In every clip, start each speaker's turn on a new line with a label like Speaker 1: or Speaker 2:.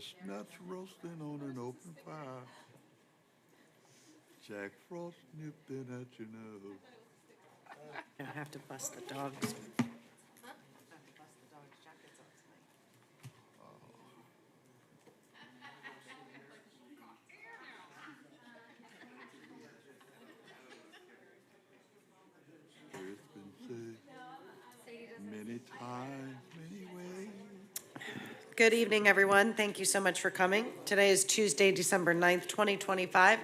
Speaker 1: Chestnuts roasting on an open fire. Jack Frost nipping at your nose.
Speaker 2: I have to bust the dogs.
Speaker 1: It's been said many times, many ways.
Speaker 2: Good evening, everyone. Thank you so much for coming. Today is Tuesday, December 9th, 2025.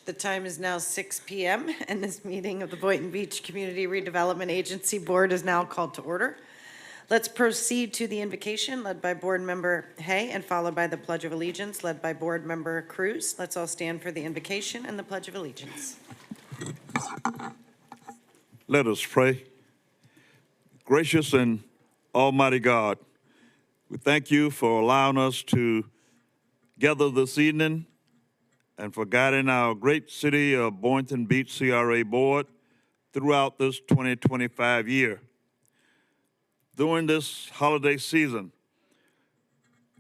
Speaker 2: The time is now 6 p.m. and this meeting of the Boynton Beach Community Redevelopment Agency Board is now called to order. Let's proceed to the invocation led by Board Member Hay and followed by the Pledge of Allegiance led by Board Member Cruz. Let's all stand for the invocation and the Pledge of Allegiance.
Speaker 1: Let us pray. Gracious and Almighty God, we thank you for allowing us to gather this evening and for guiding our great city of Boynton Beach CRA Board throughout this 2025 year. During this holiday season,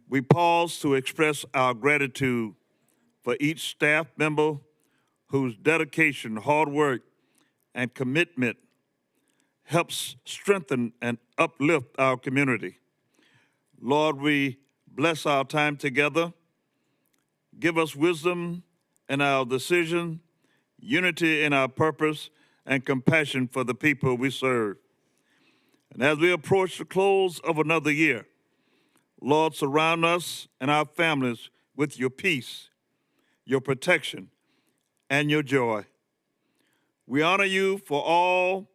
Speaker 1: we pause to express our gratitude for each staff member whose dedication, hard work, and commitment helps strengthen and uplift our community. Lord, we bless our time together. Give us wisdom in our decision, unity in our purpose, and compassion for the people we serve. And as we approach the close of another year, Lord, surround us and our families with your peace, your protection, and your joy. We honor you for all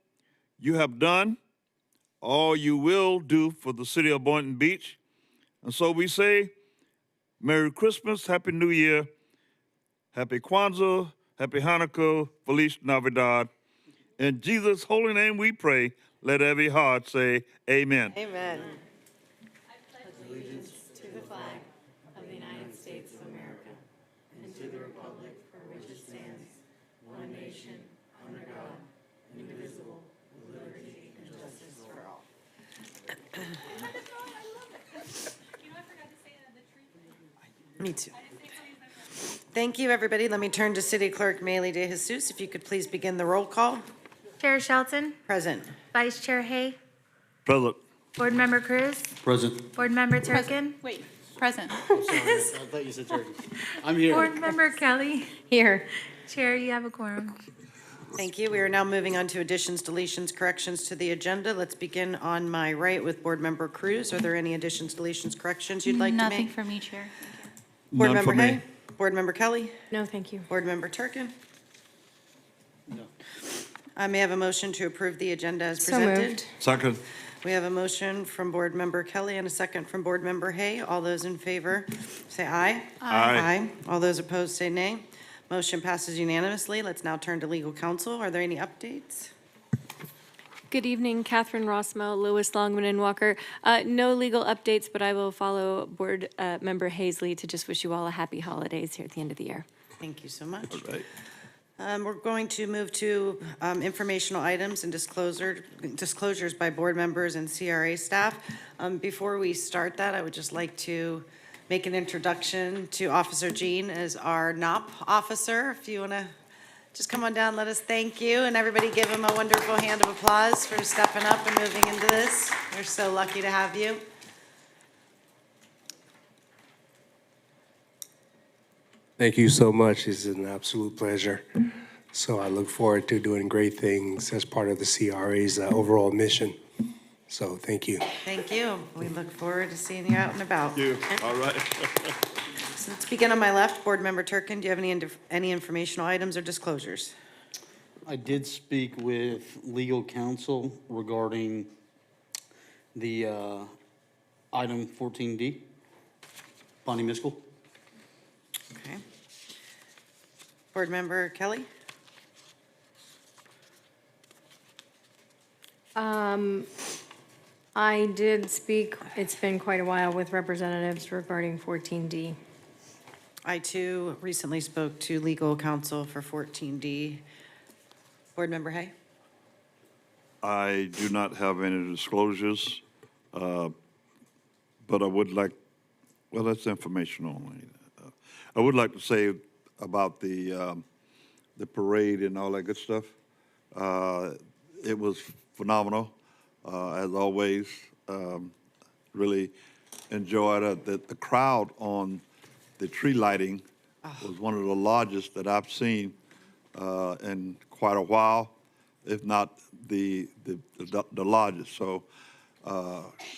Speaker 1: you have done, all you will do for the city of Boynton Beach. And so we say, Merry Christmas, Happy New Year, Happy Kwanzaa, Happy Hanukkah, Feliz Navidad. In Jesus' holy name we pray. Let every heart say amen.
Speaker 2: Amen.
Speaker 3: Allegiance to the flag of the United States of America and to the republic for which it stands, one nation, under God, indivisible, with liberty and justice for all.
Speaker 2: Me too. Thank you, everybody. Let me turn to City Clerk Maylee De Jesus. If you could please begin the roll call.
Speaker 4: Chair Shelton,
Speaker 2: Present.
Speaker 4: Vice Chair Hay,
Speaker 1: Present.
Speaker 4: Board Member Cruz,
Speaker 5: Present.
Speaker 4: Board Member Turkin,
Speaker 3: Wait, present.
Speaker 5: Sorry, I thought you said turkey. I'm here.
Speaker 4: Board Member Kelly.
Speaker 3: Here.
Speaker 4: Chair, you have a quorum.
Speaker 2: Thank you. We are now moving on to additions, deletions, corrections to the agenda. Let's begin on my right with Board Member Cruz. Are there any additions, deletions, corrections you'd like to
Speaker 3: Nothing
Speaker 2: make?
Speaker 3: for me, Chair.
Speaker 2: Board
Speaker 1: None
Speaker 2: Member
Speaker 1: for me.
Speaker 2: Hay? Board Member Kelly?
Speaker 4: No, thank you.
Speaker 2: Board Member Turkin?
Speaker 5: No.
Speaker 2: I may have a motion to approve the agenda as
Speaker 4: So
Speaker 2: presented.
Speaker 4: moved.
Speaker 1: Second.
Speaker 2: We have a motion from Board Member Kelly and a second from Board Member Hay. All those in favor, say aye.
Speaker 1: Aye.
Speaker 2: All those opposed, say nay. Motion passes unanimously. Let's now turn to legal counsel. Are there any updates?
Speaker 6: Good evening, Catherine Rossmo, Lewis, Longman, and Walker. No legal updates, but I will follow Board Member Hazley to just wish you all a happy holidays here at the end of the year.
Speaker 2: Thank you so much.
Speaker 1: All right.
Speaker 2: We're going to move to informational items and disclosures by board members and CRA staff. Before we start that, I would just like to make an introduction to Officer Jean as our NOP officer. If you want to just come on down, let us thank you, and everybody give him a wonderful hand of applause for stepping up and moving into this. We're so lucky to have you.
Speaker 7: Thank you so much. It's an absolute pleasure. So I look forward to doing great things as part of the CRA's overall mission. So thank you.
Speaker 2: Thank you. We look forward to seeing you out and about.
Speaker 1: You. All right.
Speaker 2: So let's begin on my left. Board Member Turkin, do you have any informational items or disclosures?
Speaker 5: I did speak with legal counsel regarding the item 14D, Bonnie Miskell.
Speaker 2: Okay. Board Member Kelly?
Speaker 8: I did speak, it's been quite a while, with representatives regarding 14D.
Speaker 2: I too recently spoke to legal counsel for 14D. Board Member Hay?
Speaker 1: I do not have any disclosures, but I would like Well, that's information only. I would like to say about the parade and all that good stuff. It was phenomenal, as always. Really enjoyed it. The crowd on the tree lighting was one of the largest that I've seen in quite a while, if not the largest. So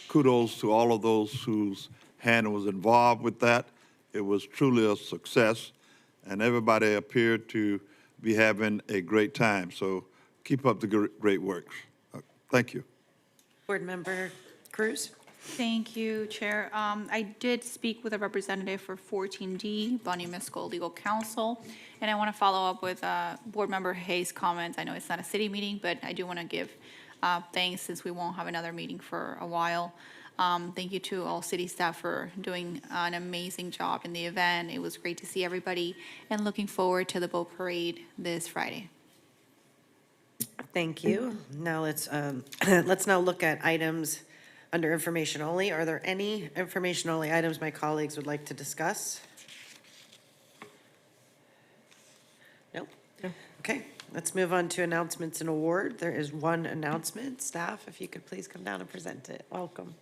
Speaker 1: kudos to all of those whose hand was involved with that. It was truly a success, and everybody appeared to be having a great time. So keep up the great works. Thank you.
Speaker 2: Board Member Cruz?
Speaker 9: Thank you, Chair. I did speak with a representative for 14D, Bonnie Miskell, Legal Counsel, and I want to follow up with Board Member Hayes' comments. I know it's not a city meeting, but I do want to give thanks since we won't have another meeting for a while. Thank you to all city staff for doing an amazing job in the event. It was great to see everybody, and looking forward to the boat parade this Friday.
Speaker 2: Thank you. Now let's now look at items under information only. Are there any information only items my colleagues would like to discuss? Nope. Okay, let's move on to announcements and award. There is one announcement. Staff, if you could please come down and present it. Welcome.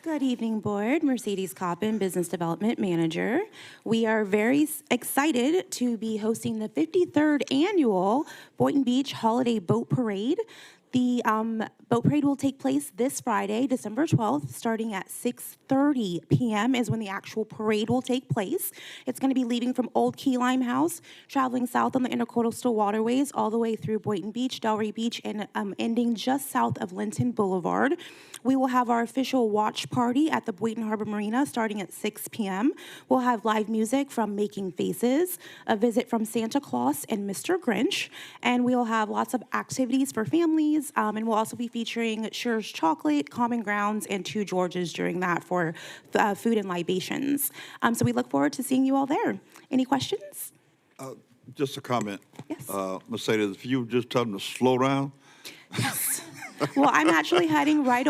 Speaker 10: Good evening, Board. Mercedes Coppin, Business Development Manager. We are very excited to be hosting the 53rd Annual Boynton Beach Holiday Boat Parade. The boat parade will take place this Friday, December 12th, starting at 6:30 p.m. is when the actual parade will take place. It's going to be leaving from Old Key Lime House, traveling south on the intercoastal waterways all the way through Boynton Beach, Delray Beach, and ending just south of Linton Boulevard. We will have our official watch party at the Boynton Harbor Marina starting at 6 p.m. We'll have live music from Making Faces, a visit from Santa Claus and Mr. Grinch, and we'll have lots of activities for families, and we'll also be featuring Sure's Chocolate, Common Grounds, and Two Georges during that for food and libations. So we look forward to seeing you all there. Any questions?
Speaker 1: Just a comment.
Speaker 10: Yes.
Speaker 1: Mercedes, if you would just tell them to slow down.
Speaker 10: Well, I'm actually heading right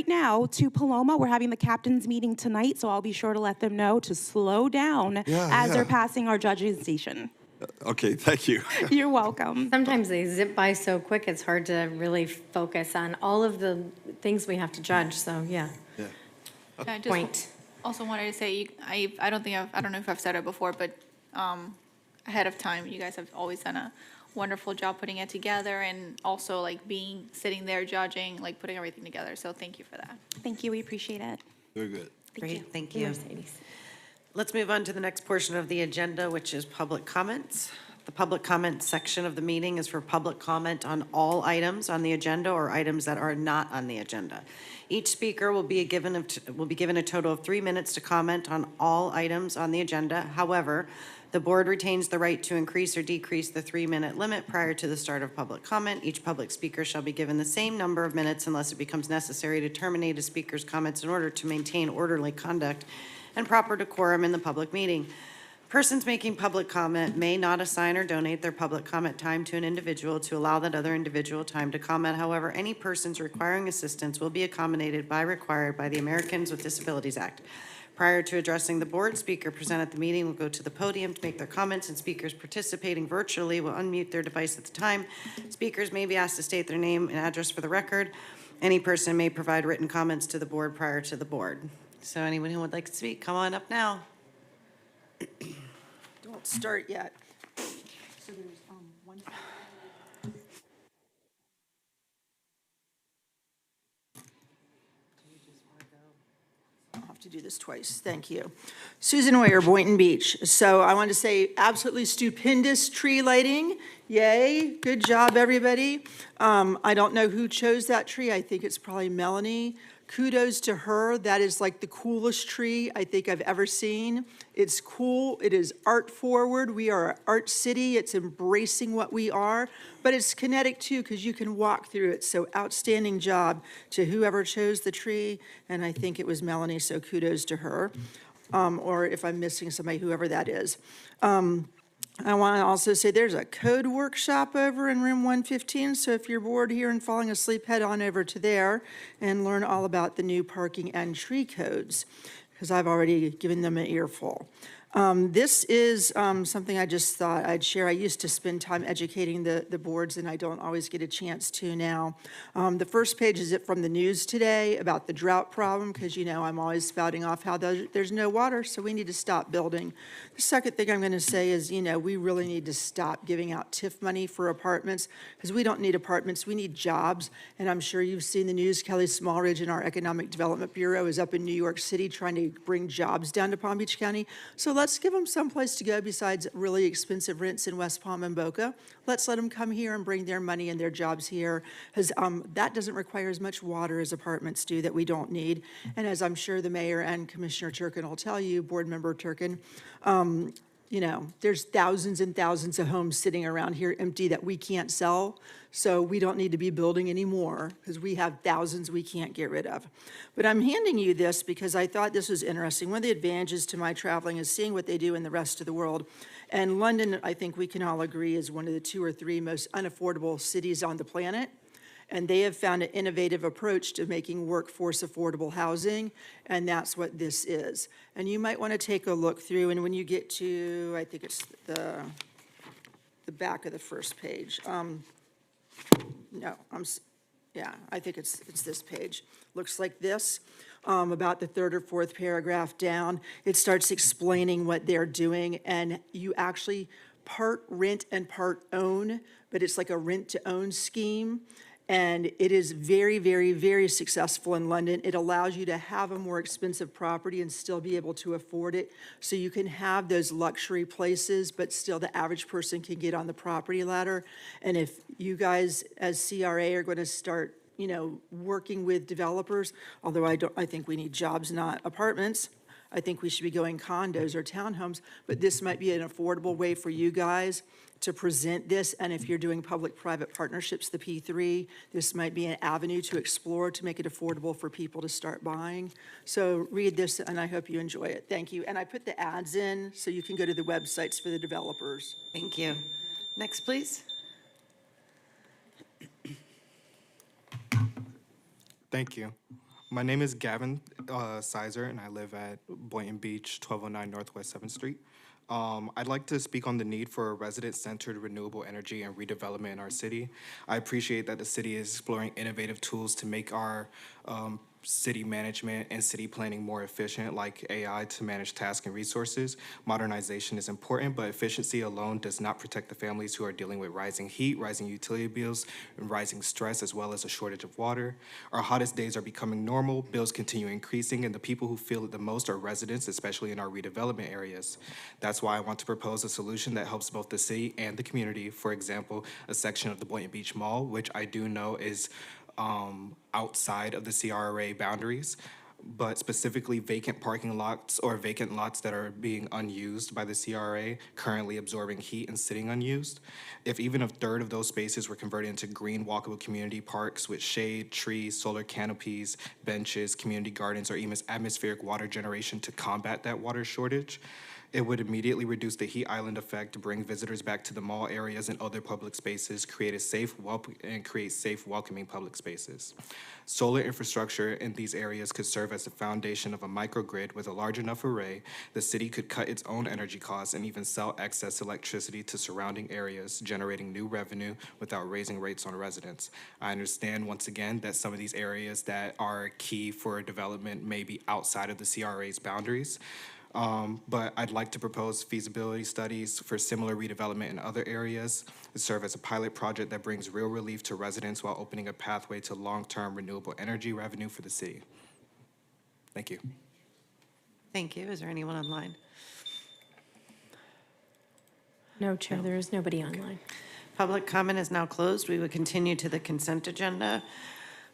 Speaker 10: now to Paloma. We're having the captain's meeting tonight, so I'll be sure to let them know to slow down as they're passing our judging station.
Speaker 1: Okay, thank you.
Speaker 10: You're welcome.
Speaker 8: Sometimes they zip by so quick, it's hard to really focus on all of the things we have to judge, so, yeah.
Speaker 1: Yeah.
Speaker 9: I just
Speaker 8: Point.
Speaker 9: also wanted to say, I don't know if I've said it before, but ahead of time, you guys have always done a wonderful job putting it together, and also like sitting there judging, like putting everything together. So thank you for that.
Speaker 10: Thank you. We appreciate it.
Speaker 1: Very good.
Speaker 2: Great, thank you.
Speaker 8: Mercedes.
Speaker 2: Let's move on to the next portion of the agenda, which is public comments. The public comment section of the meeting is for public comment on all items on the agenda or items that are not on the agenda. Each speaker will be given a total of 3 minutes to comment on all items on the agenda. However, the board retains the right to increase or decrease the 3-minute limit prior to the start of public comment. Each public speaker shall be given the same number of minutes unless it becomes necessary to terminate a speaker's comments in order to maintain orderly conduct and proper decorum in the public meeting. Persons making public comment may not assign or donate their public comment time to an individual to allow that other individual time to comment. However, any persons requiring assistance will be accommodated required by the Americans with Disabilities Act. Prior to addressing the board, speaker present at the meeting will go to the podium to make their comments, and speakers participating virtually will unmute their device at the time. Speakers may be asked to state their name and address for the record. Any person may provide written comments to the board prior to the board. So anyone who would like to speak, come on up now.
Speaker 11: Don't start yet. I'll have to do this twice. Thank you. Susan Wayer, Boynton Beach. So I want to say absolutely stupendous tree lighting. Yay. Good job, everybody. I don't know who chose that tree. I think it's probably Melanie. Kudos to her. That is like the coolest tree I think I've ever seen. It's cool. It is art forward. We are an art city. It's embracing what we are, but it's kinetic too because you can walk through it. So outstanding job to whoever chose the tree. And I think it was Melanie, so kudos to her. Or if I'm missing somebody, whoever that is. I want to also say there's a code workshop over in room 115, so if you're bored here and falling asleep, head on over to there and learn all about the new parking and tree codes, because I've already given them an earful. This is something I just thought I'd share. I used to spend time educating the boards, and I don't always get a chance to now. The first page is from the news today about the drought problem, because I'm always spouting off how there's no water, so we need to stop building. The second thing I'm going to say is, we really need to stop giving out TIF money for apartments, because we don't need apartments, we need jobs. And I'm sure you've seen the news, Kelly Smallridge in our Economic Development Bureau is up in New York City trying to bring jobs down to Palm Beach County. So let's give them someplace to go besides really expensive rents in West Palm and Boca. Let's let them come here and bring their money and their jobs here, because that doesn't require as much water as apartments do that we don't need. And as I'm sure the mayor and Commissioner Turkin will tell you, Board Member Turkin, there's thousands and thousands of homes sitting around here empty that we can't sell. So we don't need to be building anymore because we have thousands we can't get rid of. But I'm handing you this because I thought this was interesting. One of the advantages to my traveling is seeing what they do in the rest of the world. And London, I think we can all agree, is one of the 2 or 3 most unaffordable cities on the planet. And they have found an innovative approach to making workforce affordable housing, and that's what this is. And you might want to take a look through, and when you get to, I think it's the back of the first page. I think it's this page. Looks like this, about the 3rd or 4th paragraph down. It starts explaining what they're doing, and you actually part rent and part own, but it's like a rent-to-own scheme. And it is very, very, very successful in London. It allows you to have a more expensive property and still be able to afford it. So you can have those luxury places, but still the average person can get on the property ladder. And if you guys as CRA are going to start, working with developers, although I think we need jobs, not apartments. I think we should be going condos or townhomes, but this might be an affordable way for you guys to present this. And if you're doing public-private partnerships, the P3, this might be an avenue to explore to make it affordable for people to start buying. So read this, and I hope you enjoy it. Thank you. And I put the ads in so you can go to the websites for the developers.
Speaker 2: Thank you. Next, please.
Speaker 12: Thank you. My name is Gavin Sizer, and I live at Boynton Beach, 1209 Northwest 7th Street. I'd like to speak on the need for a resident-centered renewable energy and redevelopment in our city. I appreciate that the city is exploring innovative tools to make our city management and city planning more efficient, like AI to manage tasks and resources. Modernization is important, but efficiency alone does not protect the families who are dealing with rising heat, rising utility bills, and rising stress, as well as a shortage of water. Our hottest days are becoming normal, bills continue increasing, and the people who feel it the most are residents, especially in our redevelopment areas. That's why I want to propose a solution that helps both the city and the community. For example, a section of the Boynton Beach Mall, which I do know is outside of the CRA boundaries, but specifically vacant parking lots or vacant lots that are being unused by the CRA, currently absorbing heat and sitting unused. If even a third of those spaces were converted into green walkable community parks with shade, trees, solar canopies, benches, community gardens, or even atmospheric water generation to combat that water shortage, it would immediately reduce the heat island effect, bring visitors back to the mall areas and other public spaces, create safe, welcoming public spaces. Solar infrastructure in these areas could serve as the foundation of a microgrid. With a large enough array, the city could cut its own energy costs and even sell excess electricity to surrounding areas, generating new revenue without raising rates on residents. I understand, once again, that some of these areas that are key for development may be outside of the CRA's boundaries. But I'd like to propose feasibility studies for similar redevelopment in other areas to serve as a pilot project that brings real relief to residents while opening a pathway to long-term renewable energy revenue for the city. Thank you.
Speaker 2: Thank you. Is there anyone online?
Speaker 8: No, Chair, there is nobody online.
Speaker 2: Public comment is now closed. We will continue to the consent agenda.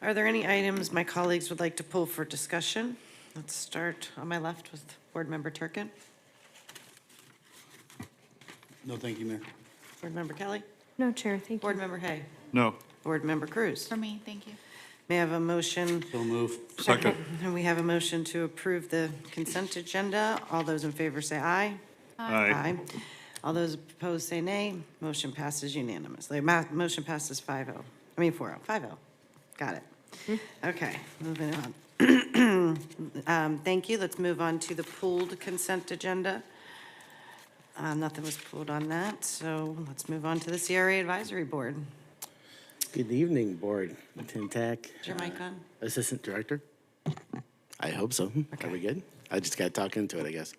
Speaker 2: Are there any items my colleagues would like to pull for discussion? Let's start on my left with Board Member Turkin.
Speaker 5: No, thank you, Mayor.
Speaker 2: Board Member Kelly.
Speaker 8: No, Chair, thank you.
Speaker 2: Board Member Hay.
Speaker 1: No.
Speaker 2: Board Member Cruz.
Speaker 9: For me, thank you.
Speaker 2: May I have a motion?
Speaker 5: So move.
Speaker 1: Second.
Speaker 2: And we have a motion to approve the consent agenda. All those in favor say aye.
Speaker 1: Aye.
Speaker 2: All those opposed say nay. Motion passes unanimously. Motion passes 5-0. I mean 4-0, 5-0. Got it. Okay, moving on. Thank you. Let's move on to the pooled consent agenda. Nothing was pulled on that, so let's move on to the CRA Advisory Board.
Speaker 5: Good evening, Board. Tim Tack.
Speaker 2: Is your mic on?
Speaker 5: Assistant Director. I hope so. Are we good? I just got to talk into it, I guess.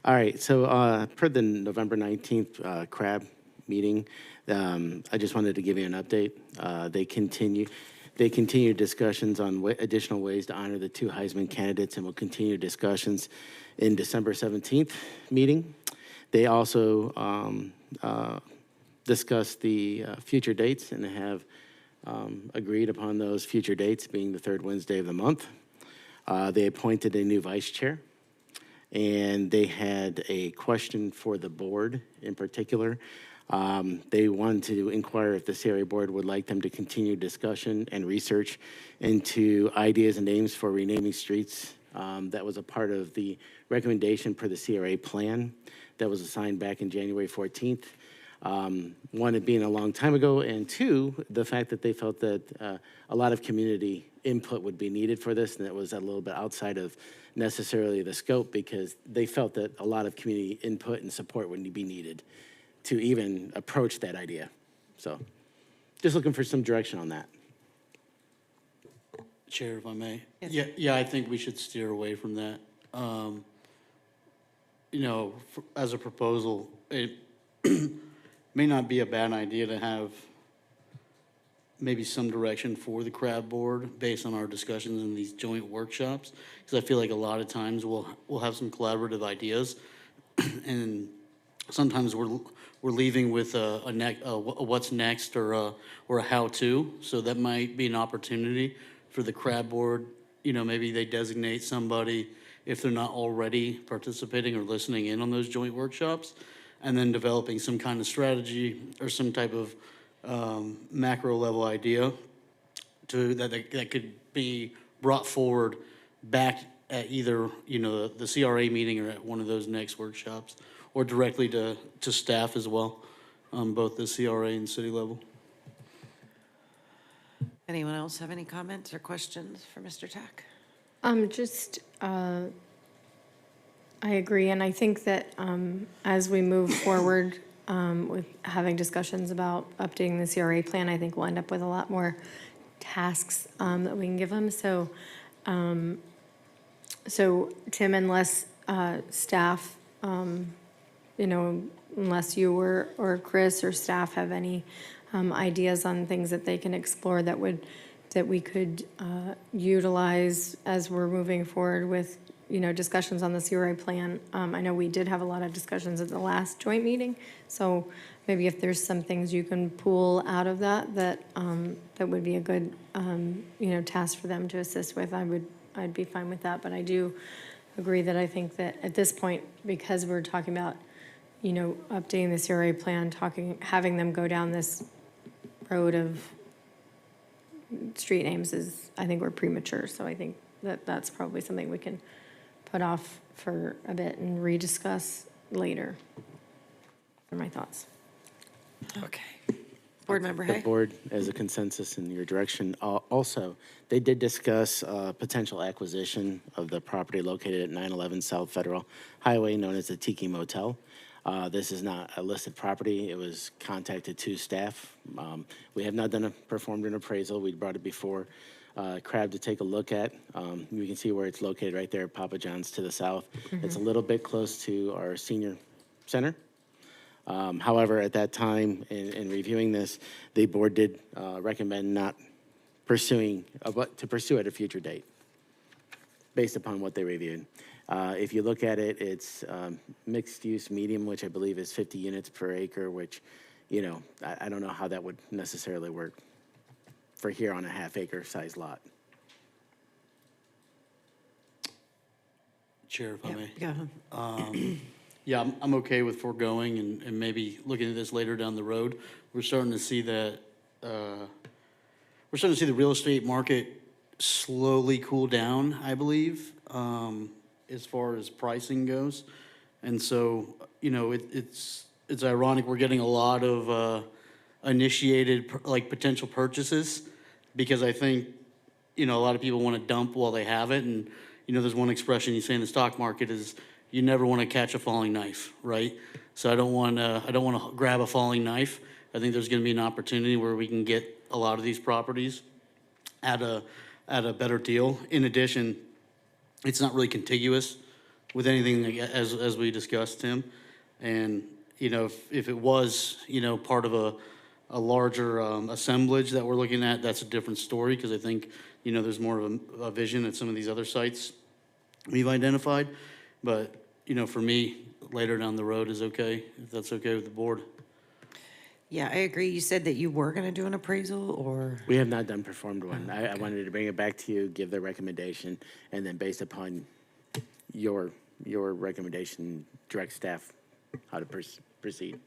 Speaker 5: All right, so per the November 19th CRAB meeting, I just wanted to give you an update. They continue discussions on additional ways to honor the 2 Heisman candidates, and will continue discussions in December 17th meeting. They also discussed the future dates and have agreed upon those future dates being the 3rd Wednesday of the month. They appointed a new vice chair, and they had a question for the board in particular. They wanted to inquire if the CRA board would like them to continue discussion and research into ideas and names for renaming streets. That was a part of the recommendation per the CRA plan that was assigned back in January 14th. One, it being a long time ago, and 2, the fact that they felt that a lot of community input would be needed for this, and it was a little bit outside of necessarily the scope, because they felt that a lot of community input and support would be needed to even approach that idea. So just looking for some direction on that. Chair, if I may.
Speaker 2: Yes.
Speaker 5: Yeah, I think we should steer away from that. You know, as a proposal, it may not be a bad idea to have maybe some direction for the CRAB board based on our discussions in these joint workshops, because I feel like a lot of times we'll have some collaborative ideas, and sometimes we're leaving with a what's next or a how-to. So that might be an opportunity for the CRAB board. You know, maybe they designate somebody if they're not already participating or listening in on those joint workshops, and then developing some kind of strategy or some type of macro level idea that could be brought forward back at either, you know, the CRA meeting or at one of those next workshops, or directly to staff as well, both the CRA and city level.
Speaker 2: Anyone else have any comments or questions for Mr. Tack?
Speaker 8: I agree, and I think that as we move forward with having discussions about updating the CRA plan, I think we'll end up with a lot more tasks that we can give them. So, Tim, unless staff, you know, unless you or Chris or staff have any ideas on things that they can explore that we could utilize as we're moving forward with, you know, discussions on the CRA plan. I know we did have a lot of discussions at the last joint meeting, so maybe if there's some things you can pull out of that would be a good, you know, task for them to assist with, I'd be fine with that. But I do agree that I think that at this point, because we're talking about, you know, updating the CRA plan, having them go down this road of street names I think we're premature. So I think that's probably something we can put off for a bit and rediscuss later. Are my thoughts.
Speaker 2: Okay. Board Member
Speaker 5: The
Speaker 2: Hay?
Speaker 5: board, as a consensus in your direction, also, they did discuss potential acquisition of the property located at 911 South Federal Highway, known as the Tiki Motel. This is not a listed property. It was contacted to staff. We have not performed an appraisal. We brought it before CRAB to take a look at. You can see where it's located right there at Papa John's to the south. It's a little bit close to our senior center. However, at that time, in reviewing this, the board did recommend not pursuing, but to pursue at a future date, based upon what they reviewed. If you look at it, it's mixed-use medium, which I believe is 50 units per acre, which, you know, I don't know how that would necessarily work for here on a half-acre size lot. Chair, if I may.
Speaker 2: Go ahead.
Speaker 5: Yeah, I'm okay with foregoing and maybe looking at this later down the road. We're starting to see that, we're starting to see the real estate market slowly cool down, I believe, as far as pricing goes. And so, you know,
Speaker 13: it's ironic, we're getting a lot of initiated, like, potential purchases, because I think, a lot of people want to dump while they have it, and, there's one expression you say in the stock market is, you never want to catch a falling knife, right? So I don't want to grab a falling knife. I think there's going to be an opportunity where we can get a lot of these properties at a better deal. In addition, it's not really contiguous with anything, like, as we discussed, Tim. And, if it was, part of a larger assemblage that we're looking at, that's a different story, because I think, there's more of a vision at some of these other sites we've identified. But, for me, later down the road is okay, if that's okay with the board.
Speaker 2: Yeah, I agree. You said that you were going to do an appraisal, or?
Speaker 5: We have not done performed one. I wanted to bring it back to you, give the recommendation, and then based upon your recommendation, direct staff how to proceed.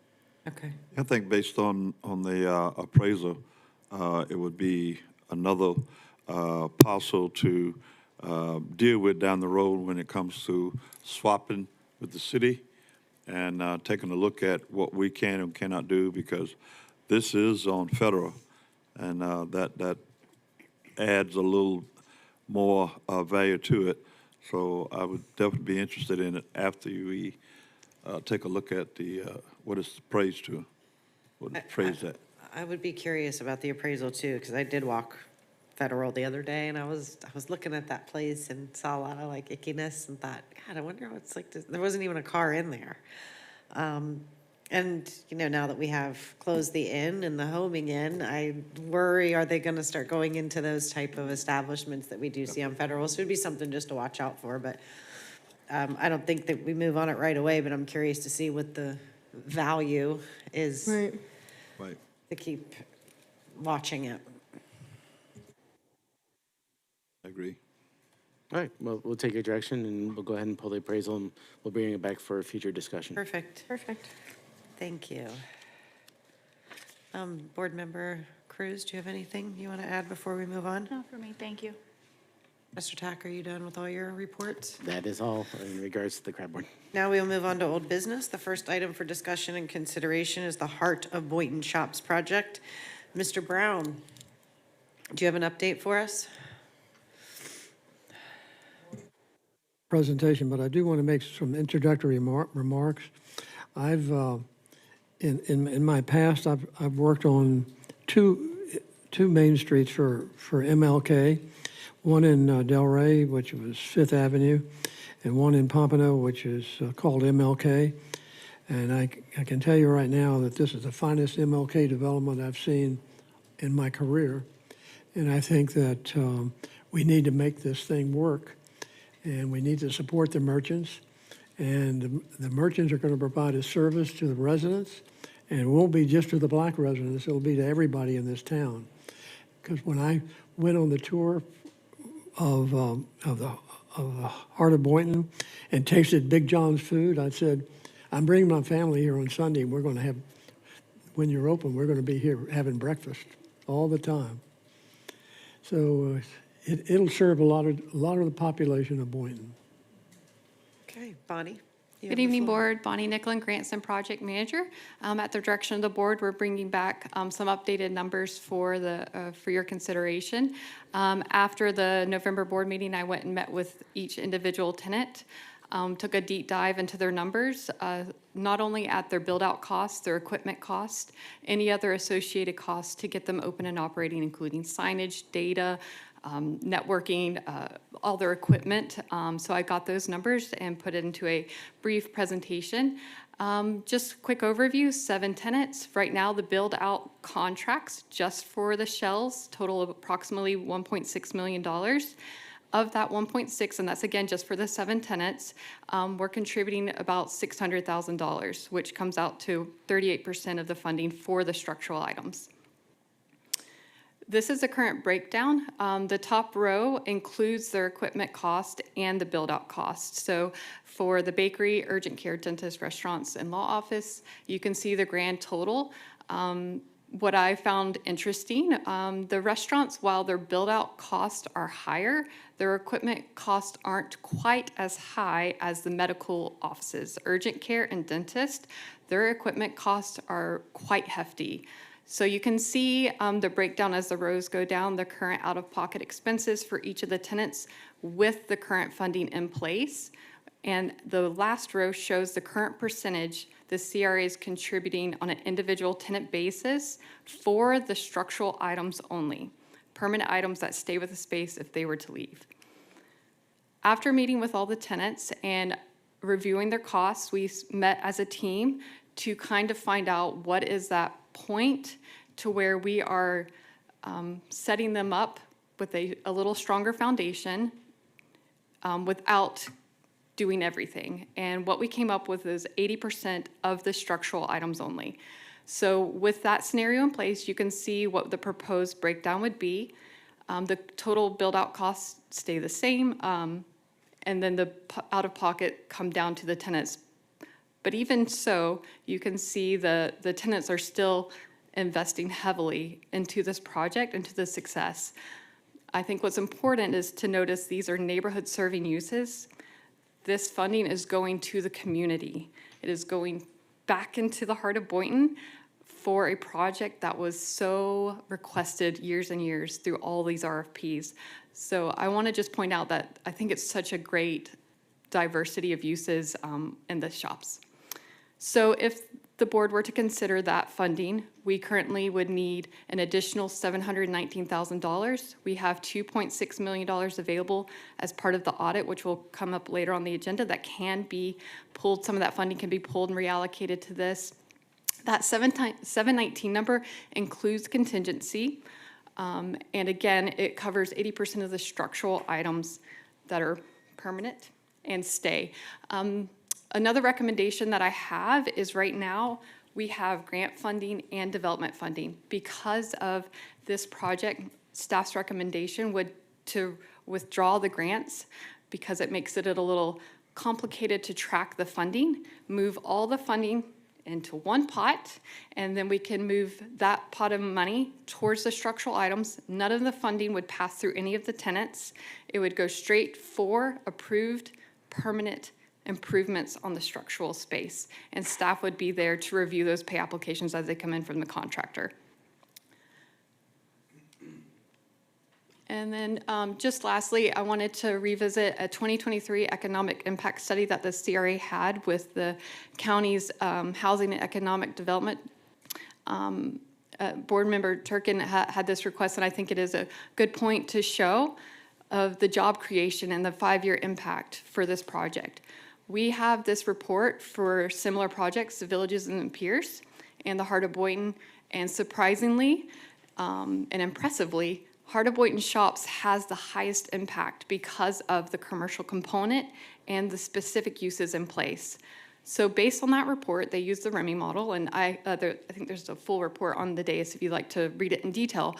Speaker 2: Okay.
Speaker 1: I think based on the appraisal, it would be another parcel to deal with down the road when it comes to swapping with the city and taking a look at what we can and cannot do, because this is on federal, and that adds a little more value to it. So I would definitely be interested in it after we take a look at the what it's appraised to, what it's appraised at.
Speaker 2: I would be curious about the appraisal too, because I did walk Federal the other day, and I was looking at that place and saw a lot of like ickiness and thought, God, I wonder what it's like. There wasn't even a car in there. And, now that we have closed the inn and the homing inn, I worry, are they going to start going into those type of establishments that we do see on Federal? So it'd be something just to watch out for. But I don't think that we move on it right away, but I'm curious to see what the value is
Speaker 8: Right.
Speaker 1: Right.
Speaker 2: to keep watching it.
Speaker 1: I agree.
Speaker 5: All right, well, we'll take your direction, and we'll go ahead and pull the appraisal, and we'll bring it back for a future discussion.
Speaker 2: Perfect.
Speaker 8: Perfect.
Speaker 2: Thank you. Board Member Cruz, do you have anything you want to add before we move on?
Speaker 9: No, for me, thank you.
Speaker 2: Mr. Tack, are you done with all your reports?
Speaker 5: That is all in regards to the crab board.
Speaker 2: Now we'll move on to old business. The first item for discussion and consideration is the Heart of Boynton Shops project. Mr. Brown, do you have an update for us?
Speaker 14: Presentation, but I do want to make some introductory remarks. I've in my past, I've worked on two main streets for MLK, one in Delray, which was Fifth Avenue, and one in Pompano, which is called MLK. And I can tell you right now that this is the finest MLK development I've seen in my career. And I think that we need to make this thing work, and we need to support the merchants. And the merchants are going to provide a service to the residents, and it won't be just to the black residents, it'll be to everybody in this town. Because when I went on the tour of the Heart of Boynton and tasted Big John's food, I said, I'm bringing my family here on Sunday. We're going to have, when you're open, we're going to be here having breakfast all the time. So it'll serve a lot of the population of Boynton.
Speaker 2: Okay, Bonnie.
Speaker 3: Good evening, Board. Bonnie Nicklin, Grants and Project Manager. At the direction of the Board, we're bringing back some updated numbers for your consideration. After the November Board meeting, I went and met with each individual tenant, took a deep dive into their numbers, not only at their build-out costs, their equipment cost, any other associated costs to get them open and operating, including signage, data, networking, all their equipment. So I got those numbers and put it into a brief presentation. Just quick overview, 7 tenants. Right now, the build-out contracts just for the shells total of approximately $1.6 million. Of that 1.6, and that's again just for the 7 tenants, we're contributing about $600,000, which comes out to 38% of the funding for the structural items. This is the current breakdown. The top row includes their equipment cost and the build-out cost. So for the bakery, urgent care, dentist, restaurants, and law office, you can see the grand total.
Speaker 15: what I found interesting, the restaurants, while their build-out costs are higher, their equipment costs aren't quite as high as the medical offices. Urgent care and dentist, their equipment costs are quite hefty. So you can see the breakdown as the rows go down, the current out-of-pocket expenses for each of the tenants with the current funding in place. And the last row shows the current percentage the CRA is contributing on an individual tenant basis for the structural items only, permanent items that stay with the space if they were to leave. After meeting with all the tenants and reviewing their costs, we met as a team to kind of find out what is that point to where we are setting them up with a little stronger foundation without doing everything. And what we came up with is 80% of the structural items only. So with that scenario in place, you can see what the proposed breakdown would be. The total build-out costs stay the same, and then the out-of-pocket come down to the tenants. But even so, you can see the tenants are still investing heavily into this project, into the success. I think what's important is to notice these are neighborhood-serving uses. This funding is going to the community. It is going back into the heart of Boynton for a project that was so requested years and years through all these RFPs. So I want to just point out that I think it's such a great diversity of uses in the shops. So if the board were to consider that funding, we currently would need an additional $719,000. We have $2.6 million available as part of the audit, which will come up later on the agenda, that can be pulled. Some of that funding can be pulled and reallocated to this. That 719 number includes contingency. And again, it covers 80% of the structural items that are permanent and stay. Another recommendation that I have is right now we have grant funding and development funding. Because of this project, staff's recommendation would to withdraw the grants because it makes it a little complicated to track the funding, move all the funding into one pot, and then we can move that pot of money towards the structural items. None of the funding would pass through any of the tenants. It would go straight for approved permanent improvements on the structural space, and staff would be there to review those pay applications as they come in from the contractor. And then just lastly, I wanted to revisit a 2023 economic impact study that the CRA had with the county's housing and economic development. Board member Turkin had this request, and I think it is a good point to show of the job creation and the 5-year impact for this project. We have this report for similar projects, the Villages and Pierce, and the Heart of Boynton, and surprisingly and impressively, Heart of Boynton Shops has the highest impact because of the commercial component and the specific uses in place. So based on that report, they used the REMI model, and I think there's a full report on the dais if you'd like to read it in detail.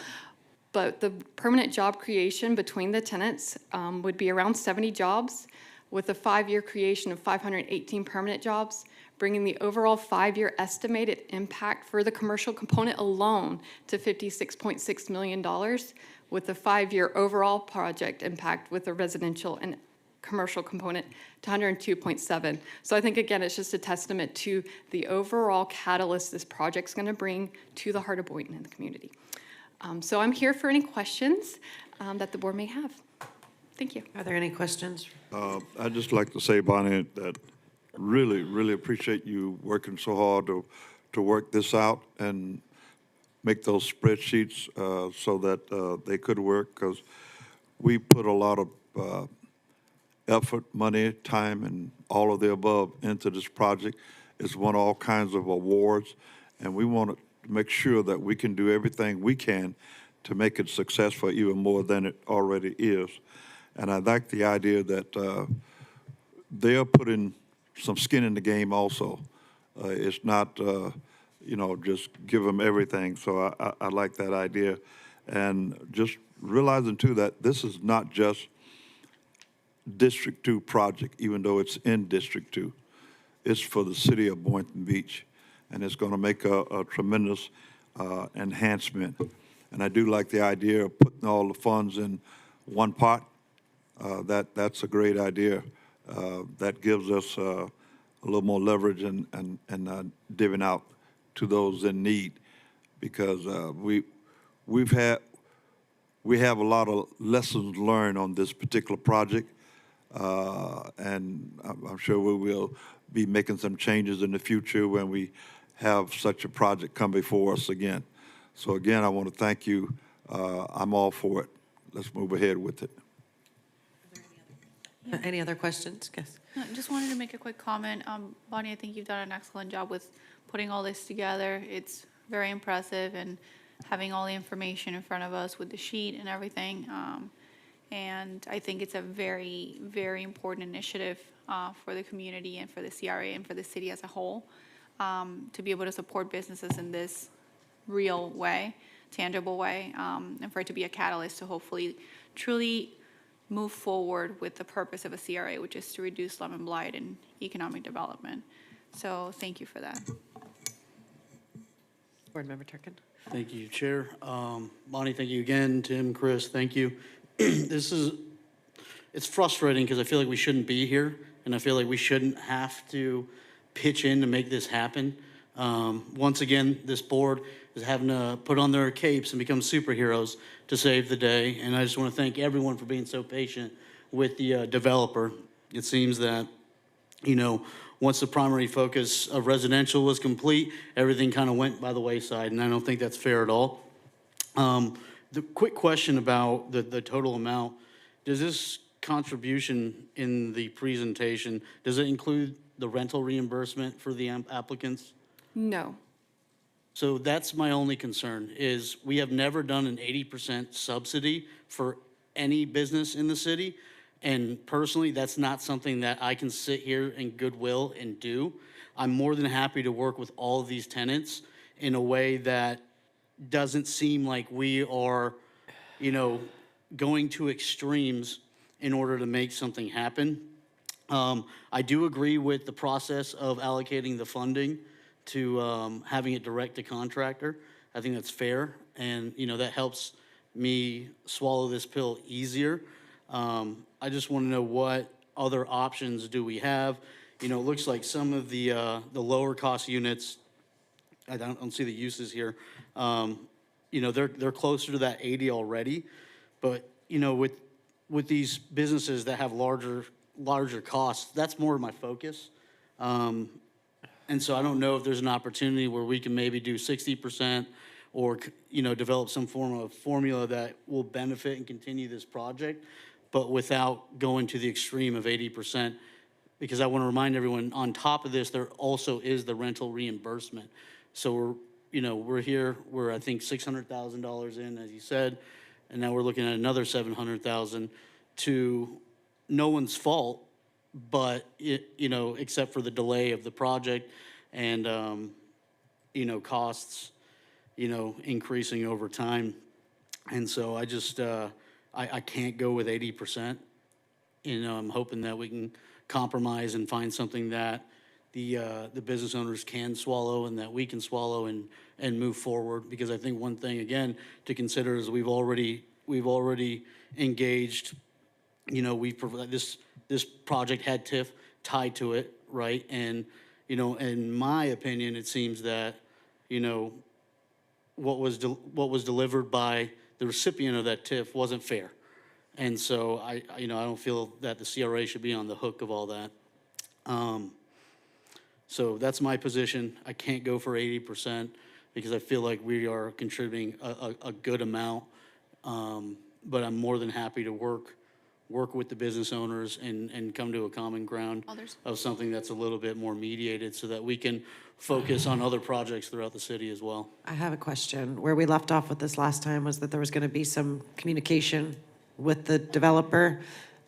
Speaker 15: But the permanent job creation between the tenants would be around 70 jobs, with a 5-year creation of 518 permanent jobs, bringing the overall 5-year estimated impact for the commercial component alone to $56.6 million, with the 5-year overall project impact with the residential and commercial component to 102.7. So I think, again, it's just a testament to the overall catalyst this project's going to bring to the Heart of Boynton and the community. So I'm here for any questions that the board may have. Thank you.
Speaker 2: Are there any questions?
Speaker 1: I'd just like to say, Bonnie, that really appreciate you working so hard to work this out and make those spreadsheets so that they could work, because we put a lot of effort, money, time, and all of the above into this project. It's won all kinds of awards, and we want to make sure that we can do everything we can to make it successful even more than it already is. And I like the idea that they are putting some skin in the game also. It's not, just give them everything. So I like that idea. And just realizing, too, that this is not just District 2 project, even though it's in District 2. It's for the city of Boynton Beach, and it's going to make a tremendous enhancement. And I do like the idea of putting all the funds in one pot. That's a great idea. That gives us a little more leverage and divvying out to those in need, because we have a lot of lessons learned on this particular project, and I'm sure we will be making some changes in the future when we have such a project come before us again. So again, I want to thank you. I'm all for it. Let's move ahead with it.
Speaker 2: Any other questions? Yes.
Speaker 9: No, just wanted to make a quick comment. Bonnie, I think you've done an excellent job with putting all this together. It's very impressive, and having all the information in front of us with the sheet and everything. And I think it's a very, very important initiative for the community and for the CRA and for the city as a whole, to be able to support businesses in this real way, tangible way, and for it to be a catalyst to hopefully truly move forward with the purpose of a CRA, which is to reduce slum and blight and economic development. So thank you for that.
Speaker 2: Board Member Turkin.
Speaker 13: Thank you, Chair. Bonnie, thank you again. Tim, Chris, thank you. It's frustrating because I feel like we shouldn't be here, and I feel like we shouldn't have to pitch in to make this happen. Once again, this board is having to put on their capes and become superheroes to save the day, and I just want to thank everyone for being so patient with the developer. It seems that, you know, once the primary focus of residential was complete, everything kind of went by the wayside, and I don't think that's fair at all. The quick question about the total amount, does this contribution in the presentation, does it include the rental reimbursement for the applicants?
Speaker 15: No.
Speaker 13: So that's my only concern, is we have never done an 80% subsidy for any business in the city. And personally, that's not something that I can sit here in goodwill and do. I'm more than happy to work with all of these tenants in a way that doesn't seem like we are, you know, going to extremes in order to make something happen. I do agree with the process of allocating the funding to having it direct to contractor. I think that's fair, and you know that helps me swallow this pill easier. I just want to know what other options do we have. You know, it looks like some of the lower cost units, I don't see the uses here. You know, they're closer to that 80 already, but you know, with these businesses that have larger costs, that's more of my focus. And so I don't know if there's an opportunity where we can maybe do 60% or, you know, develop some form of formula that will benefit and continue this project, but without going to the extreme of 80%. Because I want to remind everyone, on top of this, there also is the rental reimbursement. So we're here, we're I think $600,000 in, as you said, and now we're looking at another $700,000 to no one's fault, but except for the delay of the project and costs increasing over time. And so I just I can't go with 80%. I'm hoping that we can compromise and find something that the business owners can swallow and that we can swallow and move forward. Because I think one thing again to consider is we've already engaged. We've provided this project had TIF tied to it, right? And in my opinion, it seems that what was delivered by the recipient of that TIF wasn't fair. And so I don't feel that the CRA should be on the hook of all that. So that's my position. I can't go for 80% because I feel like we are contributing a good amount. But I'm more than happy to work with the business owners and come to a common ground of something that's a little bit more mediated so that we can focus on other projects throughout the city as well.
Speaker 2: I have a question. Where we left off with this last time was that there was going to be some communication with the developer.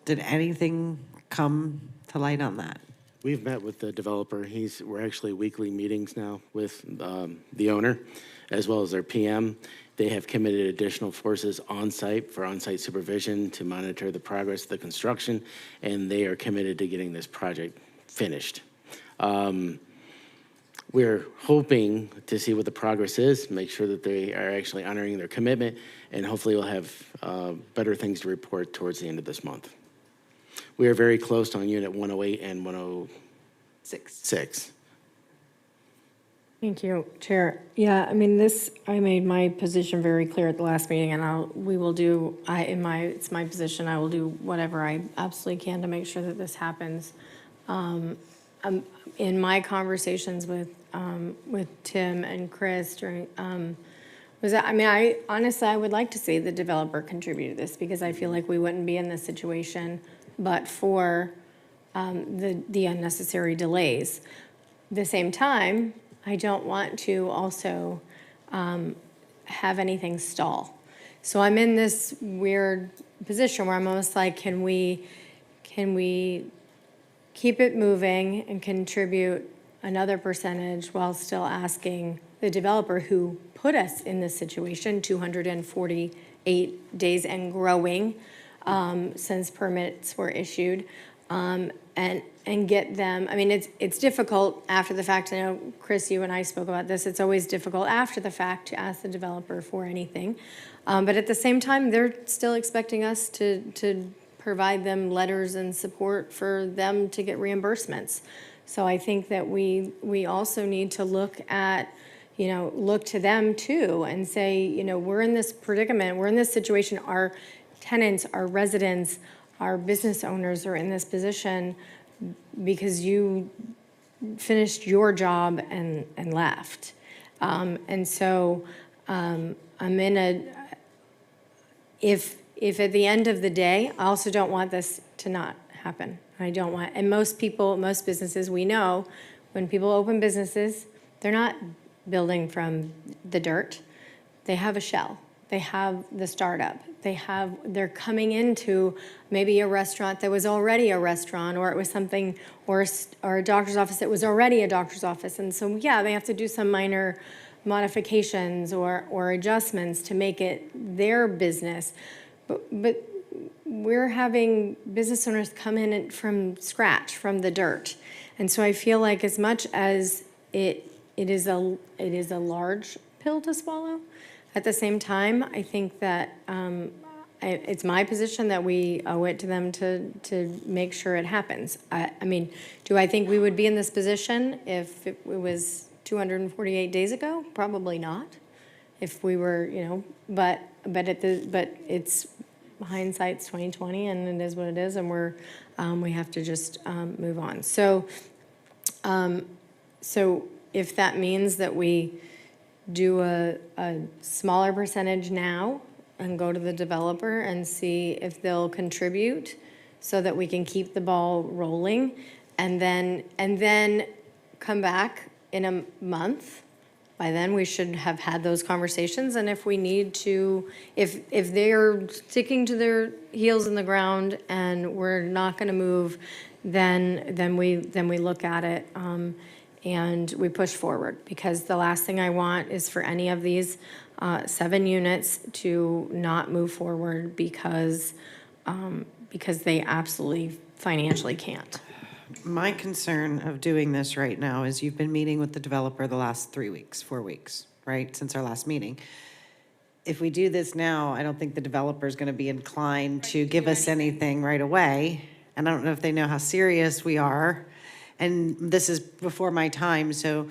Speaker 2: Did anything come to light on that?
Speaker 5: We've met with the developer. We're actually weekly meetings now with the owner as well as their PM. They have committed additional forces on site for on-site supervision to monitor the progress of the construction, and they are committed to getting this project finished. we're hoping to see what the progress is, make sure that they are actually honoring their commitment, and hopefully we'll have better things to report towards the end of this month. We are very close on Unit 108 and 106.
Speaker 8: Thank you, Chair. Yeah, I mean, I made my position very clear at the last meeting, and it's my position, I will do whatever I absolutely can to make sure that this happens. In my conversations with Tim and Chris during, I honestly, I would like to see the developer contribute to this, because I feel like we wouldn't be in this situation but for the unnecessary delays. At the same time, I don't want to also have anything stall. So I'm in this weird position where I'm almost like, can we keep it moving and contribute another percentage while still asking the developer who put us in this situation, 248 days and growing since permits were issued, and get them, I mean, it's difficult after the fact. I know, Chris, you and I spoke about this. It's always difficult after the fact to ask the developer for anything. But at the same time, they're still expecting us to provide them letters and support for them to get reimbursements. So I think that we also need to look to them too and say, we're in this predicament, we're in this situation. Our tenants, our residents, our business owners are in this position because you finished your job and left. And so I'm in if at the end of the day, I also don't want this to not happen. I don't want, and most businesses, we know, when people open businesses, they're not building from the dirt. They have a shell. They have the startup. They're coming into maybe a restaurant that was already a restaurant, or it was something, or a doctor's office that was already a doctor's office. And so, yeah, they have to do some minor modifications or adjustments to make it their business. But we're having business owners come in from scratch, from the dirt. And so I feel like as much as it is a large pill to swallow, at the same time, I think that it's my position that we owe it to them to make sure it happens. I mean, do I think we would be in this position if it was 248 days ago? Probably not. If we were, but it's hindsight's 20/20, and it is what it is, and we have to just move on. So if that means that we do a smaller percentage now and go to the developer and see if they'll contribute so that we can keep the ball rolling, and then come back in a month. By then, we should have had those conversations, and if we need to, if they're sticking to their heels in the ground and we're not going to move, then we look at it and we push forward. Because the last thing I want is for any of these 7 units to not move forward because they absolutely financially can't.
Speaker 2: My concern of doing this right now is you've been meeting with the developer the last 4 weeks, right, since our last meeting. If we do this now, I don't think the developer is going to be inclined to give us anything right away. And I don't know if they know how serious we are. And this is before my time, so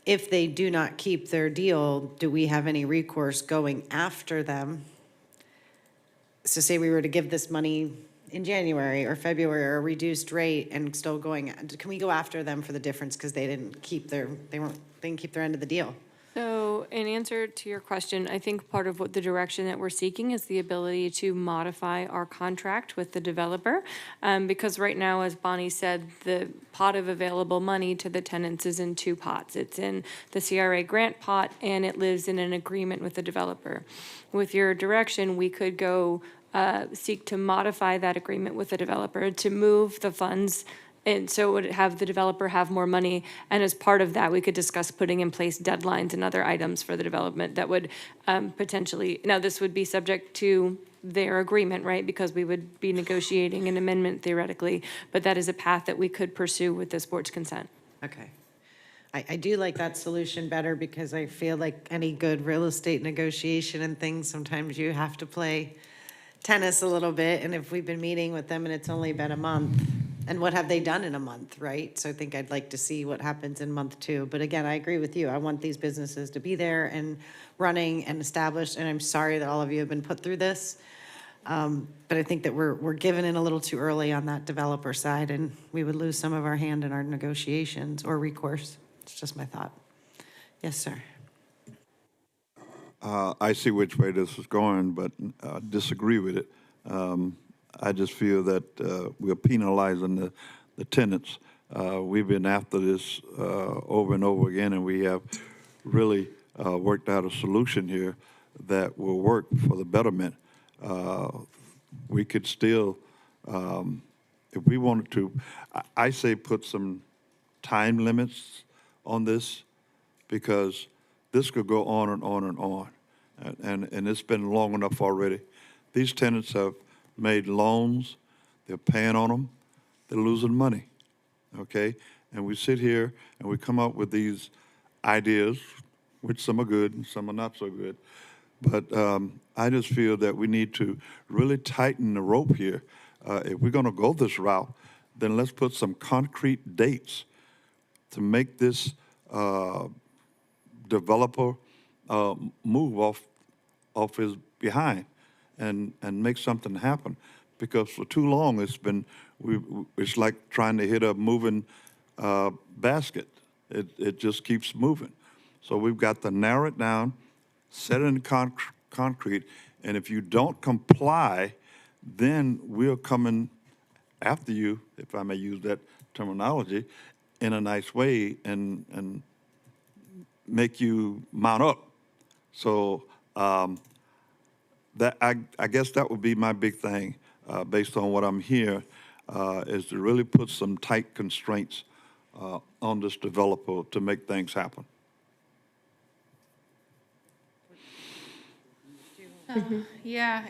Speaker 2: if they do not keep their deal, do we have any recourse going after them? So say we were to give this money in January or February or a reduced rate and still going, can we go after them for the difference because they didn't keep their end of the deal?
Speaker 6: So in answer to your question, I think part of what the direction that we're seeking is the ability to modify our contract with the developer. Because right now, as Bonnie said, the pot of available money to the tenants is in 2 pots. It's in the CRA grant pot, and it lives in an agreement with the developer. With your direction, we could go seek to modify that agreement with the developer to move the funds, and so it would have the developer have more money. And as part of that, we could discuss putting in place deadlines and other items for the development that would potentially, now this would be subject to their agreement, right? Because we would be negotiating an amendment theoretically, but that is a path that we could pursue with this board's consent.
Speaker 2: Okay. I do like that solution better because I feel like any good real estate negotiation and things, sometimes you have to play tennis a little bit. And if we've been meeting with them and it's only been a month, and what have they done in a month, right? So I think I'd like to see what happens in month 2. But again, I agree with you. I want these businesses to be there and running and established. And I'm sorry that all of you have been put through this. But I think that we're giving in a little too early on that developer side, and we would lose some of our hand in our negotiations or recourse. It's just my thought. Yes, sir.
Speaker 1: I see which way this is going, but disagree with it. I just feel that we're penalizing the tenants. We've been after this over and over again, and we have really worked out a solution here that will work for the betterment. We could still, if we wanted to, I say put some time limits on this, because this could go on and on and on. And it's been long enough already. These tenants have made loans, they're paying on them, they're losing money, okay? And we sit here and we come up with these ideas, which some are good and some are not so good. But I just feel that we need to really tighten the rope here. If we're gonna go this route, then let's put some concrete dates to make this developer move off his behind and make something happen. Because for too long it's like trying to hit a moving basket. It just keeps moving. So we've got to narrow it down, set it in concrete, and if you don't comply, then we're coming after you, if I may use that terminology, in a nice way and make you mount up. So that I guess that would be my big thing, based on what I'm hearing, is to really put some tight constraints on this developer to make things happen.
Speaker 9: Yeah,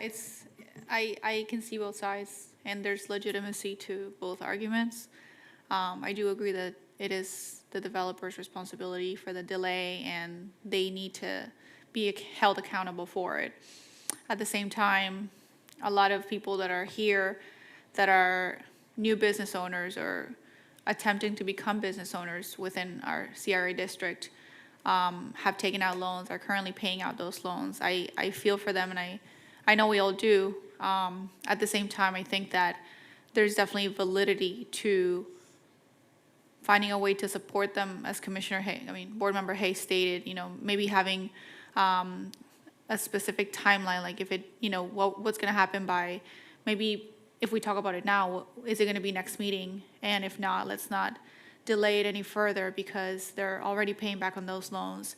Speaker 9: I can see both sides, and there's legitimacy to both arguments. I do agree that it is the developer's responsibility for the delay, and they need to be held accountable for it. At the same time, a lot of people that are here that are new business owners or attempting to become business owners within our CRA district have taken out loans, are currently paying out those loans. I feel for them, and I know we all do. At the same time, I think that there's definitely validity to finding a way to support them, as Board Member Hay stated, maybe having a specific timeline, like if it, what's gonna happen by, maybe if we talk about it now, is it gonna be next meeting? And if not, let's not delay it any further, because they're already paying back on those loans.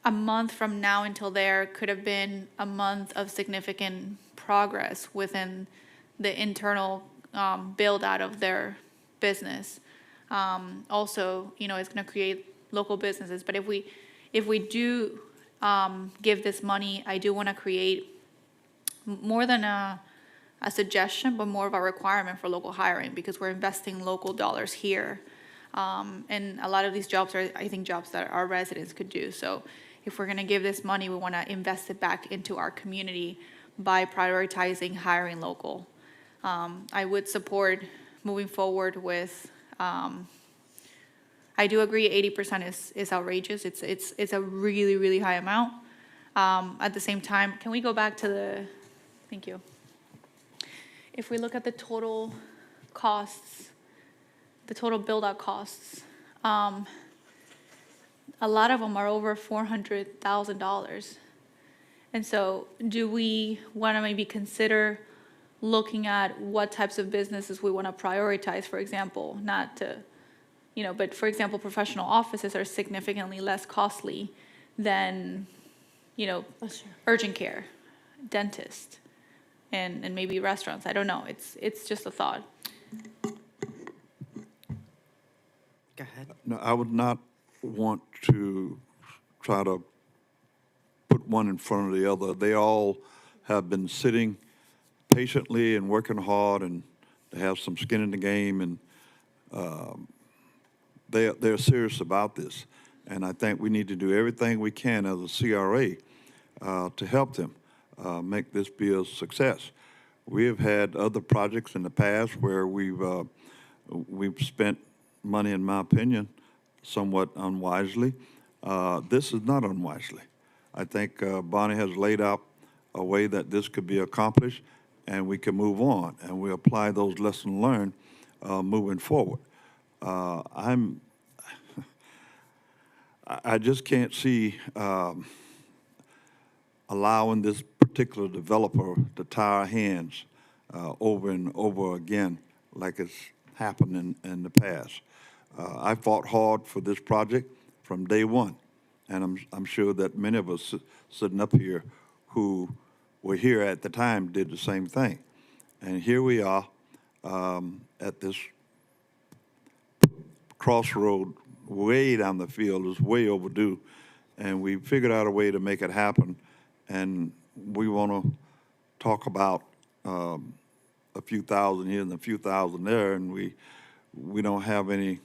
Speaker 9: A month from now until there could have been a month of significant progress within the internal build out of their business. Also, it's going to create local businesses. But if we do give this money, I do want to create more than a suggestion, but more of a requirement for local hiring, because we're investing local dollars here. And a lot of these jobs are, I think, jobs that our residents could do. So if we're going to give this money, we want to invest it back into our community by prioritizing hiring local. I would support moving forward with, I do agree 80% is outrageous. It's a really, really high amount. At the same time, can we go back to thank you. If we look at the total costs, the total build-out costs, a lot of them are over $400,000. And so do we want to maybe consider looking at what types of businesses we want to prioritize, for example, not to, but for example, professional offices are significantly less costly than, urgent care, dentist, and maybe restaurants. I don't know. It's just a thought.
Speaker 2: Go ahead.
Speaker 1: No, I would not want to try to put one in front of the other. They all have been sitting patiently and working hard, and they have some skin in the game, and they're serious about this. And I think we need to do everything we can as a CRA to help them make this be a success. We have had other projects in the past where we've spent money, in my opinion, somewhat unwisely. This is not unwisely. I think Bonnie has laid out a way that this could be accomplished, and we can move on, and we apply those lessons learned moving forward. I just can't see allowing this particular developer to tie our hands over and over again like it's happened in the past. I fought hard for this project from day one, and I'm sure that many of us sitting up here who were here at the time did the same thing. And here we are at this crossroad way down the field. Is way overdue, and we figured out a way to make it happen. And we want to talk about a few thousand here and a few thousand there, and we don't have any,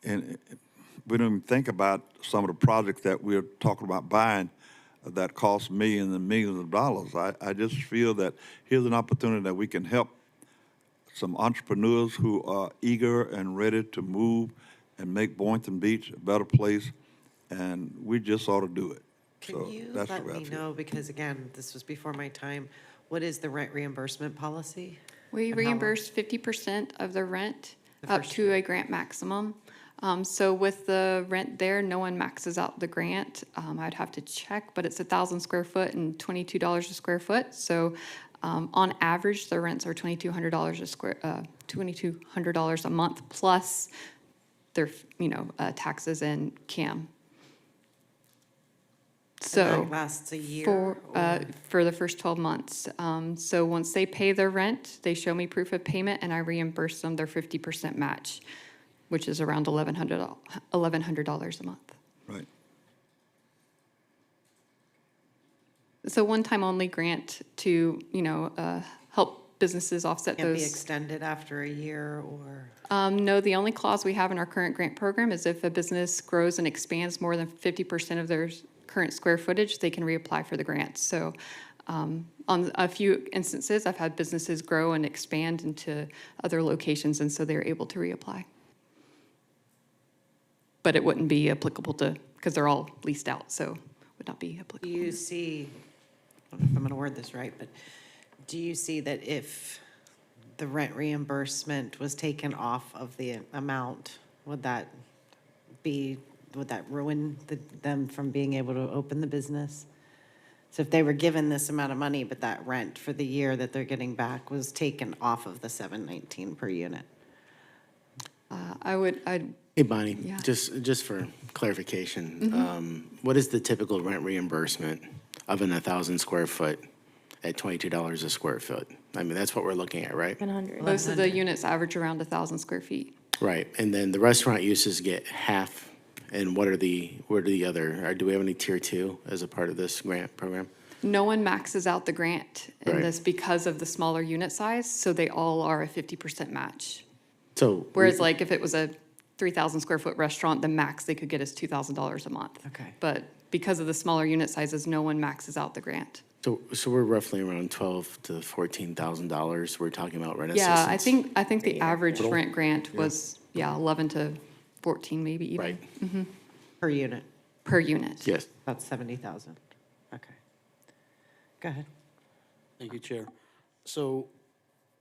Speaker 1: and we don't even think about some of the projects that we're talking about buying that cost millions and millions of dollars. I just feel that here's an opportunity that we can help some entrepreneurs who are eager and ready to move and make Boynton Beach a better place, and we just ought to do it.
Speaker 2: Can
Speaker 1: So
Speaker 2: you
Speaker 1: that's
Speaker 2: let
Speaker 1: the way I
Speaker 2: me
Speaker 1: feel.
Speaker 2: know, because again, this was before my time, what is the rent reimbursement policy?
Speaker 15: We
Speaker 2: And how long?
Speaker 15: reimburse 50% of the rent
Speaker 2: The
Speaker 15: up
Speaker 2: first
Speaker 15: to a grant maximum. So with the rent there, no one maxes out the grant. I'd have to check, but it's 1,000 square foot and $22 a square foot. So on average, the rents are $2,200 $2,200 a month plus their, taxes and CAM. So
Speaker 2: that lasts a year?
Speaker 15: for the first 12 months. So once they pay their rent, they show me proof of payment, and I reimburse them their 50% match, which is around $1,100 a month.
Speaker 1: Right.
Speaker 15: It's a one-time only grant to, help businesses offset
Speaker 2: Can't be
Speaker 15: those.
Speaker 2: extended after a year, or?
Speaker 15: No, the only clause we have in our current grant program is if a business grows and expands more than 50% of their current square footage, they can reapply for the grant. So on a few instances, I've had businesses grow and expand into other locations, and so they're able to reapply. But it wouldn't be applicable to, because they're all leased out, so would not be
Speaker 2: Do
Speaker 15: applicable.
Speaker 2: you see, I don't know if I'm going to word this right, but do you see that if the rent reimbursement was taken off of the amount, would that ruin them from being able to open the business? So if they were given this amount of money, but that rent for the year that they're getting back was taken off of the $719 per unit?
Speaker 5: Hey, Bonnie,
Speaker 15: Yeah.
Speaker 5: just for clarification, what is the typical rent reimbursement of 1,000 square foot at $22 a square foot? I mean, that's what we're looking at, right?
Speaker 8: 100.
Speaker 15: Most of the units average around 1,000 square feet.
Speaker 5: Right, and then the restaurant uses get half, and what are the other, or do we have any tier two as a part of this grant program?
Speaker 15: No one maxes out the grant in
Speaker 5: Right.
Speaker 15: this because of the smaller unit size, so they all are a 50% match.
Speaker 5: So.
Speaker 15: Whereas like if it was a 3,000 square foot restaurant, the max they could get is $2,000 a month.
Speaker 2: Okay.
Speaker 15: But because of the smaller unit sizes, no one maxes out the grant.
Speaker 5: So we're roughly around $12,000 to $14,000 we're talking about rent
Speaker 15: Yeah,
Speaker 5: assistance?
Speaker 15: I think the average rent grant was, 11 to 14 maybe even.
Speaker 5: Right.
Speaker 2: Per unit?
Speaker 15: Per unit.
Speaker 5: Yes.
Speaker 2: About 70,000. Okay. Go ahead.
Speaker 13: Thank you, Chair. So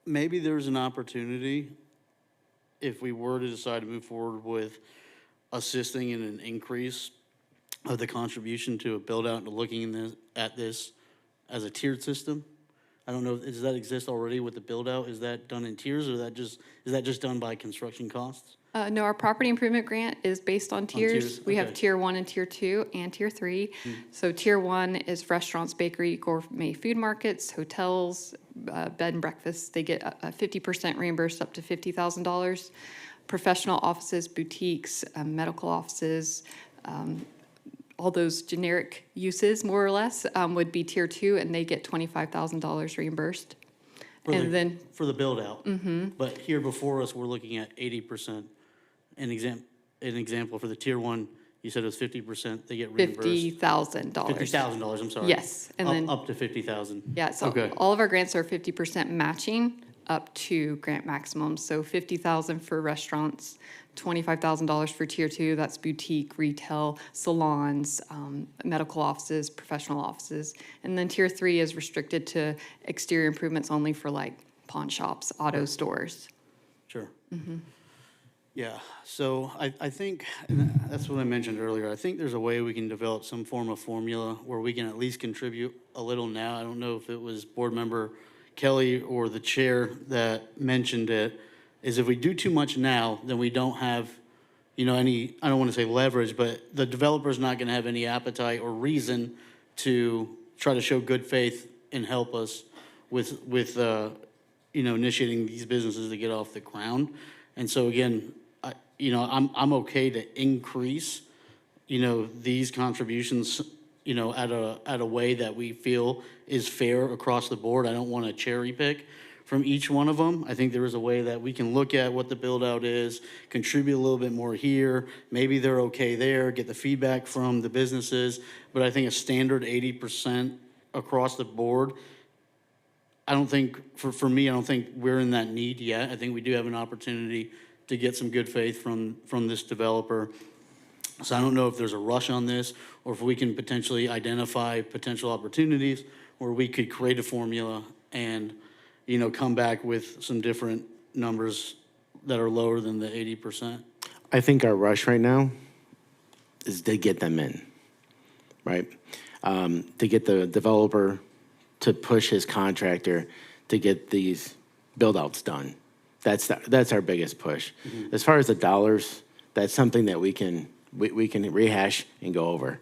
Speaker 13: maybe there's an opportunity, if we were to decide to move forward with assisting in an increase of the contribution to a build-out and looking at this as a tiered system. I don't know, does that exist already with the build-out? Is that done in tiers, or is that just done by construction costs?
Speaker 15: No, our property improvement grant is based on tiers.
Speaker 13: tiers,
Speaker 15: We have
Speaker 13: okay.
Speaker 15: tier 1 and tier 2 and tier 3. So tier 1 is restaurants, bakery, gourmet food markets, hotels, bed and breakfast. They get a 50% reimbursed up to $50,000. Professional offices, boutiques, medical offices, all those generic uses, more or less, would be tier 2, and they get $25,000 reimbursed.
Speaker 13: For
Speaker 15: And then,
Speaker 13: For the build-out? But here before us, we're looking at 80% an example for the tier one, you said it was 50%, they get reimbursed?
Speaker 15: $50,000.
Speaker 13: $50,000, I'm sorry.
Speaker 15: Yes, and then-
Speaker 13: Up to 50,000.
Speaker 15: Yeah, so
Speaker 13: Okay.
Speaker 15: all of our grants are 50% matching up to grant maximum. So 50,000 for restaurants, $25,000 for tier two, that's boutique, retail, salons, medical offices, professional offices. And then tier three is restricted to exterior improvements only for like pawn shops, auto stores.
Speaker 13: Sure. Yeah, so I think, and that's what I mentioned earlier, I think there's a way we can develop some form of formula where we can at least contribute a little now. I don't know if it was board member Kelly or the chair that mentioned it, is if we do too much now, then we don't have, any, I don't want to say leverage, but the developer's not going to have any appetite or reason to try to show good faith and help us with initiating these businesses to get off the ground. And so again, I'm okay to increase, these contributions, at a way that we feel is fair across the board. I don't want to cherry pick from each one of them. I think there is a way that we can look at what the build out is, contribute a little bit more here. Maybe they're okay there, get the feedback from the businesses. But I think a standard 80% across the board, I don't think, for me, I don't think we're in that need yet. I think we do have an opportunity to get some good faith from this developer. So I don't know if there's a rush on this, or if we can potentially identify potential opportunities, or we could create a formula and, come back with some different numbers that are lower than the 80%.
Speaker 5: I think our rush right now is to get them in, right? To get the developer to push his contractor to get these build-outs done. That's our biggest push. As far as the dollars, that's something that we can rehash and go over.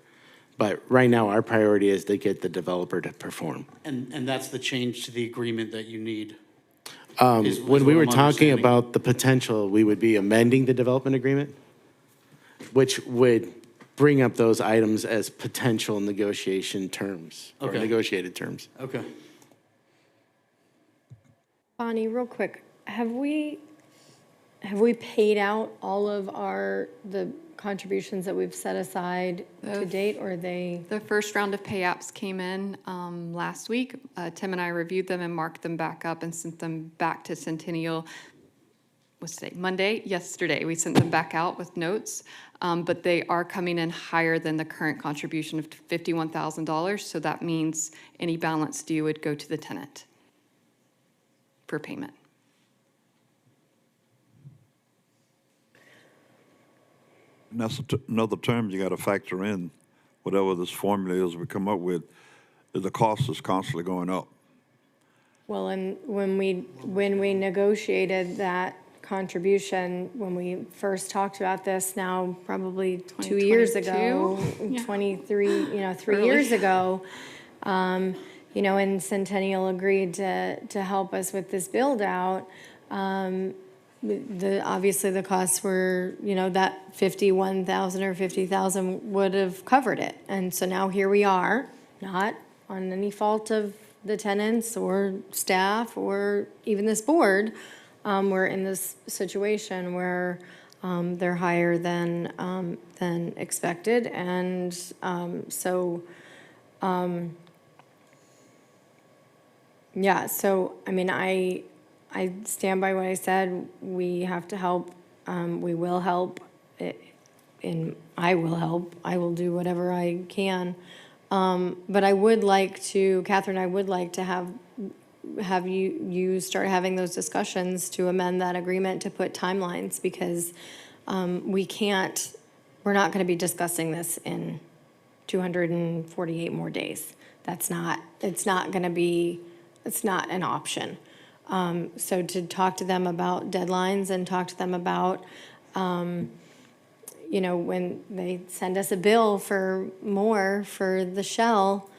Speaker 5: But right now, our priority is to get the developer to perform.
Speaker 13: And that's the change to the agreement that you need.
Speaker 5: When we
Speaker 13: what
Speaker 5: were
Speaker 13: I'm
Speaker 5: talking
Speaker 13: understanding.
Speaker 5: about the potential, we would be amending the development agreement, which would bring up those items as potential negotiation terms or
Speaker 13: Okay.
Speaker 5: negotiated terms.
Speaker 13: Okay.
Speaker 8: Bonnie, real quick, have we paid out all of the contributions that we've set aside to date, or are they?
Speaker 15: The first round of pay-apps came in last week. Tim and I reviewed them and marked them back up and sent them back to Centennial. What's today? Monday? Yesterday. We sent them back out with notes, but they are coming in higher than the current contribution of $51,000. So that means any balance due would go to the tenant for payment.
Speaker 1: And that's another term you got to factor in. Whatever this formula is we come up with, is the cost is constantly going up.
Speaker 8: Well, and when we negotiated that contribution, when we first talked about this now, probably 2 years ago,
Speaker 15: 2022? Yeah.
Speaker 8: 23, 3
Speaker 15: Early.
Speaker 8: years ago, and Centennial agreed to help us with this build out. Obviously the costs were, that 51,000 or 50,000 would have covered it. And so now here we are, not on any fault of the tenants or staff or even this board. We're in this situation where they're higher than expected. And I stand by what I said. We have to help. We will help. And I will help. I will do whatever I can. But I would like to, Catherine, I would like to have you start having those discussions to amend that agreement to put timelines, because we're not going to be discussing this in 248 more days. It's not an option. So to talk to them about deadlines and talk to them about, when they send us a bill for more for the shell,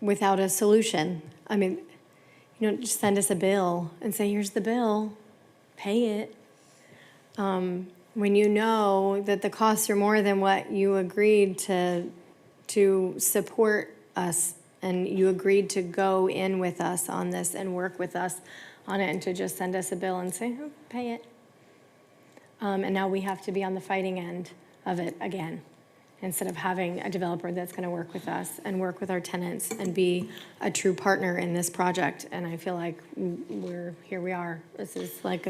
Speaker 8: without a solution. I mean, just send us a bill and say, here's the bill, pay it. When you know that the costs are more than what you agreed to support us, and you agreed to go in with us on this and work with us on it, and to just send us a bill and say, oh, pay it. And now we have to be on the fighting end of it again, instead of having a developer that's going to work with us and work with our tenants and be a true partner in this project. And I feel like here we are. This is like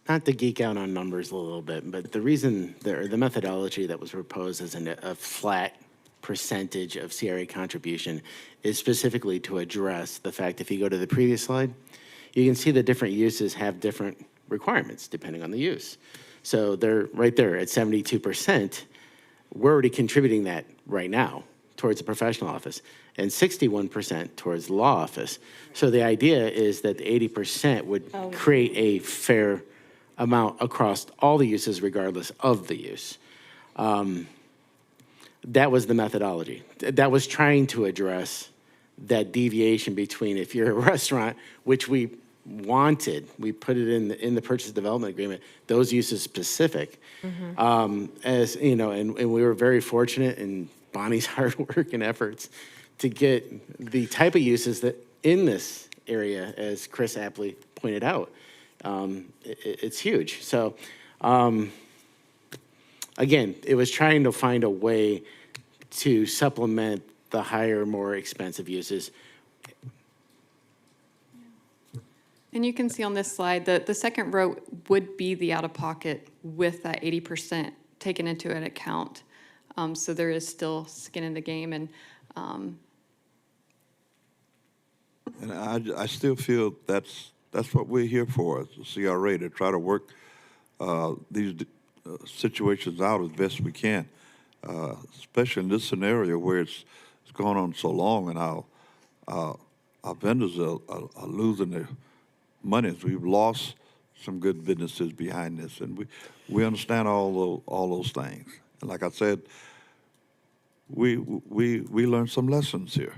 Speaker 5: Not to geek out on numbers a little bit, but the reason, the methodology that was proposed as a flat percentage of CRA contribution is specifically to address the fact, if you go to the previous slide, you can see the different uses have different requirements depending on the use. So they're right there at 72%. We're already contributing that right now towards the professional office and 61% towards the law office. So the idea is that the 80% would create a fair amount across all the uses regardless of the use. That was the methodology. That was trying to address that deviation between, if you're a restaurant, which we wanted, we put it in the purchase development agreement, those uses specific. As you know, and we were very fortunate in Bonnie's hard work and efforts to get the type of uses that in this area, as Chris aptly pointed out, it's huge. So again, it was trying to find a way to supplement the higher, more expensive uses.
Speaker 15: And you can see on this slide that the second row would be the out-of-pocket with that 80% taken into an account. So there is still skin in the game, and
Speaker 1: I still feel that's what we're here for as the CRA, to try to work these situations out as best we can, especially in this scenario where it's gone on so long, and our vendors are losing their money. We've lost some good businesses behind this, and we understand all those things. And like I said, we learned some lessons here,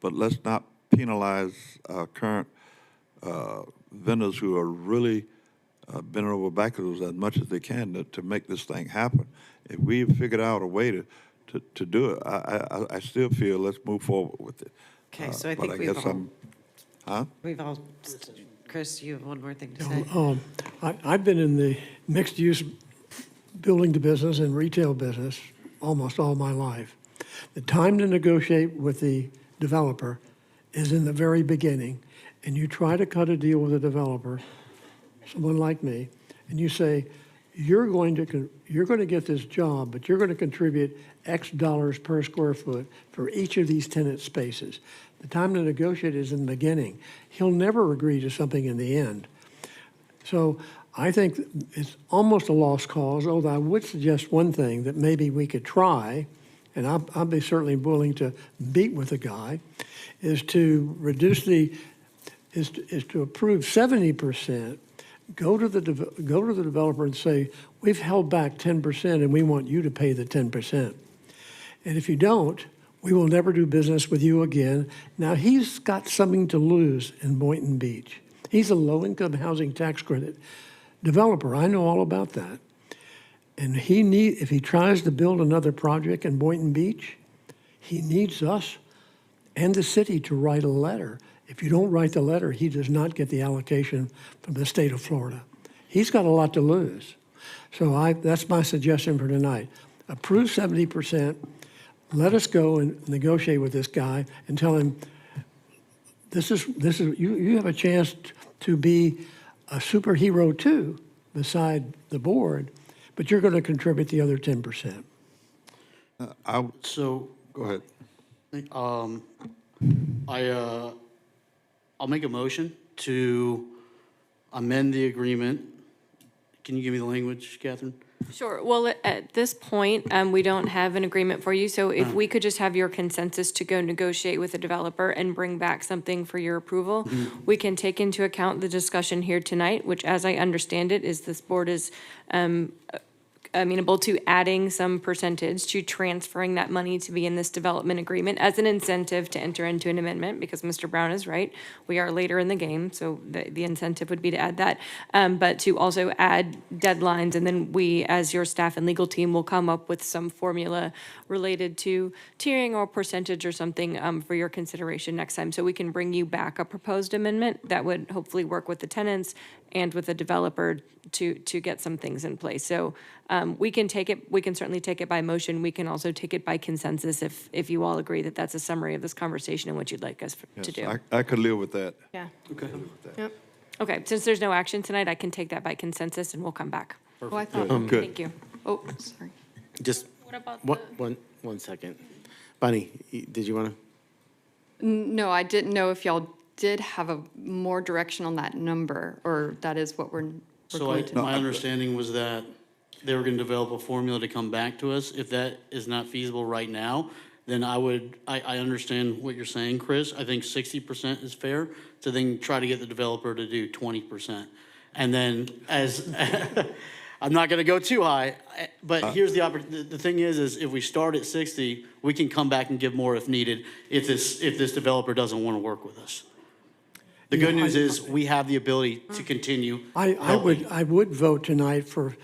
Speaker 1: but let's not penalize our current vendors who are really bending over backwards as much as they can to make this thing happen. If we figured out a way to do it, I still feel let's move forward with it.
Speaker 2: Okay, so I
Speaker 1: but
Speaker 2: think we've all, Chris, you have one more thing to say?
Speaker 14: I've been in the mixed-use building business and retail business almost all my life. The time to negotiate with the developer is in the very beginning, and you try to cut a deal with a developer, someone like me, and you say, you're going to get this job, but you're going to contribute X dollars per square foot for each of these tenant spaces. The time to negotiate is in the beginning. He'll never agree to something in the end. So I think it's almost a lost cause, although I would suggest one thing that maybe we could try, and I'll be certainly willing to meet with the guy, is to reduce is to approve 70%, go to the developer and say, we've held back 10% and we want you to pay the 10%. And if you don't, we will never do business with you again. Now, he's got something to lose in Boynton Beach. He's a low-income housing tax credit developer. I know all about that. And if he tries to build another project in Boynton Beach, he needs us and the city to write a letter. If you don't write the letter, he does not get the allocation from the state of Florida. He's got a lot to lose. So that's my suggestion for tonight. Approve 70%. Let us go and negotiate with this guy and tell him, this is you have a chance to be a superhero too, beside the board, but you're going to contribute the other 10%.
Speaker 13: So,
Speaker 1: go ahead.
Speaker 13: I'll make a motion to amend the agreement. Can you give me the language, Catherine?
Speaker 6: Sure. Well, at this point, we don't have an agreement for you, so if we could just have your consensus to go negotiate with the developer and bring back something for your approval, we can take into account the discussion here tonight, which, as I understand it, is this board is amenable to adding some percentage to transferring that money to be in this development agreement as an incentive to enter into an amendment, because Mr. Brown is right. We are later in the game, so the incentive would be to add that. But to also add deadlines, and then we, as your staff and legal team, will come up with some formula related to tiering or percentage or something for your consideration next time. So we can bring you back a proposed amendment that would hopefully work with the tenants and with the developer to get some things in place. So we can certainly take it by motion. We can also take it by consensus if you all agree that that's a summary of this conversation and what you'd like us to do.
Speaker 1: Yes, I could live with that.
Speaker 8: Yeah.
Speaker 1: Okay.
Speaker 8: Yep.
Speaker 6: Okay, since there's no action tonight, I can take that by consensus and we'll come back.
Speaker 15: Oh, I thought,
Speaker 1: Good.
Speaker 6: Thank you.
Speaker 15: oh, sorry.
Speaker 5: Just one second. Bonnie, did you want to?
Speaker 15: No, I didn't know if y'all did have a more direction on that number, or that is what we're
Speaker 13: So
Speaker 15: going to.
Speaker 13: my understanding was that they were gonna develop a formula to come back to us. If that is not feasible right now, then I understand what you're saying, Chris. I think 60% is fair to then try to get the developer to do 20%. And then I'm not gonna go too high, but here's the thing is if we start at 60, we can come back and give more if needed, if this developer doesn't wanna work with us. The good news is we have the ability to continue.
Speaker 14: I would vote tonight for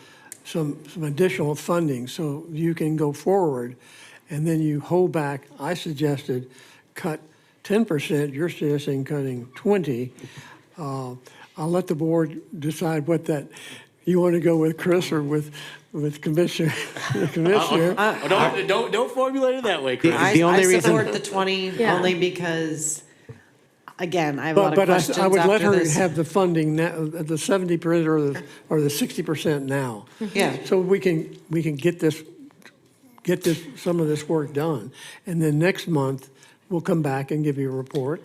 Speaker 14: some additional funding so you can go forward, and then you hold back. I suggested cut 10%, you're suggesting cutting 20. I'll let the board decide what that, you want to go with Chris or with Commissioner, the Commissioner.
Speaker 13: Don't formulate it that way, Chris.
Speaker 2: I support the 20 only because, again, I have a lot of questions
Speaker 14: I would let
Speaker 2: after
Speaker 14: her
Speaker 2: this.
Speaker 14: have the funding now, the 70% or the 60% now.
Speaker 2: Yeah.
Speaker 14: So we can get some of this work done. And then next month, we'll come back and give you a report.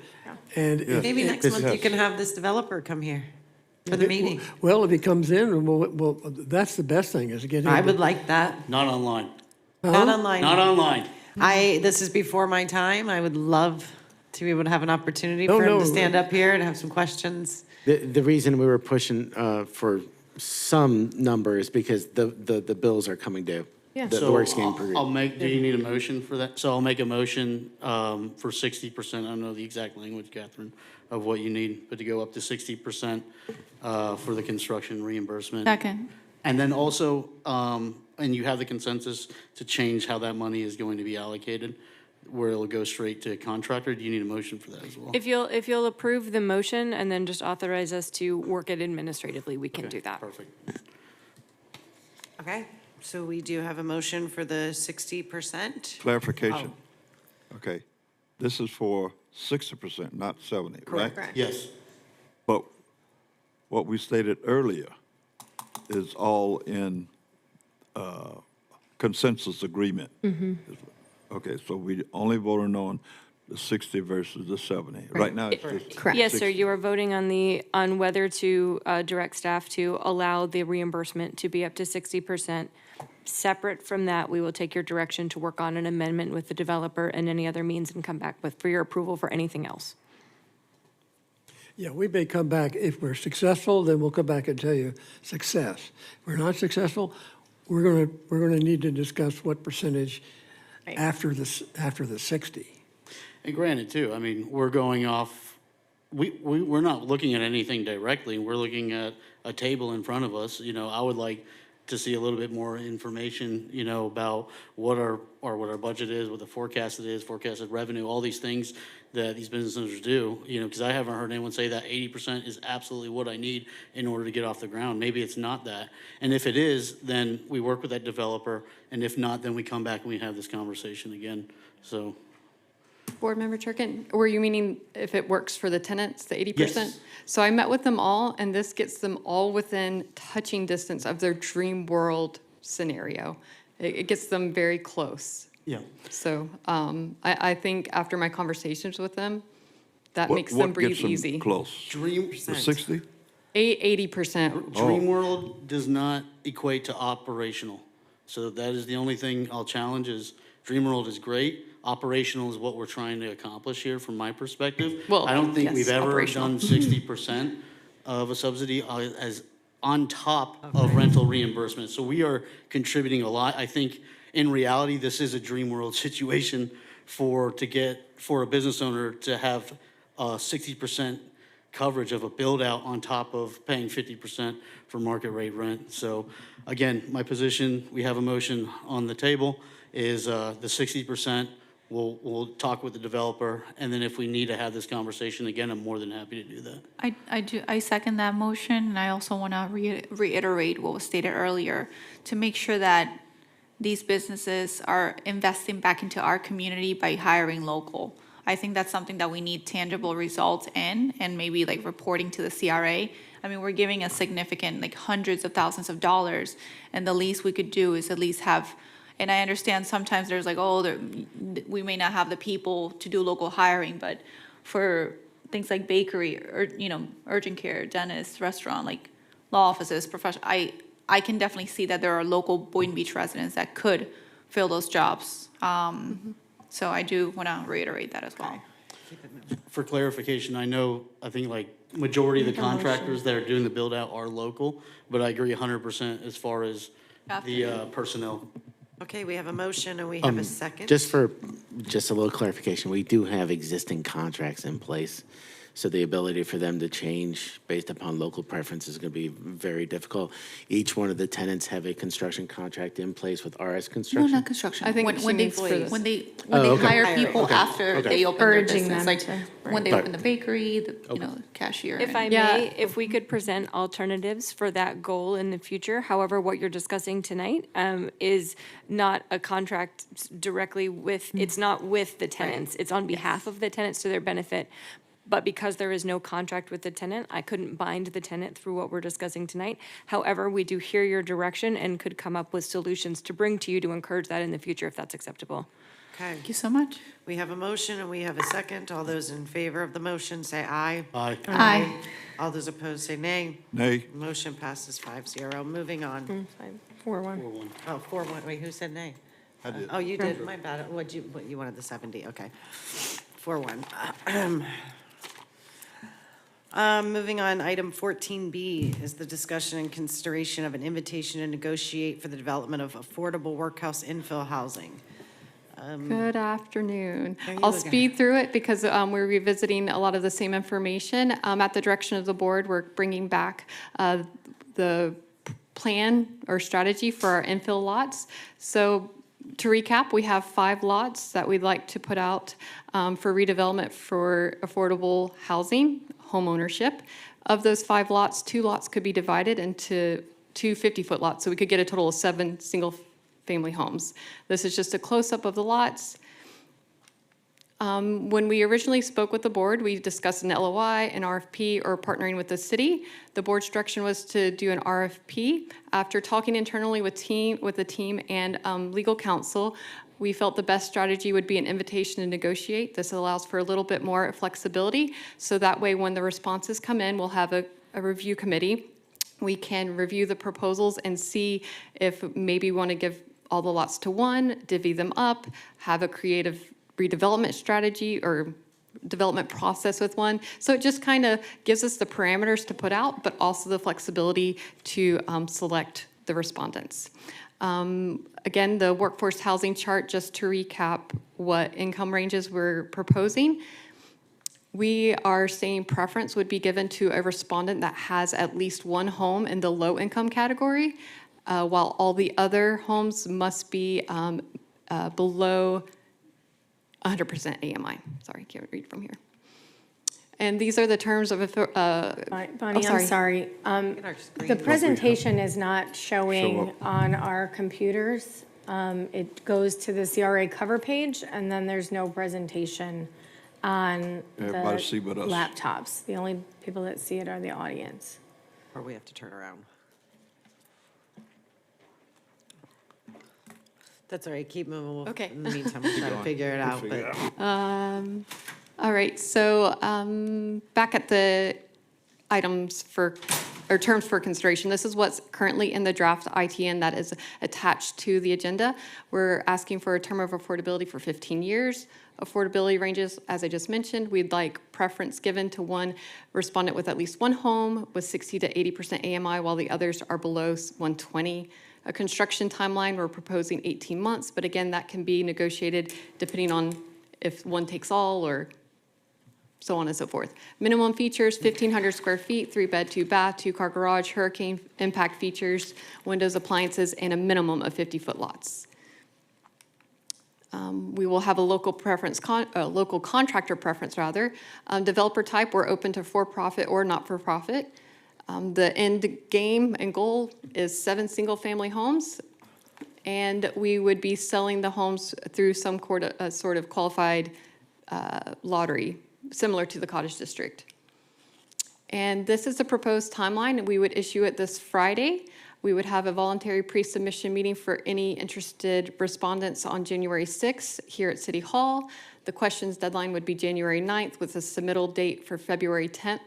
Speaker 14: And if-
Speaker 2: Maybe next month you can have this developer come here for the meeting.
Speaker 14: Well, if he comes in, well, that's the best thing, is to get him.
Speaker 2: I would like that.
Speaker 13: Not online.
Speaker 2: Not online.
Speaker 13: Not online.
Speaker 2: This is before my time. I would love to be able to have an opportunity
Speaker 14: No,
Speaker 2: for him
Speaker 14: no.
Speaker 2: to stand up here and have some questions.
Speaker 5: The reason we were pushing for some numbers because the bills are coming due.
Speaker 8: Yeah.
Speaker 5: The
Speaker 13: So
Speaker 5: work's getting produced.
Speaker 13: do you need a motion for that? So I'll make a motion for 60%. I don't know the exact language, Catherine, of what you need, but to go up to 60% for the construction reimbursement.
Speaker 9: Second.
Speaker 13: And then also, and you have the consensus to change how that money is going to be allocated, where it'll go straight to contractor. Do you need a motion for that as well?
Speaker 6: If you'll approve the motion and then just authorize us to work it administratively, we can do that.
Speaker 13: Perfect.
Speaker 2: Okay, so we do have a motion for the 60%.
Speaker 1: Clarification. Okay, this is for 60%, not 70, right?
Speaker 2: Correct.
Speaker 13: Yes.
Speaker 1: But what we stated earlier is all in consensus agreement. Okay, so we only voting on the 60 versus the 70. Right now, it's just
Speaker 8: Correct.
Speaker 6: Yes, sir,
Speaker 1: 60.
Speaker 6: you are voting on whether to direct staff to allow the reimbursement to be up to 60%. Separate from that, we will take your direction to work on an amendment with the developer and any other means and come back for your approval for anything else.
Speaker 14: Yeah, we may come back, if we're successful, then we'll come back and tell you success. If we're not successful, we're gonna need to discuss what percentage after the 60.
Speaker 13: And granted too, I mean, we're going off, we're not looking at anything directly. We're looking at a table in front of us. You know, I would like to see a little bit more information, you know, about what our budget is, what the forecasted is, forecasted revenue, all these things that these business owners do, you know, because I haven't heard anyone say that 80% is absolutely what I need in order to get off the ground. Maybe it's not that. And if it is, then we work with that developer. And if not, then we come back and we have this conversation again. So.
Speaker 15: Board Member Turkin, were you meaning if it works for the tenants, the 80%?
Speaker 13: Yes.
Speaker 15: So I met with them all, and this gets them all within touching distance of their dream world scenario. It gets them very close.
Speaker 13: Yeah.
Speaker 15: So I think after my conversations with them, that makes them breathe
Speaker 1: What gets
Speaker 15: easy.
Speaker 1: them close?
Speaker 13: Dream,
Speaker 1: The 60?
Speaker 15: 80%.
Speaker 13: Dream World does not equate to operational. So that is the only thing I'll challenge is Dream World is great. Operational is what we're trying to accomplish here from my perspective.
Speaker 15: Well,
Speaker 13: I don't think
Speaker 15: yes,
Speaker 13: we've ever
Speaker 15: operational.
Speaker 13: done 60% of a subsidy as on top of rental reimbursement. So we are contributing a lot. I think in reality, this is a dream world situation for a business owner to have 60% coverage of a build out on top of paying 50% for market rate rent. So again, my position, we have a motion on the table, is the 60%. We'll talk with the developer, and then if we need to have this conversation again, I'm more than happy to do that.
Speaker 9: I second that motion, and I also want to reiterate what was stated earlier, to make sure that these businesses are investing back into our community by hiring local. I think that's something that we need tangible results in, and maybe like reporting to the CRA. I mean, we're giving a significant, like hundreds of thousands of dollars, and the least we could do is at least have, and I understand sometimes there's like, we may not have the people to do local hiring, but for things like bakery, or, urgent care, dentist, restaurant, like law offices, I can definitely see that there are local Boynton Beach residents that could fill those jobs. So I do want to reiterate that as well.
Speaker 13: For clarification, I think like majority of the contractors that are doing the build out are local, but I agree 100% as far as the personnel.
Speaker 2: Okay, we have a motion and we have a second.
Speaker 5: Just a little clarification, we do have existing contracts in place, so the ability for them to change based upon local preference is going to be very difficult. Each one of the tenants have a construction contract in place with RS
Speaker 9: No,
Speaker 5: Construction.
Speaker 9: not construction.
Speaker 15: I think
Speaker 9: When
Speaker 15: she
Speaker 9: they
Speaker 15: means for the-
Speaker 9: when they
Speaker 5: okay.
Speaker 9: hire people
Speaker 5: Okay.
Speaker 9: after
Speaker 5: Okay.
Speaker 9: they open their
Speaker 8: Urging
Speaker 9: business,
Speaker 8: them
Speaker 9: like
Speaker 8: to-
Speaker 9: when they
Speaker 5: Right.
Speaker 9: open the bakery, the cashier.
Speaker 6: If
Speaker 9: and-
Speaker 6: I
Speaker 15: Yeah.
Speaker 6: may, if we could present alternatives for that goal in the future. However, what you're discussing tonight is not a contract directly with, it's not with the tenants. It's on behalf of the tenants to their benefit. But because there is no contract with the tenant, I couldn't bind the tenant through what we're discussing tonight. However, we do hear your direction and could come up with solutions to bring to you to encourage that in the future if that's acceptable.
Speaker 2: Okay,
Speaker 9: Thank you so much.
Speaker 2: we have a motion and we have a second. All those in favor of the motion say aye.
Speaker 13: Aye.
Speaker 9: Aye.
Speaker 2: All those opposed say nay.
Speaker 1: Nay.
Speaker 2: Motion passes 5-0. Moving on.
Speaker 8: 4-1.
Speaker 2: Oh, 4-1. Wait, who said nay?
Speaker 1: I did.
Speaker 2: Oh, you did. My bad. What you wanted the 70. Okay. 4-1. Moving on, item 14B is the discussion and consideration of an invitation to negotiate for the development of affordable workhouse infill housing.
Speaker 15: Good afternoon.
Speaker 2: There you
Speaker 15: I'll
Speaker 2: go.
Speaker 15: speed through it because we're revisiting a lot of the same information. At the direction of the board, we're bringing back the plan or strategy for our infill lots. So to recap, we have 5 lots that we'd like to put out for redevelopment for affordable housing, home ownership. Of those 5 lots, 2 lots could be divided into 2 50-foot lots, so we could get a total of 7 single-family homes. This is just a close-up of the lots. When we originally spoke with the board, we discussed an LOI, an RFP, or partnering with the city. The board's direction was to do an RFP. After talking internally with the team and legal counsel, we felt the best strategy would be an invitation to negotiate. This allows for a little bit more flexibility, so that way when the responses come in, we'll have a review committee. We can review the proposals and see if maybe we want to give all the lots to one, divvy them up, have a creative redevelopment strategy or development process with one. So it just kind of gives us the parameters to put out, but also the flexibility to select the respondents. Again, the workforce housing chart, just to recap what income ranges we're proposing. We are saying preference would be given to a respondent that has at least 1 home in the low income category, while all the other homes must be below 100% AMI. Sorry, can't read from here. And these are the terms of,
Speaker 8: Bonnie, I'm sorry. The presentation is not showing on our computers. It goes to the CRA cover page, and then there's no presentation on the
Speaker 1: Everybody see but us.
Speaker 8: laptops. The only people that see it are the audience.
Speaker 2: Or we have to turn around. That's all right, keep moving. We'll-
Speaker 15: Okay.
Speaker 2: In the meantime, we'll try to figure it out, but.
Speaker 15: all right, so back at the items for or terms for consideration. This is what's currently in the draft ITN that is attached to the agenda. We're asking for a term of affordability for 15 years. Affordability ranges, as I just mentioned, we'd like preference given to one respondent with at least one home with 60 to 80% AMI, while the others are below 120. A construction timeline, we're proposing 18 months, but again, that can be negotiated depending on if one takes all or so on and so forth. Minimum features, 1,500 square feet, 3-bed, 2-bath, 2-car garage, hurricane impact features, windows, appliances, and a minimum of 50-foot lots. We will have a local preference, local contractor preference rather. Developer type, we're open to for-profit or not-for-profit. The end game and goal is 7 single-family homes, and we would be selling the homes through some sort of qualified lottery, similar to the Cottage District. And this is the proposed timeline. We would issue it this Friday. We would have a voluntary pre-submission meeting for any interested respondents on January 6th here at City Hall. The questions deadline would be January 9th with a submittal date for February 10th.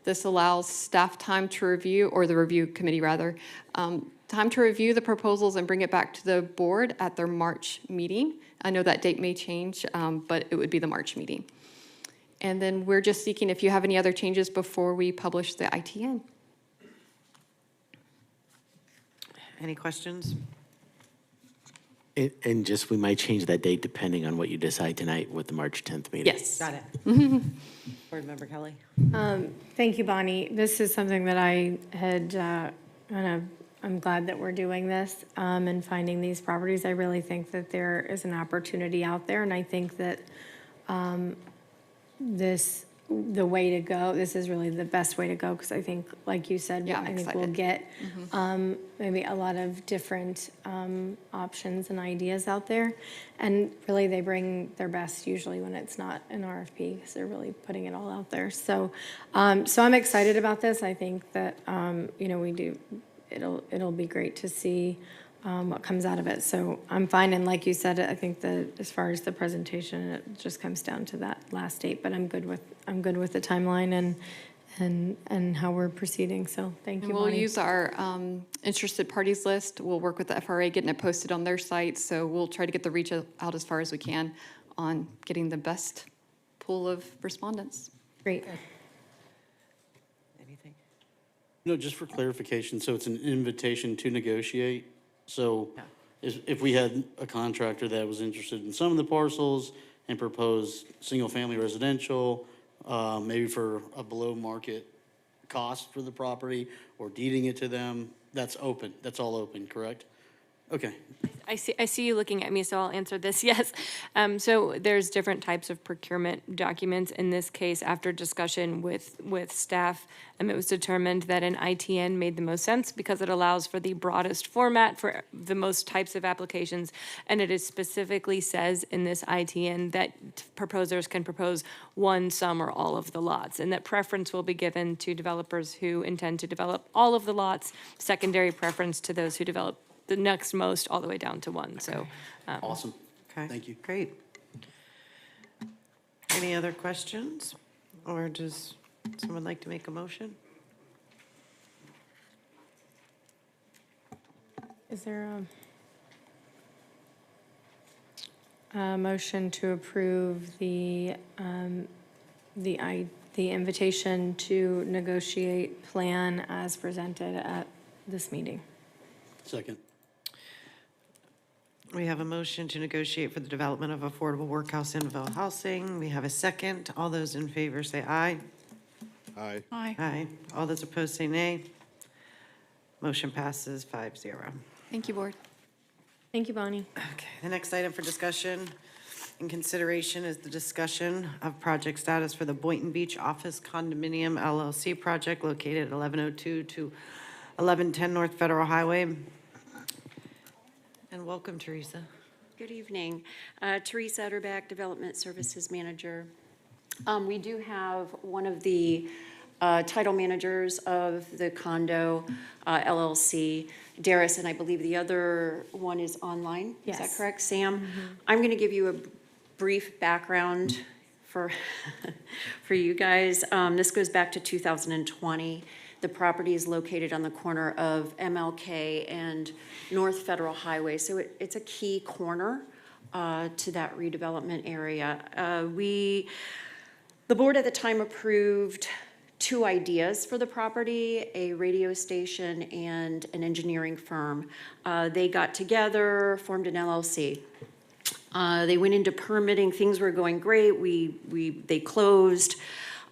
Speaker 15: This allows staff time to review, or the review committee rather, time to review the proposals and bring it back to the board at their March meeting. I know that date may change, but it would be the March meeting. And then we're just seeking if you have any other changes before we publish the ITN.
Speaker 2: Any questions?
Speaker 5: And just, we might change that date depending on what you decide tonight with the March 10th meeting.
Speaker 15: Yes.
Speaker 2: Got it. Board Member Kelly.
Speaker 8: Thank you, Bonnie. This is something that I had I'm glad that we're doing this and finding these properties. I really think that there is an opportunity out there, and I think that the way to go, this is really the best way to go, because I think, like you said,
Speaker 15: Yeah,
Speaker 8: I think we'll get maybe a lot of different options and ideas out there. And really, they bring their best usually when it's not an RFP, because they're really putting it all out there. So, so I'm excited about this. I think that, you know, it'll be great to see what comes out of it. So I'm fine, and like you said, I think that as far as the presentation, it just comes down to that last date. But I'm good with the timeline and how we're proceeding. So thank you,
Speaker 15: And we'll
Speaker 8: Bonnie.
Speaker 15: use our interested parties list. We'll work with the FRA, getting it posted on their site. So we'll try to get the reach out as far as we can on getting the best pool of respondents.
Speaker 8: Great.
Speaker 2: Anything?
Speaker 13: No, just for clarification, so it's an invitation to negotiate. So if we had a contractor that was interested in some of the parcels and proposed single-family residential, maybe for a below-market cost for the property, or deeding it to them, that's open. That's all open, correct? Okay.
Speaker 6: I see you looking at me, so I'll answer this, yes. So there's different types of procurement documents. In this case, after discussion with staff, it was determined that an ITN made the most sense because it allows for the broadest format for the most types of applications. And it is specifically says in this ITN that proposers can propose one, some, or all of the lots, and that preference will be given to developers who intend to develop all of the lots, secondary preference to those who develop the next most all the way down to one. So
Speaker 13: Awesome.
Speaker 2: Okay.
Speaker 13: Thank you.
Speaker 2: Great. Any other questions? Or does someone like to make a motion?
Speaker 8: Is there a motion to approve the invitation to negotiate plan as presented at this meeting?
Speaker 13: Second.
Speaker 2: We have a motion to negotiate for the development of affordable workhouse infill housing. We have a second. All those in favor say aye.
Speaker 1: Aye.
Speaker 9: Aye.
Speaker 2: Aye. All those opposed say nay. Motion passes 5-0.
Speaker 15: Thank you, board.
Speaker 8: Thank you, Bonnie.
Speaker 2: Okay, the next item for discussion and consideration is the discussion of project status for the Boynton Beach Office Condominium LLC project located at 1102 to 1110 North Federal Highway. And welcome, Teresa.
Speaker 3: Good evening. Teresa Utterback, Development Services Manager. We do have one of the title managers of the condo LLC, Darius, and I believe the other one is online.
Speaker 8: Yes.
Speaker 3: Is that correct, Sam? I'm going to give you a brief background for for you guys. This goes back to 2020.
Speaker 16: The property is located on the corner of MLK and North Federal Highway, so it's a key corner to that redevelopment area. The board at the time approved 2 ideas for the property, a radio station and an engineering firm. They got together, formed an LLC. They went into permitting, things were going great, they closed.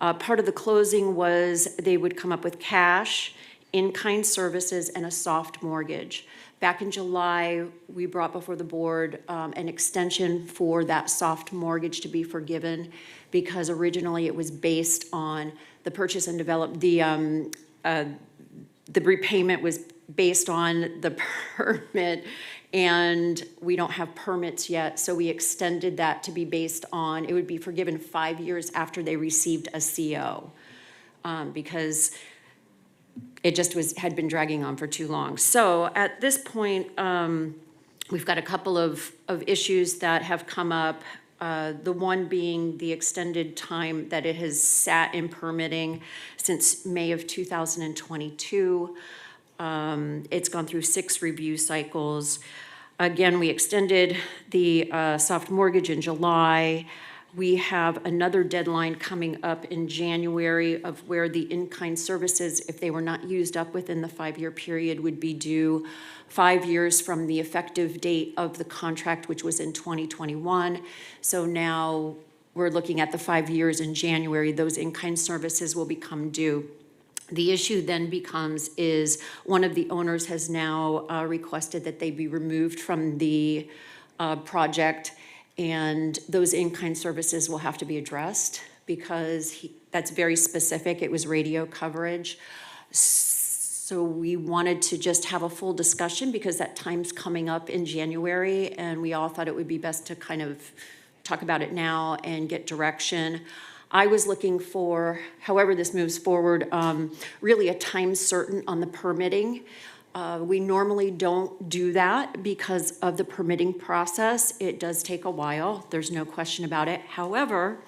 Speaker 16: Part of the closing was they would come up with cash, in-kind services, and a soft mortgage. Back in July, we brought before the board an extension for that soft mortgage to be forgiven because originally it was based on the purchase and the repayment was based on the permit, and we don't have permits yet, so we extended that to be based on, it would be forgiven 5 years after they received a CO, because it just had been dragging on for too long. So at this point, we've got a couple of issues that have come up. The one being the extended time that it has sat in permitting since May of 2022. It's gone through 6 review cycles. Again, we extended the soft mortgage in July. We have another deadline coming up in January of where the in-kind services, if they were not used up within the 5-year period, would be due 5 years from the effective date of the contract, which was in 2021. So now we're looking at the 5 years in January, those in-kind services will become due. The issue then becomes is one of the owners has now requested that they be removed from the project, and those in-kind services will have to be addressed because that's very specific. It was radio coverage. So we wanted to just have a full discussion because that time's coming up in January, and we all thought it would be best to kind of talk about it now and get direction. I was looking for, however this moves forward, really a time certain on the permitting. We normally don't do that because of the permitting process. It does take a while, there's no question about it. However,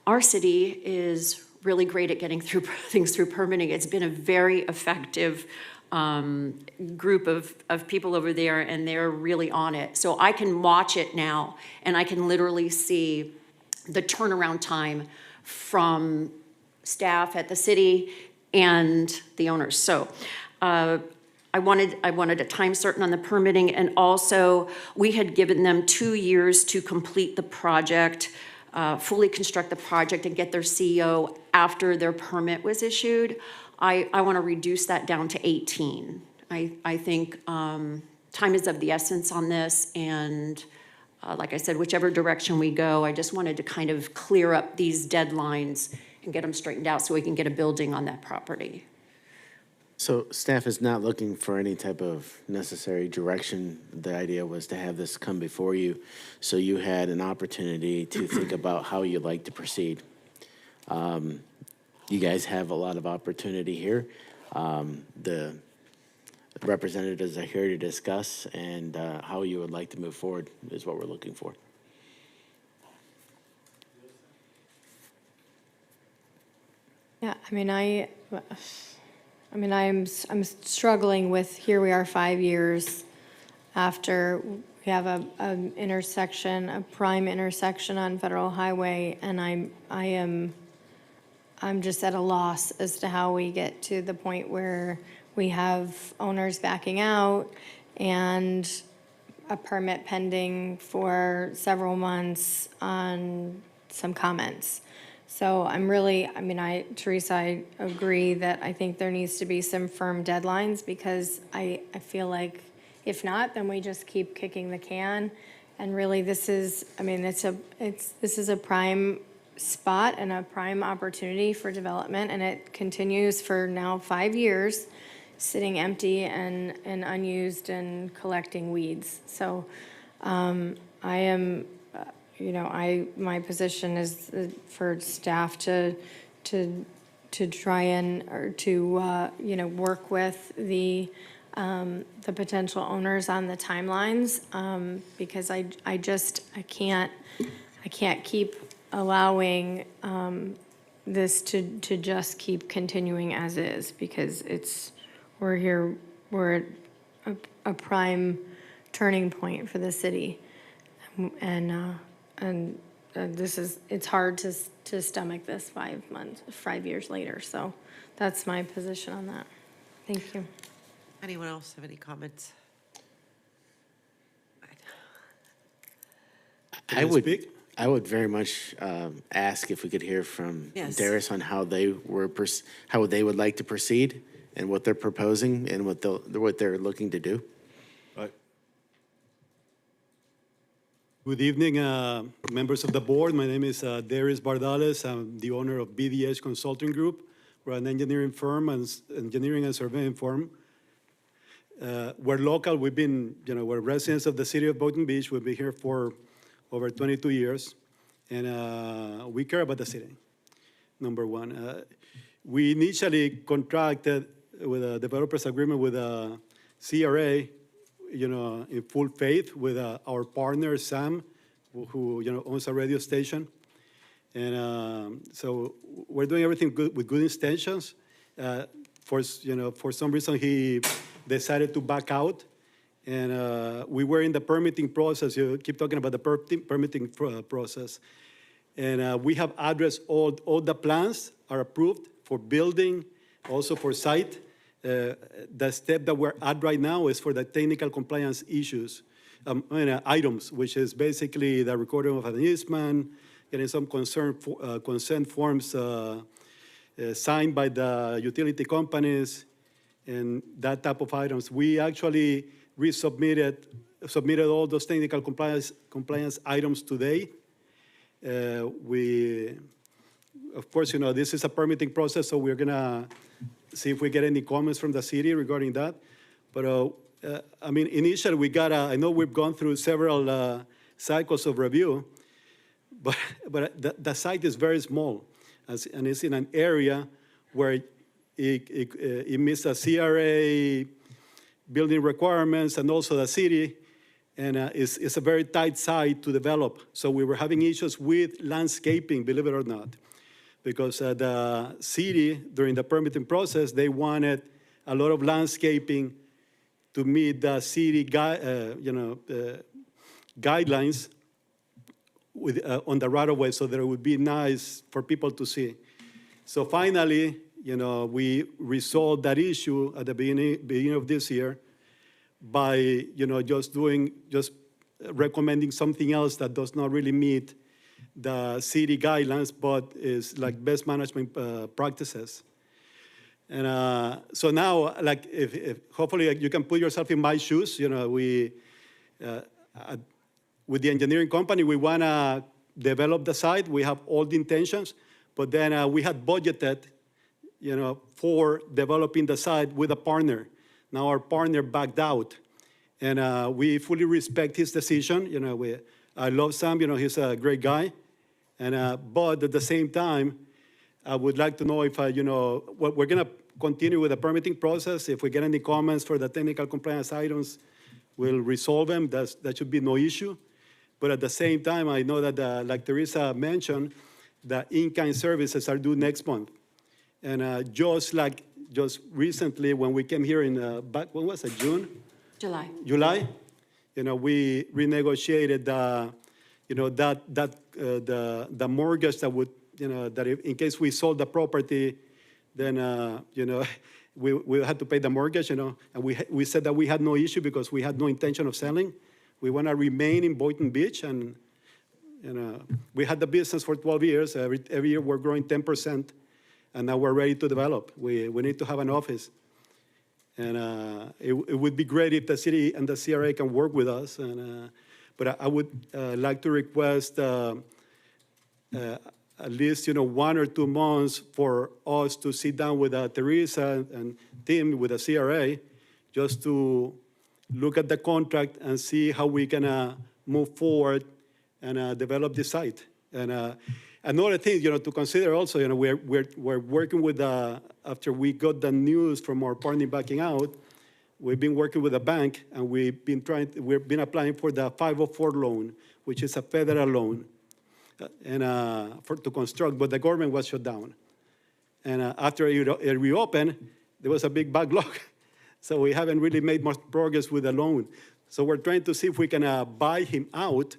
Speaker 16: our city is really great at getting through things through permitting. It's been a very effective group of people over there, and they're really on it. So I can watch it now, and I can literally see the turnaround time from staff at the city and the owners. So I wanted a time certain on the permitting, and also we had given them 2 years to complete the project, fully construct the project and get their CO after their permit was issued. I want to reduce that down to 18. I think time is of the essence on this, and like I said, whichever direction we go, I just wanted to kind of clear up these deadlines and get them straightened out so we can get a building on that property.
Speaker 5: So staff is not looking for any type of necessary direction. The idea was to have this come before you, so you had an opportunity to think about how you'd like to proceed. You guys have a lot of opportunity here. The representatives are here to discuss, and how you would like to move forward is what we're looking for.
Speaker 8: Yeah, I'm struggling with, here we are 5 years after we have an intersection, a prime intersection on Federal Highway, and I'm just at a loss as to how we get to the point where we have owners backing out and a permit pending for several months on some comments. So I'm really, Teresa, I agree that I think there needs to be some firm deadlines, because I feel like if not, then we just keep kicking the can. And really this is, this is a prime spot and a prime opportunity for development, and it continues for now 5 years, sitting empty and unused and collecting weeds. So I am, my position is for staff to try and, or to, work with the potential owners on the timelines, because I can't keep allowing this to just keep continuing as is, because we're at a prime turning point for the city. And it's hard to stomach this 5 years later. So that's my position on that. Thank you.
Speaker 2: Anyone else have any comments?
Speaker 5: I would very much ask if we could hear from
Speaker 2: Yes.
Speaker 5: Darius on how they would like to proceed and what they're proposing and what they're looking to do.
Speaker 17: Good evening, members of the board. My name is Darius Bardales. I'm the owner of BDH Consulting Group. We're an engineering firm and engineering and surveying firm. We're local. We're residents of the city of Boynton Beach. We've been here for over 22 years, and we care about the city, number one. We initially contracted with a developer's agreement with a CRA, in full faith with our partner, Sam, who owns a radio station. And so we're doing everything with good intentions. For some reason, he decided to back out. And we were in the permitting process. You keep talking about the permitting process. And we have addressed all the plans are approved for building, also for site. The step that we're at right now is for the technical compliance issues, items, which is basically the recording of an easement, getting some consent forms signed by the utility companies, and that type of items. We actually submitted all those technical compliance items today. Of course, this is a permitting process, so we're gonna see if we get any comments from the city regarding that. But initially I know we've gone through several cycles of review, but the site is very small, and it's in an area where it meets the CRA building requirements and also the city, and it's a very tight site to develop. So we were having issues with landscaping, believe it or not, because the city, during the permitting process, they wanted a lot of landscaping to meet the city guidelines on the right-of-way, so that it would be nice for people to see. So finally, we resolved that issue at the beginning of this year by, just recommending something else that does not really meet the city guidelines, but is like best management practices. And so now, if hopefully you can put yourself in my shoes, with the engineering company, we want to develop the site. We have all the intentions, but then we had budgeted, for developing the site with a partner. Now our partner backed out, and we fully respect his decision. I love Sam. He's a great guy. And but at the same time, I would like to know if we're going to continue with the permitting process. If we get any comments for the technical compliance items, we'll resolve them. That should be no issue. But at the same time, I know that, like Teresa mentioned, the in-kind services are due next month. And just recently, when we came here back, when was it, June?
Speaker 16: July.
Speaker 17: July, we renegotiated the mortgage that would, that if, in case we sold the property, then, we had to pay the mortgage, and we said that we had no issue because we had no intention of selling. We want to remain in Boynton Beach, and, we had the business for 12 years. Every year we're growing 10%, and now we're ready to develop. We need to have an office. And it would be great if the city and the CRA can work with us. And but I would like to request at least 1 or 2 months for us to sit down with Teresa and Tim with the CRA, just to look at the contract and see how we can move forward and develop the site. And another thing, to consider also, we're working with, after we got the news from our partner backing out, we've been working with a bank, and we've been applying for the 504 loan, which is a federal loan. to construct, but the government was shut down. And after it reopened, there was a big backlog. So we haven't really made much progress with the loan. So we're trying to see if we can buy him out,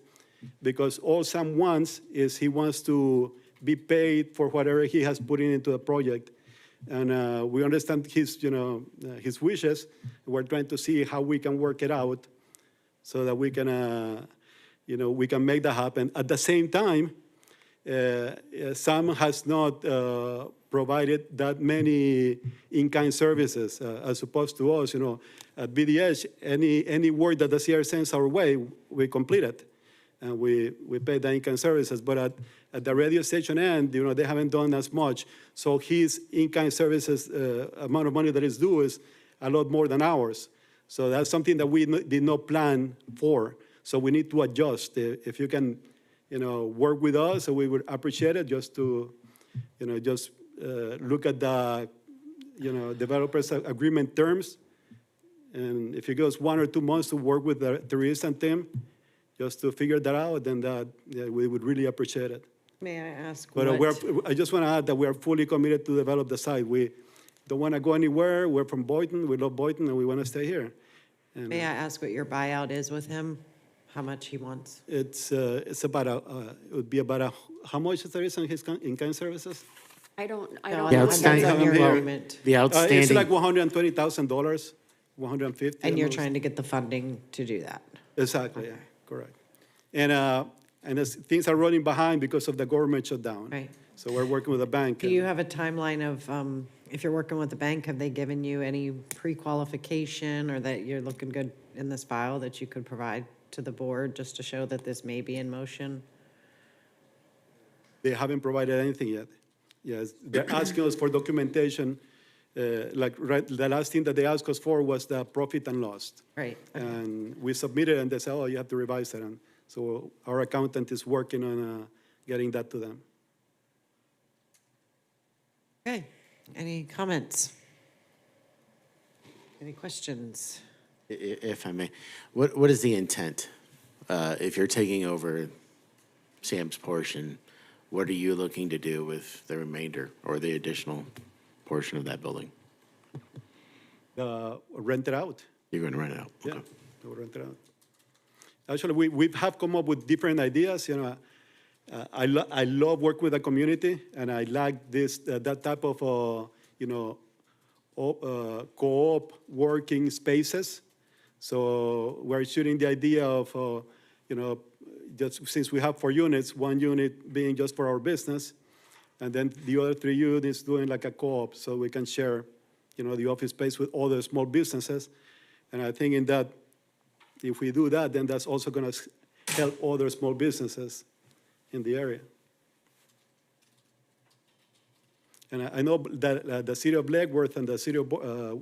Speaker 17: because all Sam wants is he wants to be paid for whatever he has put into the project. And we understand his, his wishes. We're trying to see how we can work it out so that we can, we can make that happen. At the same time, Sam has not provided that many in-kind services as opposed to us. At BDH, any work that the CR sends our way, we complete it. And we pay the in-kind services. But at the radio station end, they haven't done as much. So his in-kind services amount of money that is due is a lot more than ours. So that's something that we did not plan for. So we need to adjust. If you can, work with us, we would appreciate it just to, just look at the, developers agreement terms. And if it goes 1 or 2 months to work with the Teresa and team, just to figure that out, then we would really appreciate it.
Speaker 2: May I ask
Speaker 17: But I just want to add that we are fully committed to develop the site. We don't want to go anywhere. We're from Boynton. We love Boynton, and we want to stay here. And,
Speaker 2: May I ask what your buyout is with him? How much he wants?
Speaker 17: It's about it would be about how much is there is on his in-kind services?
Speaker 16: I don't
Speaker 2: The
Speaker 16: know.
Speaker 2: outstanding on your agreement.
Speaker 5: The outstanding.
Speaker 17: It's like $120,000, 150.
Speaker 2: And you're trying to get the funding to do that?
Speaker 17: Exactly, yeah, correct. And as things are running behind because of the government shutdown.
Speaker 2: Right.
Speaker 17: So we're working with the bank.
Speaker 2: Do you have a timeline of, if you're working with the bank, have they given you any pre-qualification or that you're looking good in this file that you could provide to the board just to show that this may be in motion?
Speaker 17: They haven't provided anything yet. Yes, they're asking us for documentation. The last thing that they asked us for was the profit and loss.
Speaker 2: Right.
Speaker 17: And we submitted, and they said, oh, you have to revise it. And so our accountant is working on getting that to them.
Speaker 2: Okay, any comments? Any questions?
Speaker 5: If I may, what is the intent? If you're taking over Sam's portion, what are you looking to do with the remainder or the additional portion of that building?
Speaker 17: Rent it out.
Speaker 5: You're going to rent it out?
Speaker 17: Yeah, we'll rent it out. Actually, we have come up with different ideas. I love work with the community, and I like that type of co-op working spaces. So we're shooting the idea of just since we have 4 units, 1 unit being just for our business, and then the other 3 units doing like a co-op, so we can share, the office space with other small businesses. And I think in that, if we do that, then that's also going to help other small businesses in the area. And I know that the city of Blackworth and the city of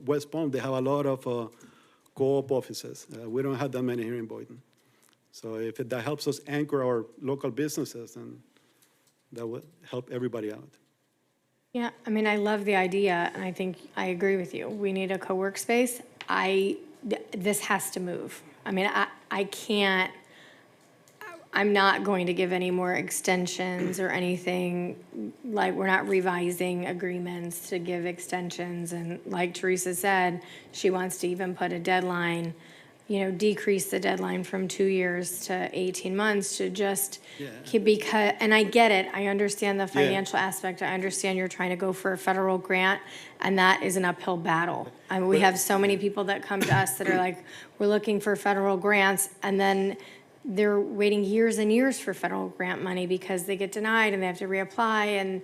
Speaker 17: West Palm, they have a lot of co-op offices. We don't have that many here in Boynton. So if that helps us anchor our local businesses, then that would help everybody out.
Speaker 8: Yeah, I mean, I love the idea, and I think I agree with you. We need a co-work space. This has to move. I mean, I can't, I'm not going to give any more extensions or anything. Like, we're not revising agreements to give extensions. And like Teresa said, she wants to even put a deadline, decrease the deadline from 2 years to 18 months to just because, and I get it. I understand the financial aspect. I understand you're trying to go for a federal grant, and that is an uphill battle. I mean, we have so many people that come to us that are like, we're looking for federal grants, and then they're waiting years and years for federal grant money because they get denied and they have to reapply, and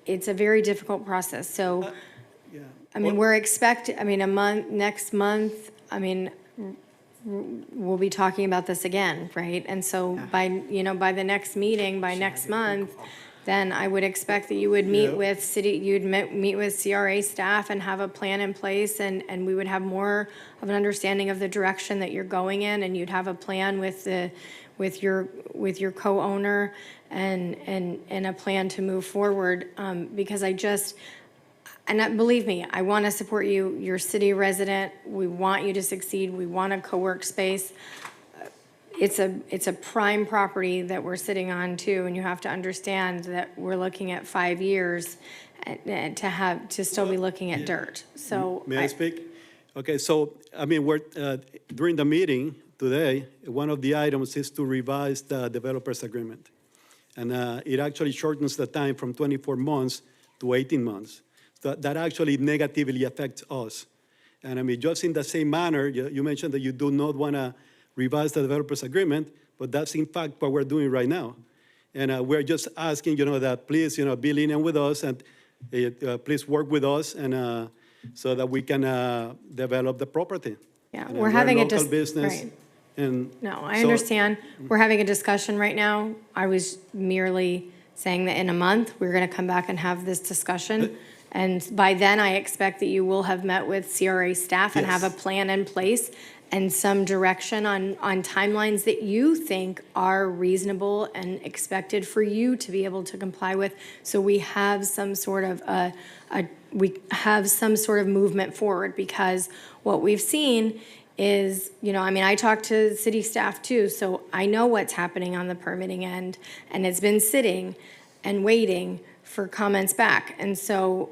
Speaker 8: it's a very difficult process. So, I mean, next month, we'll be talking about this again, right? And so by the next meeting, by next month, then I would expect that you would meet with meet with CRA staff and have a plan in place, and we would have more of an understanding of the direction that you're going in, and you'd have a plan with your co-owner and a plan to move forward, because believe me, I want to support you. You're a city resident. We want you to succeed. We want a co-work space. it's a prime property that we're sitting on too, and you have to understand that we're looking at 5 years and to still be looking at dirt, so.
Speaker 17: May I speak? Okay, so, I mean, we're, during the meeting today, one of the items is to revise the developer's agreement. And it actually shortens the time from 24 months to 18 months. So that actually negatively affects us. And I mean, just in the same manner, you mentioned that you do not want to revise the developer's agreement, but that's in fact what we're doing right now. And we're just asking, that please, be lenient with us and please work with us and so that we can develop the property.
Speaker 8: Yeah,
Speaker 17: And,
Speaker 8: we're having a
Speaker 17: local business.
Speaker 8: right.
Speaker 17: And
Speaker 8: No, I
Speaker 17: so-
Speaker 8: understand. We're having a discussion right now. I was merely saying that in a month, we're going to come back and have this discussion. And by then, I expect that you will have met with CRA staff and have a plan in place and some direction on timelines that you think are reasonable and expected for you to be able to comply with. So we have some sort of movement forward, because what we've seen is, I talked to city staff too, so I know what's happening on the permitting end, and it's been sitting and waiting for comments back. And so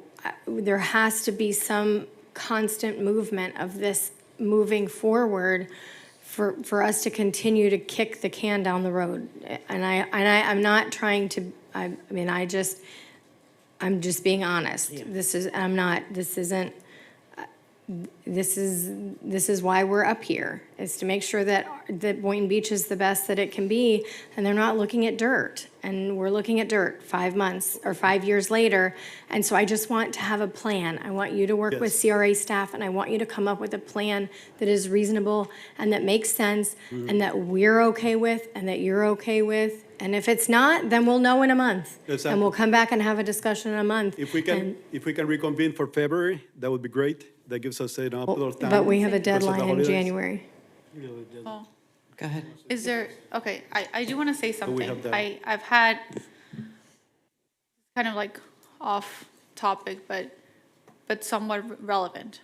Speaker 8: there has to be some constant movement of this moving forward for us to continue to kick the can down the road. And I'm not trying to, I'm just being honest. This is why we're up here, is to make sure that Boynton Beach is the best that it can be, and they're not looking at dirt. And we're looking at dirt 5 months or 5 years later. And so I just want to have a plan. I want you to work with CRA staff, and I want you to come up with a plan that is reasonable and that makes sense and that we're okay with and that you're okay with. And if it's not, then we'll know in a month.
Speaker 17: Exactly.
Speaker 8: And we'll come back and have a discussion in a month.
Speaker 17: If we can reconvene for February, that would be great. That gives us enough little time.
Speaker 8: But we have a
Speaker 17: because of the
Speaker 8: deadline in
Speaker 17: holidays.
Speaker 8: January.
Speaker 9: Oh,
Speaker 2: Go ahead.
Speaker 9: is there, okay, I do want to say
Speaker 17: we
Speaker 9: something.
Speaker 17: have that.
Speaker 9: I've had, kind of like off topic, but somewhat relevant.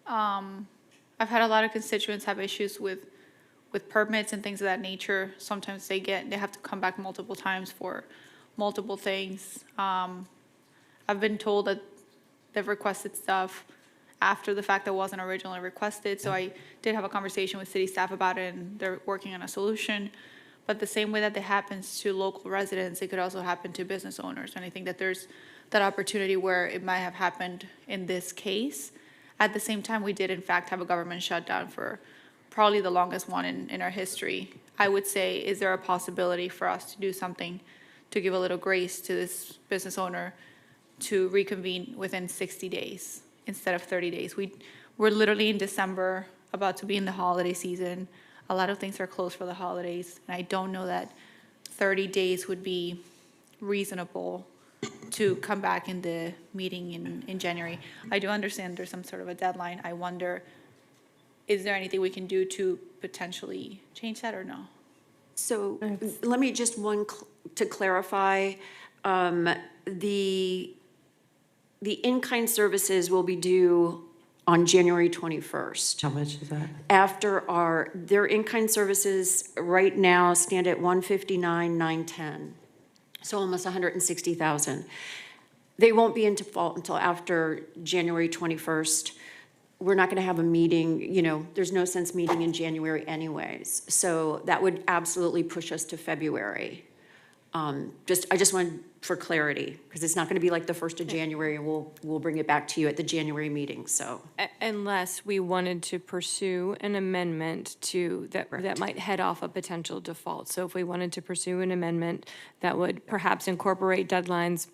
Speaker 9: I've had a lot of constituents have issues with permits and things of that nature. Sometimes they have to come back multiple times for multiple things. I've been told that they've requested stuff after the fact that wasn't originally requested. So I did have a conversation with city staff about it, and they're working on a solution. But the same way that it happens to local residents, it could also happen to business owners. And I think that there's that opportunity where it might have happened in this case. At the same time, we did in fact have a government shutdown for probably the longest one in our history. I would say, is there a possibility for us to do something to give a little grace to this business owner to reconvene within 60 days instead of 30 days? We're literally in December, about to be in the holiday season. A lot of things are closed for the holidays, and I don't know that 30 days would be reasonable to come back in the meeting in January. I do understand there's some sort of a deadline. I wonder, is there anything we can do to potentially change that or no?
Speaker 16: So let me just to clarify, the in-kind services will be due on January 21st.
Speaker 2: How much is that?
Speaker 16: After their in-kind services right now stand at 159,910, so almost 160,000. They won't be in default until after January 21st. We're not going to have a meeting, there's no sense meeting in January anyways. So that would absolutely push us to February. I just wanted for clarity, because it's not going to be like the 1st of January, and we'll bring it back to you at the January meeting, so.
Speaker 6: Unless we wanted to pursue an amendment that might head off a potential default. So if we wanted to pursue an amendment that would perhaps incorporate deadlines,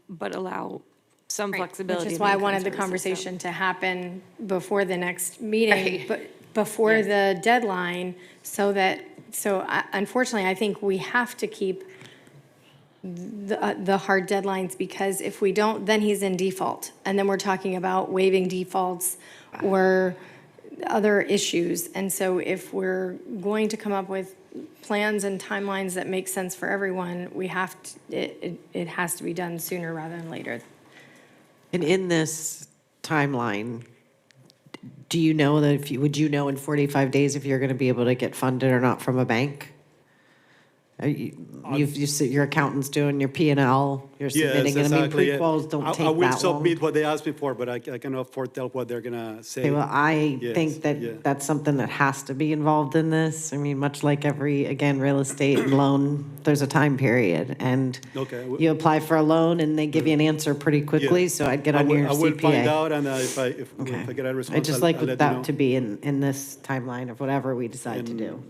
Speaker 6: but allow some flexibility.
Speaker 8: Which is
Speaker 6: in
Speaker 8: why I
Speaker 6: in-kind
Speaker 8: wanted the
Speaker 6: services, so-
Speaker 8: conversation to happen before the next meeting,
Speaker 6: Right.
Speaker 8: but before the deadline, so unfortunately, I think we have to keep the hard deadlines, because if we don't, then he's in default. And then we're talking about waiving defaults or other issues. And so if we're going to come up with plans and timelines that make sense for everyone, we have to, it has to be done sooner rather than later.
Speaker 2: And in this timeline, Do you know that would you know in 45 days if you're going to be able to get funded or not from a bank? Your accountant's doing your P&L, you're submitting it. I mean, pre-quals don't take that long.
Speaker 17: I will submit what they asked me for, but I cannot foretell what they're gonna say.
Speaker 2: Okay, well, I
Speaker 17: Yes,
Speaker 2: think that
Speaker 17: yeah.
Speaker 2: that's something that has to be involved in this. I mean, much like again, real estate and loan, there's a time period. And
Speaker 17: Okay.
Speaker 2: you apply for a loan and they give you an answer pretty quickly,
Speaker 17: Yeah.
Speaker 2: so I'd get on your CPA.
Speaker 17: I will find out, and if I get a response,
Speaker 2: I'd just
Speaker 17: I'll
Speaker 2: like
Speaker 17: let you
Speaker 2: that
Speaker 17: know.
Speaker 2: to be in this timeline of whatever we decide to do.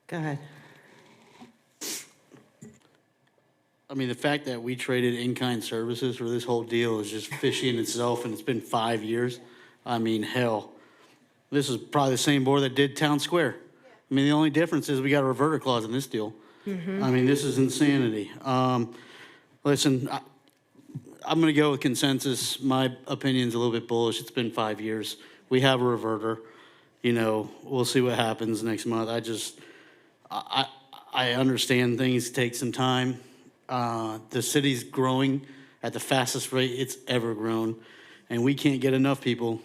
Speaker 2: Go ahead.
Speaker 13: I mean, the fact that we traded in-kind services for this whole deal is just fishy in itself, and it's been 5 years. I mean, hell, this is probably the same board that did Town Square. I mean, the only difference is we got a reverter clause in this deal. I mean, this is insanity. Listen, I'm gonna go with consensus. My opinion's a little bit bullish. It's been 5 years. We have a reverter. You know, we'll see what happens next month. I understand things take some time. The city's growing at the fastest rate it's ever grown, and we can't get enough people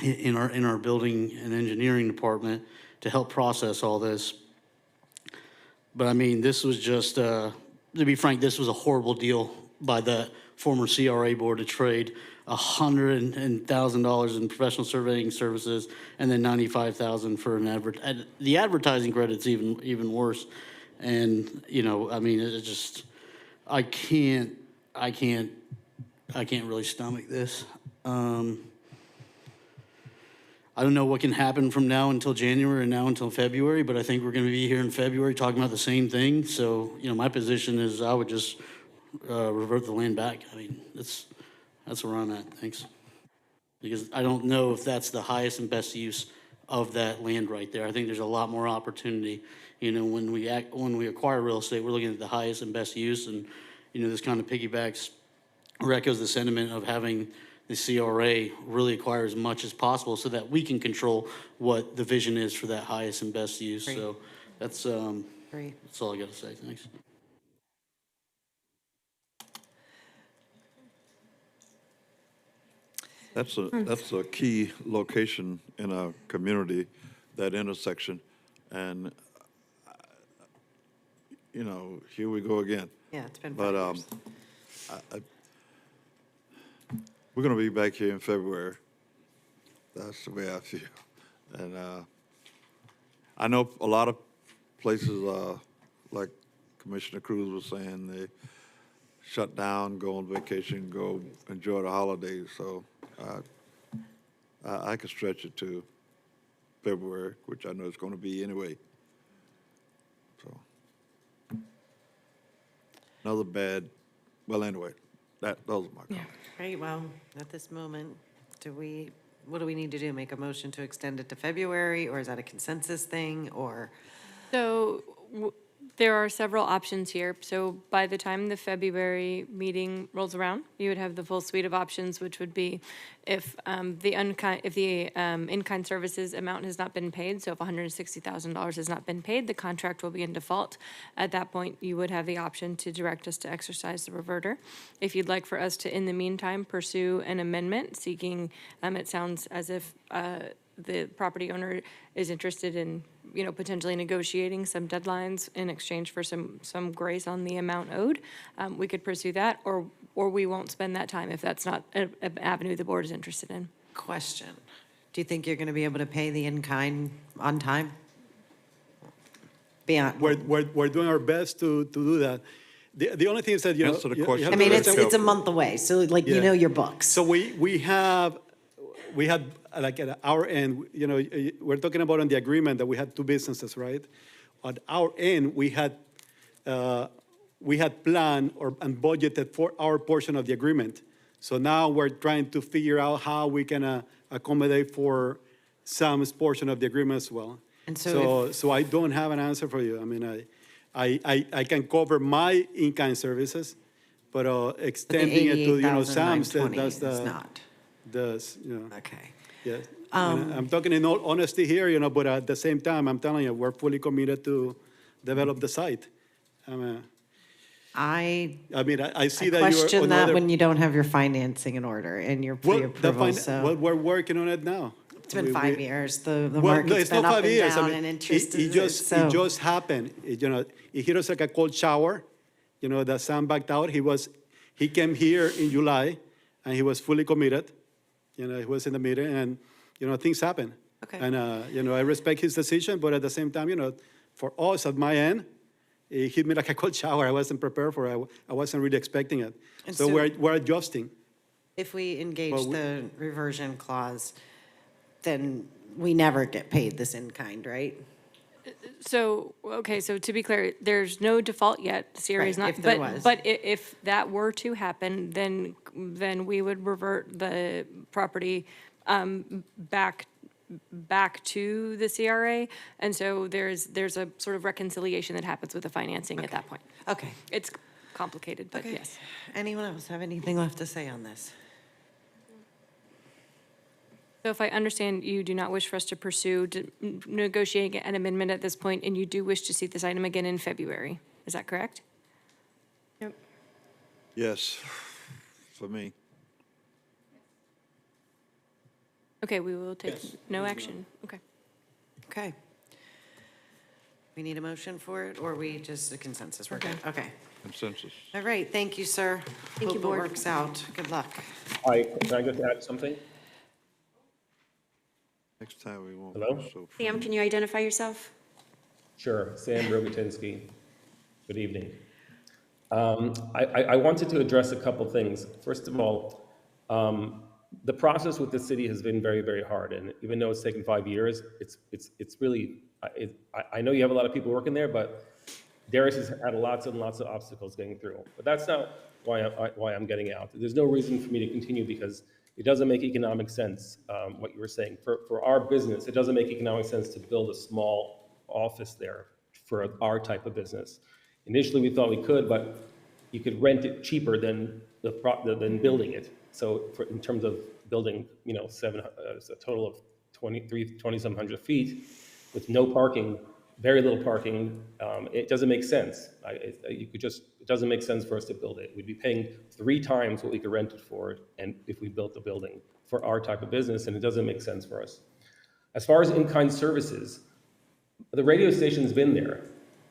Speaker 13: in our building and engineering department to help process all this. But I mean, this was just, to be frank, this was a horrible deal by the former CRA board to trade $100,000 in professional surveying services and then $95,000 for the advertising credit's even worse. And, you know, I mean, it just, I can't really stomach this. I don't know what can happen from now until January and now until February, but I think we're going to be here in February talking about the same thing. So, you know, my position is I would just revert the land back. I mean, that's where I'm at. Thanks. Because I don't know if that's the highest and best use of that land right there. I think there's a lot more opportunity. You know, when we acquire real estate, we're looking at the highest and best use, and you know, this kind of piggybacks or echoes the sentiment of having the CRA really acquire as much as possible so that we can control what the vision is for that highest and best use.
Speaker 2: Great.
Speaker 13: So that's
Speaker 2: Great.
Speaker 13: that's all I got to say. Thanks.
Speaker 1: That's a key location in our community, that intersection. And, you know, here we go again.
Speaker 2: Yeah, it's been 5
Speaker 1: But
Speaker 2: years.
Speaker 1: we're going to be back here in February. That's the way I feel. And I know a lot of places, like Commissioner Cruz was saying, they shut down, go on vacation, go enjoy the holidays. So I could stretch it to February, which I know it's going to be anyway. So another bad, well, anyway, those are my comments.
Speaker 2: Great, well, at this moment, what do we need to do? Make a motion to extend it to February, or is that a consensus thing, or?
Speaker 6: So there are several options here. So by the time the February meeting rolls around, you would have the full suite of options, which would be if the in-kind services amount has not been paid, so if $160,000 has not been paid, the contract will be in default. At that point, you would have the option to direct us to exercise the reverter. If you'd like for us to, in the meantime, pursue an amendment seeking, it sounds as if the property owner is interested in, you know, potentially negotiating some deadlines in exchange for some grace on the amount owed. We could pursue that, or we won't spend that time if that's not an avenue the board is interested in.
Speaker 2: Question, do you think you're going to be able to pay the in-kind on time? Beyond,
Speaker 17: We're doing our best to do that. The only thing is that, you know.
Speaker 1: Answer the
Speaker 17: you
Speaker 1: question.
Speaker 17: have
Speaker 2: I
Speaker 17: to
Speaker 2: mean,
Speaker 17: understand-
Speaker 2: it's a month away, so like, you
Speaker 17: Yeah.
Speaker 2: know your books.
Speaker 17: So we had like at our end, you know, we're talking about on the agreement that we had two businesses, right? At our end, we had planned and budgeted for our portion of the agreement. So now we're trying to figure out how we can accommodate for Sam's portion of the agreement as well.
Speaker 2: And so
Speaker 17: So I don't have an answer for you. I mean, I can cover my in-kind services, but extending it to, you know, Sam's, that's
Speaker 2: is
Speaker 17: the.
Speaker 2: not.
Speaker 17: You know.
Speaker 2: Okay.
Speaker 17: Yeah. I'm talking in all honesty here, you know, but at the same time, I'm telling you, we're fully committed to develop the site.
Speaker 2: I
Speaker 17: I see that you're
Speaker 2: question
Speaker 17: on
Speaker 2: that
Speaker 17: other.
Speaker 2: when you don't have your financing in order and your pre-approval, so.
Speaker 17: Well, we're working on it now.
Speaker 2: It's been 5 years. The
Speaker 17: Well, no,
Speaker 2: market's
Speaker 17: it's
Speaker 2: been
Speaker 17: not
Speaker 2: up
Speaker 17: 5
Speaker 2: and
Speaker 17: years.
Speaker 2: down and interest
Speaker 17: It
Speaker 2: is, so.
Speaker 17: just happened. It hit us like a cold shower. That Sam backed out. He came here in July, and he was fully committed. He was in the meeting, and, things happen.
Speaker 2: Okay.
Speaker 17: And, I respect his decision, but at the same time, for us at my end, it hit me like a cold shower. I wasn't prepared for it. I wasn't really expecting it.
Speaker 2: And
Speaker 17: So
Speaker 2: so-
Speaker 17: we're adjusting.
Speaker 2: If we engage
Speaker 17: Well,
Speaker 2: the reversion clause, then we never get paid this in kind, right?
Speaker 6: So, okay, so to be clear, there's no default yet, the CRA is
Speaker 2: Right,
Speaker 6: not.
Speaker 2: if there
Speaker 6: but-
Speaker 2: was.
Speaker 6: But if that were to happen, then we would revert the property back to the CRA. And so there's a sort of reconciliation that happens with the financing at that point.
Speaker 2: Okay.
Speaker 6: It's complicated, but
Speaker 2: Okay.
Speaker 6: yes.
Speaker 2: Anyone else have anything left to say on this?
Speaker 6: So if I understand, you do not wish for us to pursue negotiating an amendment at this point, and you do wish to see this item again in February. Is that correct?
Speaker 1: Yes, for me.
Speaker 6: Okay, we will take no action. Okay.
Speaker 2: Okay. We need a motion for it, or we just a consensus? We're good. Okay.
Speaker 1: Consensus.
Speaker 2: All right, thank you, sir.
Speaker 16: Thank you,
Speaker 2: Hope it
Speaker 16: Board.
Speaker 2: works out. Good luck.
Speaker 18: Hi, can I just add something?
Speaker 1: Next time we won't.
Speaker 18: Hello?
Speaker 1: be so
Speaker 16: Sam, can you identify yourself?
Speaker 18: Sure, Sam Rogatinsky. Good evening. I wanted to address a couple things. First of all, the process with the city has been very, very hard, and even though it's taken 5 years, it's really, I know you have a lot of people working there, but Darius has had lots and lots of obstacles getting through. But that's not why I'm getting out. There's no reason for me to continue because it doesn't make economic sense, what you were saying. For our business, it doesn't make economic sense to build a small office there for our type of business. Initially, we thought we could, but you could rent it cheaper than than building it. So in terms of building, it's a total of 2,700 feet with no parking, very little parking, it doesn't make sense. It doesn't make sense for us to build it. We'd be paying 3 times what we could rent it for, and if we built the building for our type of business, and it doesn't make sense for us. As far as in-kind services, the radio station's been there.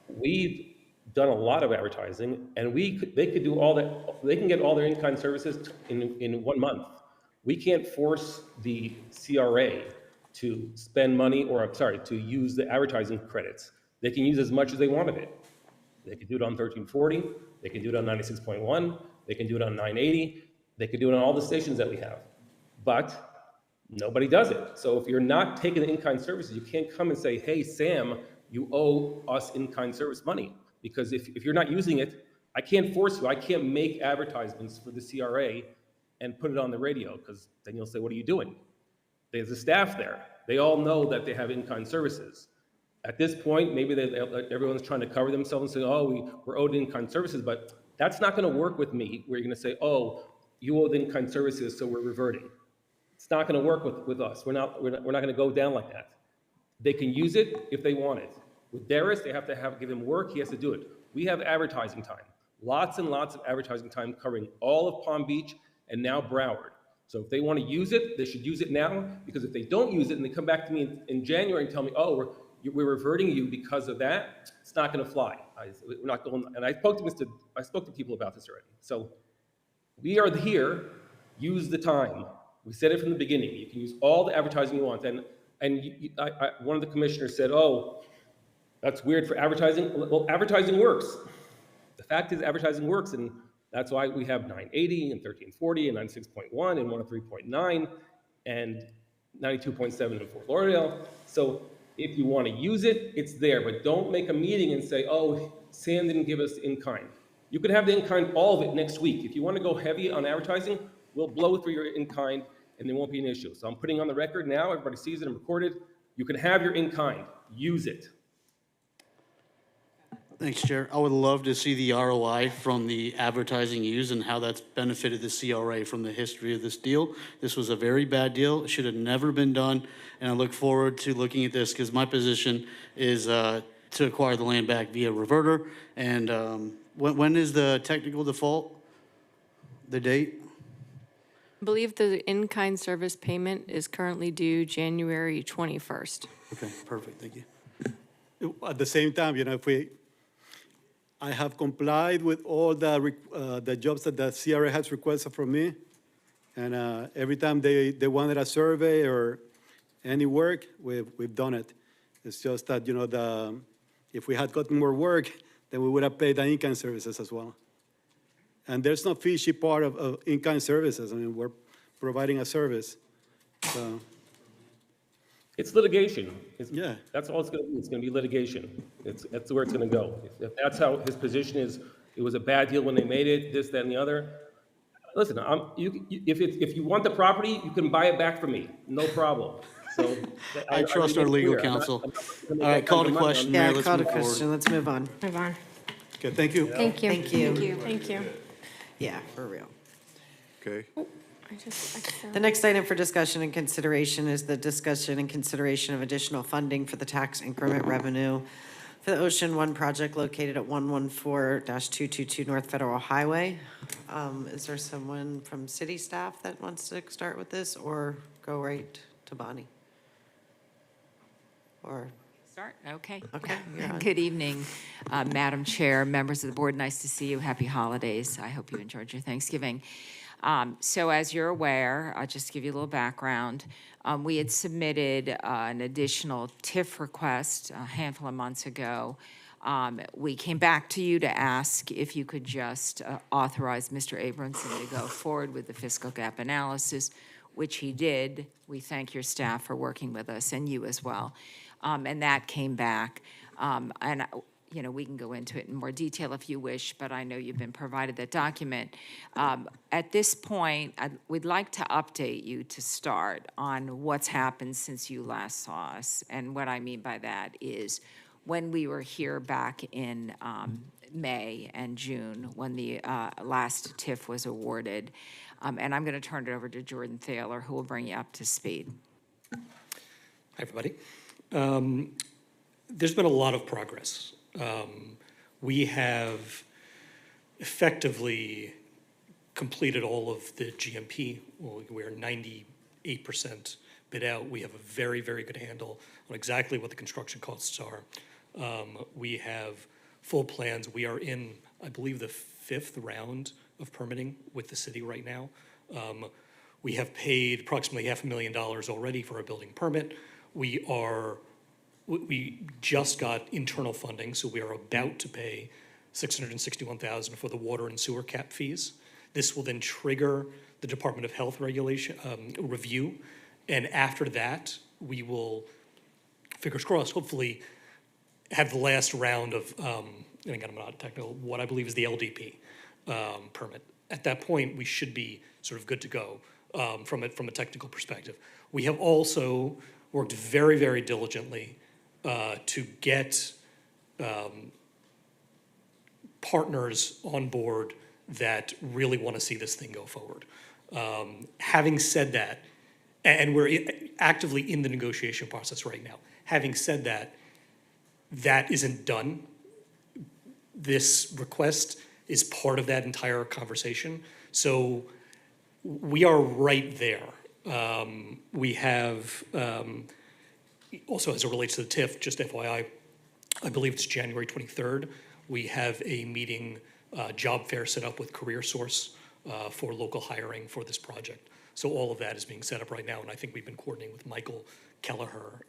Speaker 18: We've done a lot of advertising, and they could do all that. They can get all their in-kind services in 1 month. We can't force the CRA to spend money, to use the advertising credits. They can use as much as they want of it. They can do it on 1340, they can do it on 96.1, they can do it on 980, they could do it on all the stations that we have. But nobody does it. So if you're not taking the in-kind services, you can't come and say, hey, Sam, you owe us in-kind service money. Because if you're not using it, I can't force you. I can't make advertisements for the CRA and put it on the radio, because then you'll say, what are you doing? There's a staff there. They all know that they have in-kind services. At this point, maybe everyone's trying to cover themselves and say, oh, we're owed in-kind services, but that's not going to work with me, where you're going to say, oh, you owe the in-kind services, so we're reverting. It's not going to work with us. We're not going to go down like that. They can use it if they want it. With Darius, they have to give him work. He has to do it. We have advertising time. Lots and lots of advertising time covering all of Palm Beach and now Broward. So if they want to use it, they should use it now, because if they don't use it and they come back to me in January and tell me, oh, we're reverting you because of that, it's not going to fly. We're not going. And I spoke to people about this already. So we are here. Use the time. We said it from the beginning. You can use all the advertising you want. And one of the commissioners said, oh, that's weird for advertising. Well, advertising works. The fact is, advertising works, and that's why we have 980 and 1340 and 96.1 and 103.9 and 92.7 in Fort Lauderdale. So if you want to use it, it's there, but don't make a meeting and say, oh, Sam didn't give us in-kind. You could have the in-kind, all of it, next week. If you want to go heavy on advertising, we'll blow through your in-kind and there won't be an issue. So I'm putting on the record now, everybody sees it and recorded. You can have your in-kind, use it.
Speaker 13: Thanks, Chair. I would love to see the ROI from the advertising used and how that's benefited the CRA from the history of this deal. This was a very bad deal. It should have never been done. And I look forward to looking at this, because my position is to acquire the land back via reverter. And When is the technical default? The date?
Speaker 6: I believe the in-kind service payment is currently due January 21st.
Speaker 13: Okay, perfect, thank you.
Speaker 17: At the same time, I have complied with all the jobs that the CRA has requested from me. And every time they wanted a survey or any work, we've done it. It's just that, if we had gotten more work, then we would have paid the in-kind services as well. And there's no fishy part of in-kind services. I mean, we're providing a service. So,
Speaker 18: It's litigation.
Speaker 17: Yeah.
Speaker 18: That's all it's gonna be. It's gonna be litigation. That's where it's gonna go. If that's how his position is, it was a bad deal when they made it, this, that, and the other. Listen, if you want the property, you can buy it back from me, no problem. So.
Speaker 13: I trust our
Speaker 18: made it
Speaker 13: legal
Speaker 18: clear. I'm not-
Speaker 13: counsel.
Speaker 18: I'm not gonna make
Speaker 13: All right,
Speaker 18: that
Speaker 13: call
Speaker 18: kind
Speaker 13: to
Speaker 18: of money.
Speaker 13: question,
Speaker 2: Yeah,
Speaker 13: Mayor, let's
Speaker 2: call to
Speaker 13: move forward.
Speaker 2: question. Let's move on.
Speaker 8: Move on.
Speaker 17: okay, thank you.
Speaker 8: Thank you.
Speaker 2: Thank you.
Speaker 8: Thank you.
Speaker 2: Yeah, for real.
Speaker 1: Okay.
Speaker 2: The next item for discussion and consideration is the discussion and consideration of additional funding for the tax increment revenue for the Ocean One project located at 114-222 North Federal Highway. Is there someone from city staff that wants to start with this, or go right to Bonnie? Or,
Speaker 19: Start, okay.
Speaker 2: okay, you're on.
Speaker 19: Good evening, Madam Chair, members of the board, nice to see you. Happy holidays. I hope you enjoyed your Thanksgiving. So as you're aware, I'll just give you a little background. We had submitted an additional TIF request a handful of months ago. We came back to you to ask if you could just authorize Mr. Abramson to go forward with the fiscal gap analysis, which he did. We thank your staff for working with us, and you as well. And that came back. And we can go into it in more detail if you wish, but I know you've been provided that document. At this point, we'd like to update you to start on what's happened since you last saw us. And what I mean by that is when we were here back in May and June, when the last TIF was awarded. And I'm going to turn it over to Jordan Thaler, who will bring you up to speed.
Speaker 20: Hi, everybody. There's been a lot of progress. We have effectively completed all of the GMP. We're 98% bid out. We have a very, very good handle on exactly what the construction costs are. We have full plans. We are in, I believe, the 5th round of permitting with the city right now. We have paid approximately $500,000 already for a building permit. We just got internal funding, so we are about to pay $661,000 for the water and sewer cap fees. This will then trigger the Department of Health regulation review, and after that, we will, fingers crossed, hopefully have the last round of, and again, I'm not technical, what I believe is the LDP permit. At that point, we should be sort of good to go from a technical perspective. We have also worked very, very diligently to get partners on board that really want to see this thing go forward. Having said that, and we're actively in the negotiation process right now. Having said that, that isn't done. This request is part of that entire conversation. So we are right there. We have, also as it relates to the TIF, just FYI, I believe it's January 23rd, we have a meeting, job fair set up with CareerSource for local hiring for this project. So all of that is being set up right now, and I think we've been coordinating with Michael Kelleher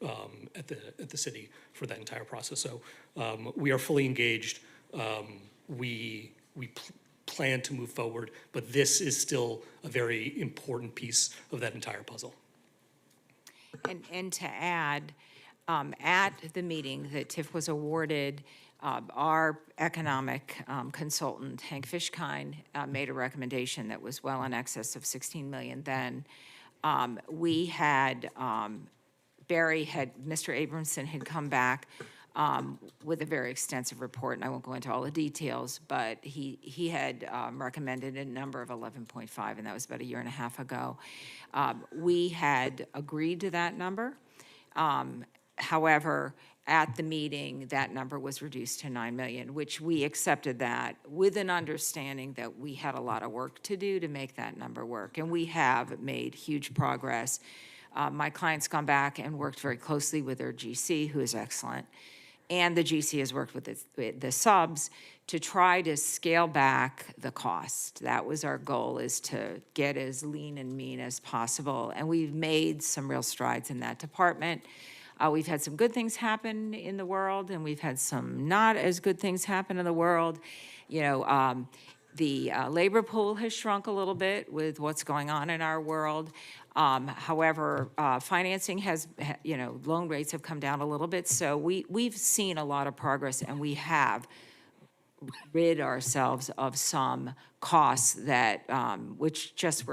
Speaker 20: at the city for that entire process. So we are fully engaged. We plan to move forward, but this is still a very important piece of that entire puzzle.
Speaker 19: And to add, at the meeting that TIF was awarded, our economic consultant, Hank Fishkind, made a recommendation that was well in excess of $16 million then. We had, Mr. Abramson had come back with a very extensive report, and I won't go into all the details, but he had recommended a number of 11.5, and that was about a year and a half ago. We had agreed to that number. However, at the meeting, that number was reduced to 9 million, which we accepted that with an understanding that we had a lot of work to do to make that number work. And we have made huge progress. My client's gone back and worked very closely with their GC, who is excellent. And the GC has worked with the subs to try to scale back the cost. That was our goal, is to get as lean and mean as possible. And we've made some real strides in that department. We've had some good things happen in the world, and we've had some not as good things happen in the world. You know, the labor pool has shrunk a little bit with what's going on in our world. However, financing has, you know, loan rates have come down a little bit. So we've seen a lot of progress, and we have rid ourselves of some costs that, which just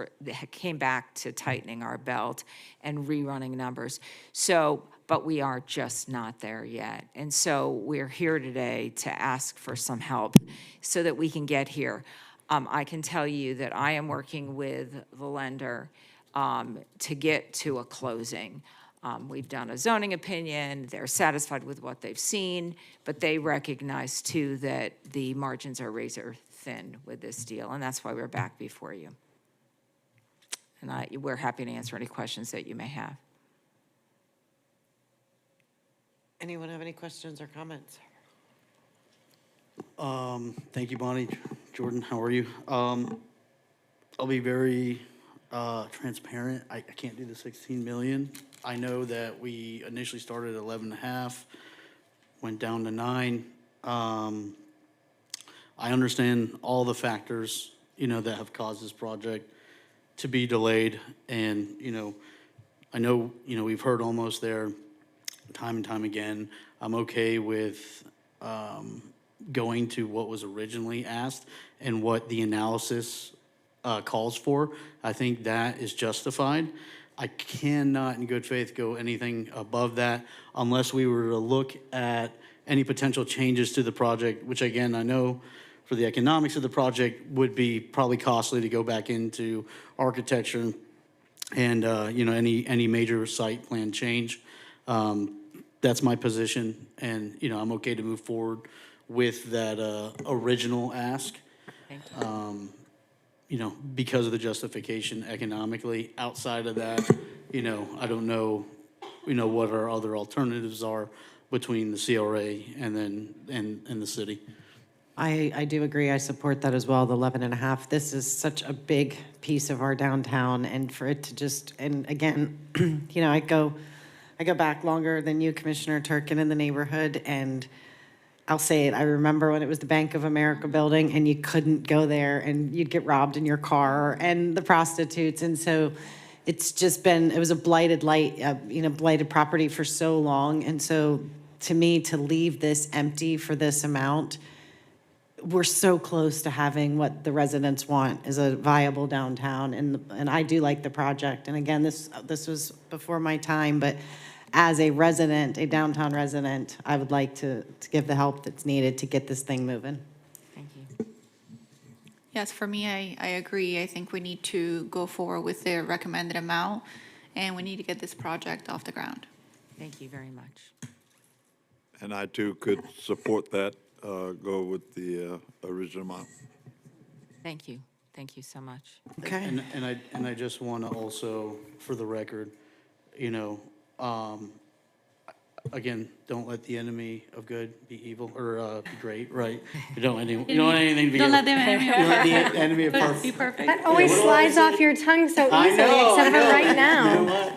Speaker 19: came back to tightening our belt and rerunning numbers. So, but we are just not there yet. And so we're here today to ask for some help so that we can get here. I can tell you that I am working with the lender to get to a closing. We've done a zoning opinion. They're satisfied with what they've seen, but they recognize too that the margins are razor thin with this deal, and that's why we're back before you. And we're happy to answer any questions that you may have.
Speaker 2: Anyone have any questions or comments?
Speaker 13: Thank you, Bonnie. Jordan, how are you? I'll be very transparent. I can't do the 16 million. I know that we initially started at 11.5, went down to 9. I understand all the factors, you know, that have caused this project to be delayed. And, you know, I know, you know, we've heard almost there time and time again. I'm okay with going to what was originally asked and what the analysis calls for. I think that is justified. I cannot in good faith go anything above that unless we were to look at any potential changes to the project, which again, I know for the economics of the project would be probably costly to go back into architecture and you know, any major site plan change. That's my position, and you know, I'm okay to move forward with that original ask.
Speaker 19: Thank you.
Speaker 13: You know, because of the justification economically. Outside of that, you know, I don't know, you know, what our other alternatives are between the CRA and then and the city.
Speaker 2: I do agree. I support that as well, the 11.5. This is such a big piece of our downtown, and for it to just, and again, you know, I go back longer than you, Commissioner Turkin, in the neighborhood, and I'll say it, I remember when it was the Bank of America building and you couldn't go there and you'd get robbed in your car and the prostitutes. And so it's just been, it was a blighted blighted property for so long. And so to me, to leave this empty for this amount, we're so close to having what the residents want is a viable downtown. And I do like the project. And again, this was before my time, but as a resident, a downtown resident, I would like to give the help that's needed to get this thing moving.
Speaker 19: Thank you.
Speaker 9: Yes, for me, I agree. I think we need to go forward with the recommended amount, and we need to get this project off the ground.
Speaker 19: Thank you very much.
Speaker 1: And I too could support that, go with the original amount.
Speaker 19: Thank you. Thank you so much.
Speaker 2: Okay.
Speaker 13: And I just want to also, for the record, you know, again, don't let the enemy of good be evil or be great, right? You don't want anything to be.
Speaker 9: Don't let the enemy of
Speaker 13: You don't let the enemy of perfect.
Speaker 9: be perfect.
Speaker 8: That always slides off your tongue so
Speaker 13: I
Speaker 8: easily,
Speaker 13: know,
Speaker 8: except
Speaker 13: I
Speaker 8: for
Speaker 13: know.
Speaker 8: right now.
Speaker 13: You know what?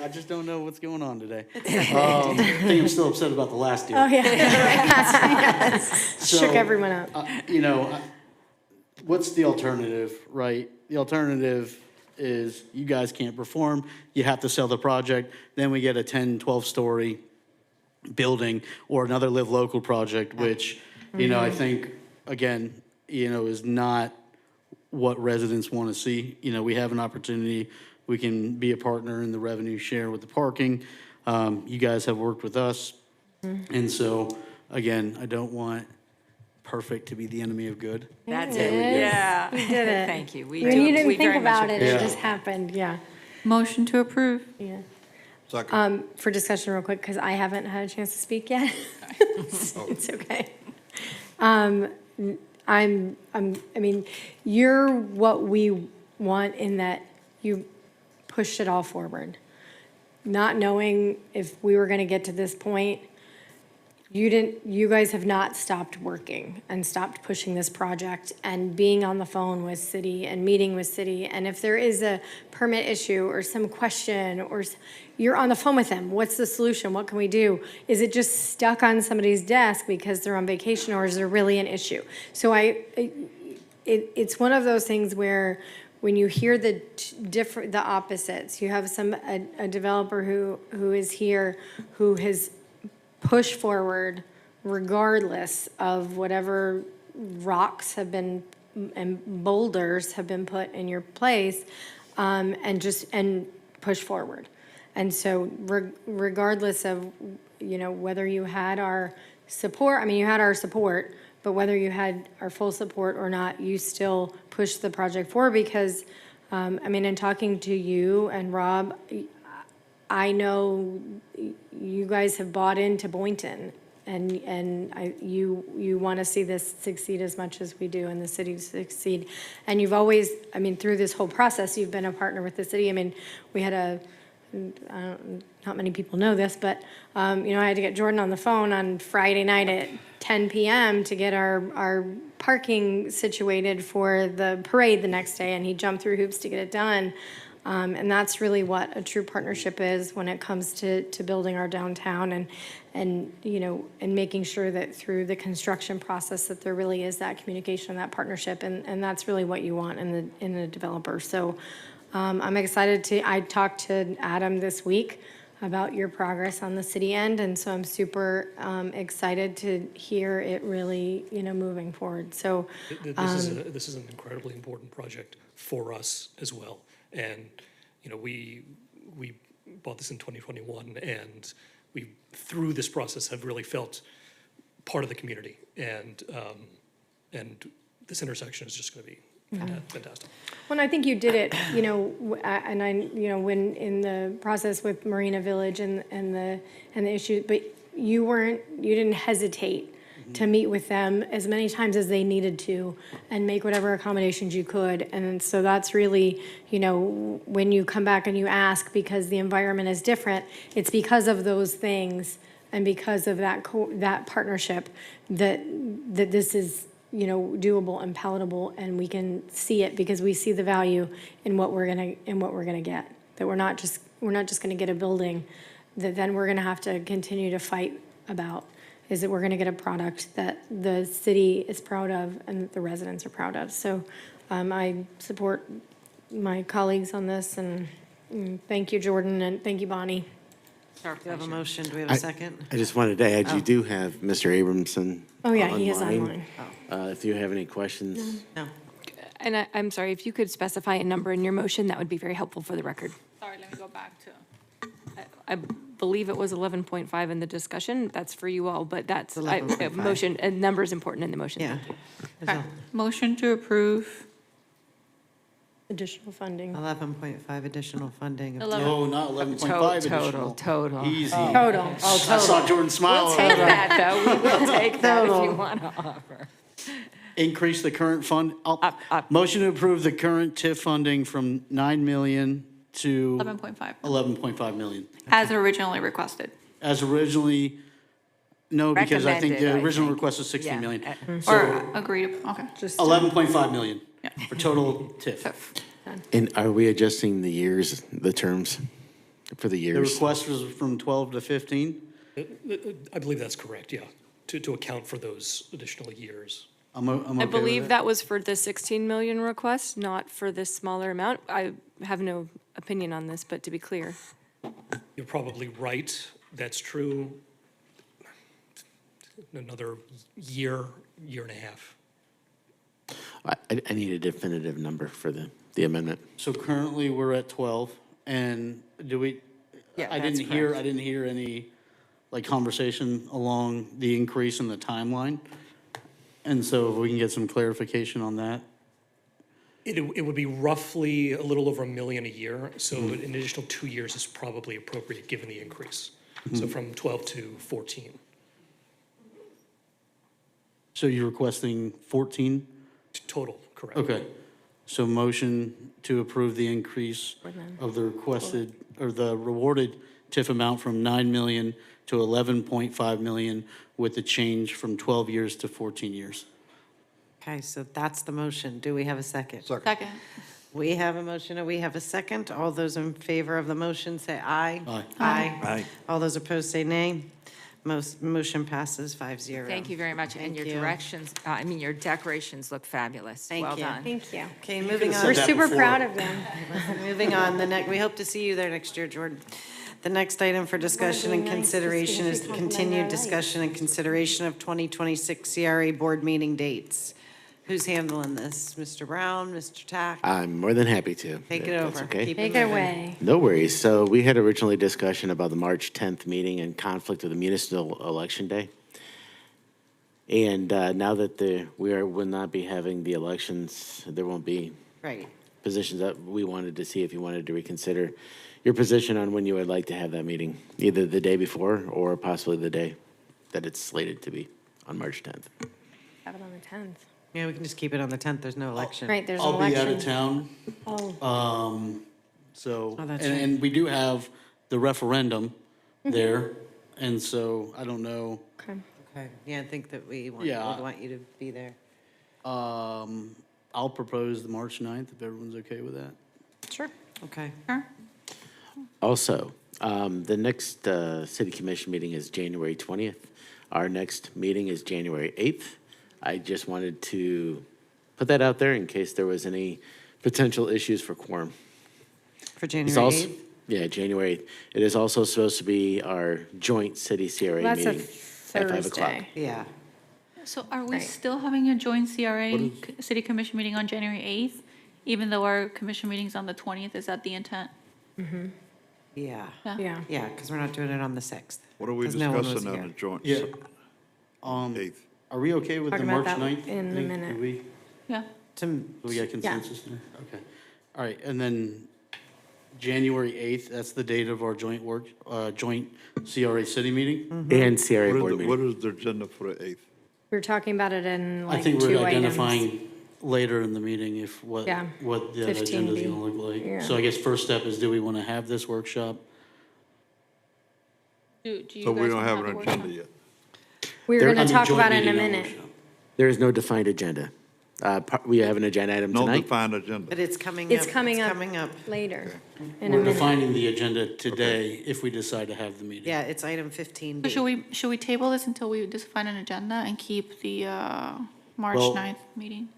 Speaker 13: I just don't know what's going on today. I think I'm still upset about the last deal.
Speaker 8: Oh, yeah. Yes.
Speaker 13: So,
Speaker 8: Shook everyone up.
Speaker 13: You know, what's the alternative, right? The alternative is you guys can't perform, you have to sell the project, then we get a 10, 12-story building or another Live Local project, which, you know, I think, again, you know, is not what residents want to see. You know, we have an opportunity, we can be a partner in the revenue share with the parking. You guys have worked with us. And so, again, I don't want perfect to be the enemy of good.
Speaker 19: That's
Speaker 8: It
Speaker 19: it.
Speaker 8: is.
Speaker 19: Yeah.
Speaker 8: You did it.
Speaker 19: Thank you.
Speaker 8: You didn't
Speaker 19: we
Speaker 8: think
Speaker 19: very much
Speaker 8: about it,
Speaker 19: appreciate
Speaker 8: it just happened, yeah.
Speaker 9: Motion to approve.
Speaker 8: Yeah. For discussion real quick, because I haven't had a chance to speak yet. It's okay. I mean, you're what we want in that you pushed it all forward. Not knowing if we were gonna get to this point, you guys have not stopped working and stopped pushing this project and being on the phone with city and meeting with city. And if there is a permit issue or some question or you're on the phone with them, what's the solution? What can we do? Is it just stuck on somebody's desk because they're on vacation, or is there really an issue? So it's one of those things where when you hear the opposites, you have a developer who is here who has push forward regardless of whatever rocks have been and boulders have been put in your place, and push forward. And so regardless of, whether you had our support, I mean, you had our support, but whether you had our full support or not, you still pushed the project forward because, in talking to you and Rob, I know you guys have bought into Boynton, and you want to see this succeed as much as we do, and the city succeed. And you've always, through this whole process, you've been a partner with the city. We had not many people know this, but I had to get Jordan on the phone on Friday night at 10 p.m. to get our parking situated for the parade the next day, and he jumped through hoops to get it done. And that's really what a true partnership is when it comes to building our downtown and making sure that through the construction process that there really is that communication and that partnership, and that's really what you want in the developer. So I'm excited I talked to Adam this week about your progress on the city end, and so I'm super excited to hear it really moving forward. So
Speaker 20: this is an incredibly important project for us as well. And, we bought this in 2021, and we, through this process, have really felt part of the community. And this intersection is just going to be fantastic.
Speaker 8: Well, I think you did it, when in the process with Marina Village and the issue, but you didn't hesitate to meet with them as many times as they needed to and make whatever accommodations you could. And so that's really, when you come back and you ask because the environment is different, it's because of those things and because of that partnership that this is, doable and palatable, and we can see it because we see the value in what we're gonna get. That we're not just gonna get a building that then we're gonna have to continue to fight about. Is that we're going to get a product that the city is proud of and the residents are proud of. So I support my colleagues on this, and thank you, Jordan, and thank you, Bonnie.
Speaker 2: Do we have a motion? Do we have a second?
Speaker 5: I just wanted to add, you do have Mr. Abramson.
Speaker 8: Oh, yeah, he is online.
Speaker 5: If you have any questions.
Speaker 2: No.
Speaker 6: And I'm sorry, if you could specify a number in your motion, that would be very helpful for the record.
Speaker 9: Sorry, let me go back to.
Speaker 6: I believe it was 11.5 in the discussion. That's for you all, but that's,
Speaker 2: 11.5.
Speaker 6: motion, a number is important in the motion.
Speaker 2: Yeah.
Speaker 9: Okay. Motion to approve.
Speaker 8: Additional funding.
Speaker 2: 11.5 additional funding.
Speaker 13: No, not 11.5 additional.
Speaker 19: Total.
Speaker 13: Easy.
Speaker 8: Total.
Speaker 19: Oh,
Speaker 13: I saw Jordan smile.
Speaker 19: We'll take that, though. We will take that if you want to offer.
Speaker 13: Increase the current fund.
Speaker 19: Up.
Speaker 13: Motion to approve the current TIF funding from 9 million to
Speaker 9: 11.5.
Speaker 13: 11.5 million.
Speaker 9: As originally requested.
Speaker 13: As originally, no, because I think the
Speaker 19: Recommended, I
Speaker 13: original
Speaker 19: think.
Speaker 13: request was 16
Speaker 19: Yeah.
Speaker 13: million.
Speaker 9: Or
Speaker 13: So
Speaker 9: agreed, okay.
Speaker 13: 11.5 million for total TIF.
Speaker 5: And are we adjusting the terms for the
Speaker 13: The
Speaker 5: years?
Speaker 13: request was from 12 to 15.
Speaker 20: I believe that's correct, yeah, to account for those additional years.
Speaker 13: I'm okay
Speaker 6: I
Speaker 13: with
Speaker 6: believe
Speaker 13: it.
Speaker 6: that was for the 16 million request, not for this smaller amount. I have no opinion on this, but to be clear.
Speaker 20: You're probably right, that's true. Another year and a half.
Speaker 5: I need a definitive number for the amendment.
Speaker 13: So currently, we're at 12, and do we,
Speaker 2: Yeah,
Speaker 13: I
Speaker 2: that's
Speaker 13: didn't hear any, conversation along the increase in the timeline. And so if we can get some clarification on that.
Speaker 20: It would be roughly a little over $1 million a year, so an additional 2 years is probably appropriate given the increase. So from 12 to 14.
Speaker 13: So you're requesting 14?
Speaker 20: Total, correct.
Speaker 13: Okay. So motion to approve the increase of the requested, or the rewarded TIF amount from 9 million to 11.5 million with the change from 12 years to 14 years.
Speaker 2: Okay, so that's the motion. Do we have a second?
Speaker 9: Second.
Speaker 2: We have a motion and we have a second. All those in favor of the motion say aye.
Speaker 13: Aye.
Speaker 2: Aye.
Speaker 1: Aye.
Speaker 2: All those opposed say nay. Motion passes 5-0.
Speaker 19: Thank you very much. And your directions, your decorations look fabulous.
Speaker 2: Thank
Speaker 19: Well
Speaker 2: you.
Speaker 19: done.
Speaker 8: Thank you.
Speaker 2: Okay, moving on.
Speaker 8: We're super proud of them.
Speaker 2: Moving on, we hope to see you there next year, Jordan. The next item for discussion and consideration is the continued discussion and consideration of 2026 CRA board meeting dates. Who's handling this? Mr. Brown, Mr. Tack?
Speaker 5: I'm more than happy to.
Speaker 2: Take it
Speaker 5: if that's
Speaker 2: over.
Speaker 5: okay.
Speaker 2: Keep
Speaker 8: Take
Speaker 2: it
Speaker 8: it
Speaker 2: moving.
Speaker 8: away.
Speaker 5: No worries. So we had originally discussion about the March 10th meeting and conflict with the municipal election day. And now that will not be having the elections, there won't be
Speaker 2: Right.
Speaker 5: positions that we wanted to see if you wanted to reconsider your position on when you would like to have that meeting, either the day before or possibly the day that it's slated to be on March 10th.
Speaker 8: Have it on the 10th.
Speaker 2: Yeah, we can just keep it on the 10th. There's no election.
Speaker 8: Right, there's an
Speaker 13: I'll be
Speaker 8: election.
Speaker 13: out of town.
Speaker 8: Oh,
Speaker 13: So,
Speaker 2: Oh, that's
Speaker 13: and we do have the referendum there, and so I don't know.
Speaker 8: okay.
Speaker 2: Okay, yeah, I think that we want,
Speaker 13: Yeah.
Speaker 2: would want you to be there.
Speaker 13: I'll propose the March 9th if everyone's okay with that.
Speaker 8: Sure.
Speaker 2: Okay.
Speaker 5: Also, the next city commission meeting is January 20th. Our next meeting is January 8th. I just wanted to put that out there in case there was any potential issues for quorum.
Speaker 2: For
Speaker 5: It's
Speaker 2: January
Speaker 5: also,
Speaker 2: 8th?
Speaker 5: yeah, January 8th. It is also supposed to be our joint city CRA
Speaker 8: Well, that's a
Speaker 5: meeting at 5 o'clock.
Speaker 8: Thursday.
Speaker 2: Yeah.
Speaker 9: So are we
Speaker 8: Right.
Speaker 9: still having a joint CRA city commission meeting on January 8th? Even though our commission meeting's on the 20th, is that the intent?
Speaker 2: Yeah.
Speaker 8: Yeah.
Speaker 2: Yeah, because we're not doing it on the 6th.
Speaker 1: What are we
Speaker 2: 'Cause no one was
Speaker 1: discussing on
Speaker 2: here.
Speaker 1: the joint?
Speaker 13: Yeah.
Speaker 1: 8th.
Speaker 13: Are we okay with the
Speaker 8: Talking about
Speaker 13: March
Speaker 8: that
Speaker 13: 9th?
Speaker 8: in a
Speaker 13: thing?
Speaker 8: minute.
Speaker 13: Do we,
Speaker 9: Yeah.
Speaker 2: To,
Speaker 13: we got consensus there? Okay. All right, and then January 8th, that's the date of our joint joint CRA city meeting?
Speaker 5: And CRA
Speaker 1: What
Speaker 5: board
Speaker 1: is the-
Speaker 5: meeting.
Speaker 1: what is the agenda for the 8th?
Speaker 8: We were talking about it in
Speaker 13: I
Speaker 8: like
Speaker 13: think
Speaker 8: 2
Speaker 13: we're
Speaker 8: items.
Speaker 13: identifying later in the meeting if what
Speaker 8: Yeah,
Speaker 13: the
Speaker 8: 15
Speaker 13: agenda's
Speaker 8: B.
Speaker 13: gonna look like.
Speaker 8: Yeah.
Speaker 13: So I guess first step is, do we want to have this workshop?
Speaker 9: Do you
Speaker 1: So we
Speaker 9: guys
Speaker 1: don't
Speaker 9: wanna
Speaker 1: have
Speaker 9: the
Speaker 1: an
Speaker 9: workshop?
Speaker 1: agenda yet.
Speaker 8: We were
Speaker 5: There-
Speaker 8: going to
Speaker 13: I mean,
Speaker 8: talk about
Speaker 13: joint
Speaker 8: it in a
Speaker 13: meeting on
Speaker 8: minute.
Speaker 13: workshop.
Speaker 5: There is no defined agenda. We have an agenda item
Speaker 1: No
Speaker 5: tonight.
Speaker 1: defined agenda.
Speaker 2: but it's coming up.
Speaker 8: It's coming up
Speaker 2: coming up.
Speaker 8: later, in a
Speaker 13: We're
Speaker 8: minute.
Speaker 13: defining the agenda today if we decide to have the meeting.
Speaker 2: Yeah, it's item
Speaker 9: So
Speaker 2: 15B.
Speaker 9: should we table this until we define an agenda and keep the March
Speaker 5: Well-
Speaker 9: 9th meeting?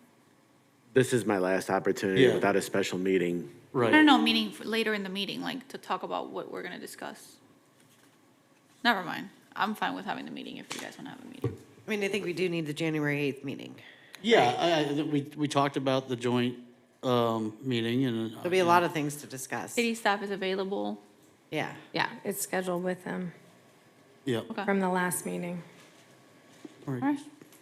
Speaker 5: This is my last opportunity
Speaker 13: Yeah.
Speaker 5: without a special meeting.
Speaker 13: Right.
Speaker 9: No, meaning later in the meeting, like to talk about what we're gonna discuss. Never mind. I'm fine with having the meeting if you guys wanna have a meeting.
Speaker 2: I mean, I think we do need the January 8th meeting.
Speaker 13: Yeah, we talked about the joint meeting and.
Speaker 2: There'll be a lot of things to discuss.
Speaker 9: City staff is available.
Speaker 2: Yeah.
Speaker 8: Yeah, it's scheduled with them
Speaker 13: Yeah.
Speaker 9: Okay.
Speaker 8: from the last meeting.
Speaker 9: All right.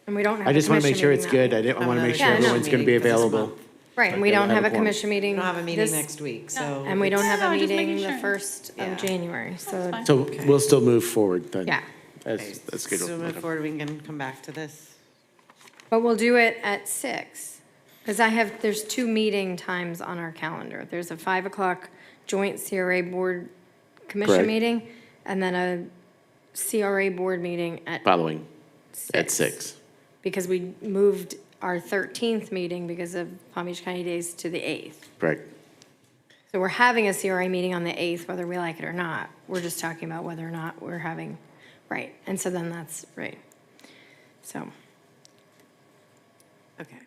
Speaker 8: And we don't have
Speaker 5: I
Speaker 8: a
Speaker 5: just want to make
Speaker 8: commission
Speaker 5: sure it's
Speaker 8: meeting that
Speaker 5: good. I
Speaker 8: week.
Speaker 5: want to make sure
Speaker 8: Yeah, I know.
Speaker 5: everyone's going to be
Speaker 2: Meeting for this
Speaker 5: available.
Speaker 2: month.
Speaker 8: Right, and we
Speaker 5: Okay,
Speaker 8: don't
Speaker 5: we'll
Speaker 8: have a
Speaker 5: quorum.
Speaker 8: commission meeting.
Speaker 2: We don't have a meeting
Speaker 8: this-
Speaker 2: next week, so.
Speaker 8: And we don't have a
Speaker 9: No, just
Speaker 8: meeting
Speaker 9: making
Speaker 8: the
Speaker 9: sure.
Speaker 8: 1st
Speaker 2: Yeah.
Speaker 8: of January, so,
Speaker 9: fine.
Speaker 5: So we'll still move forward then.
Speaker 8: yeah.
Speaker 5: That's good.
Speaker 2: So move forward, we can come back to this.
Speaker 8: But we'll do it at 6, because there's 2 meeting times on our calendar. There's a 5 o'clock joint CRA board commission
Speaker 5: Correct.
Speaker 8: meeting, and then a CRA board meeting at
Speaker 5: Following at 6.
Speaker 8: because we moved our 13th meeting because of Palm Beach County Days to the 8th.
Speaker 5: Correct.
Speaker 8: So we're having a CRA meeting on the 8th, whether we like it or not. We're just talking about whether or not we're having, right, and so then that's, right. So,
Speaker 2: Okay.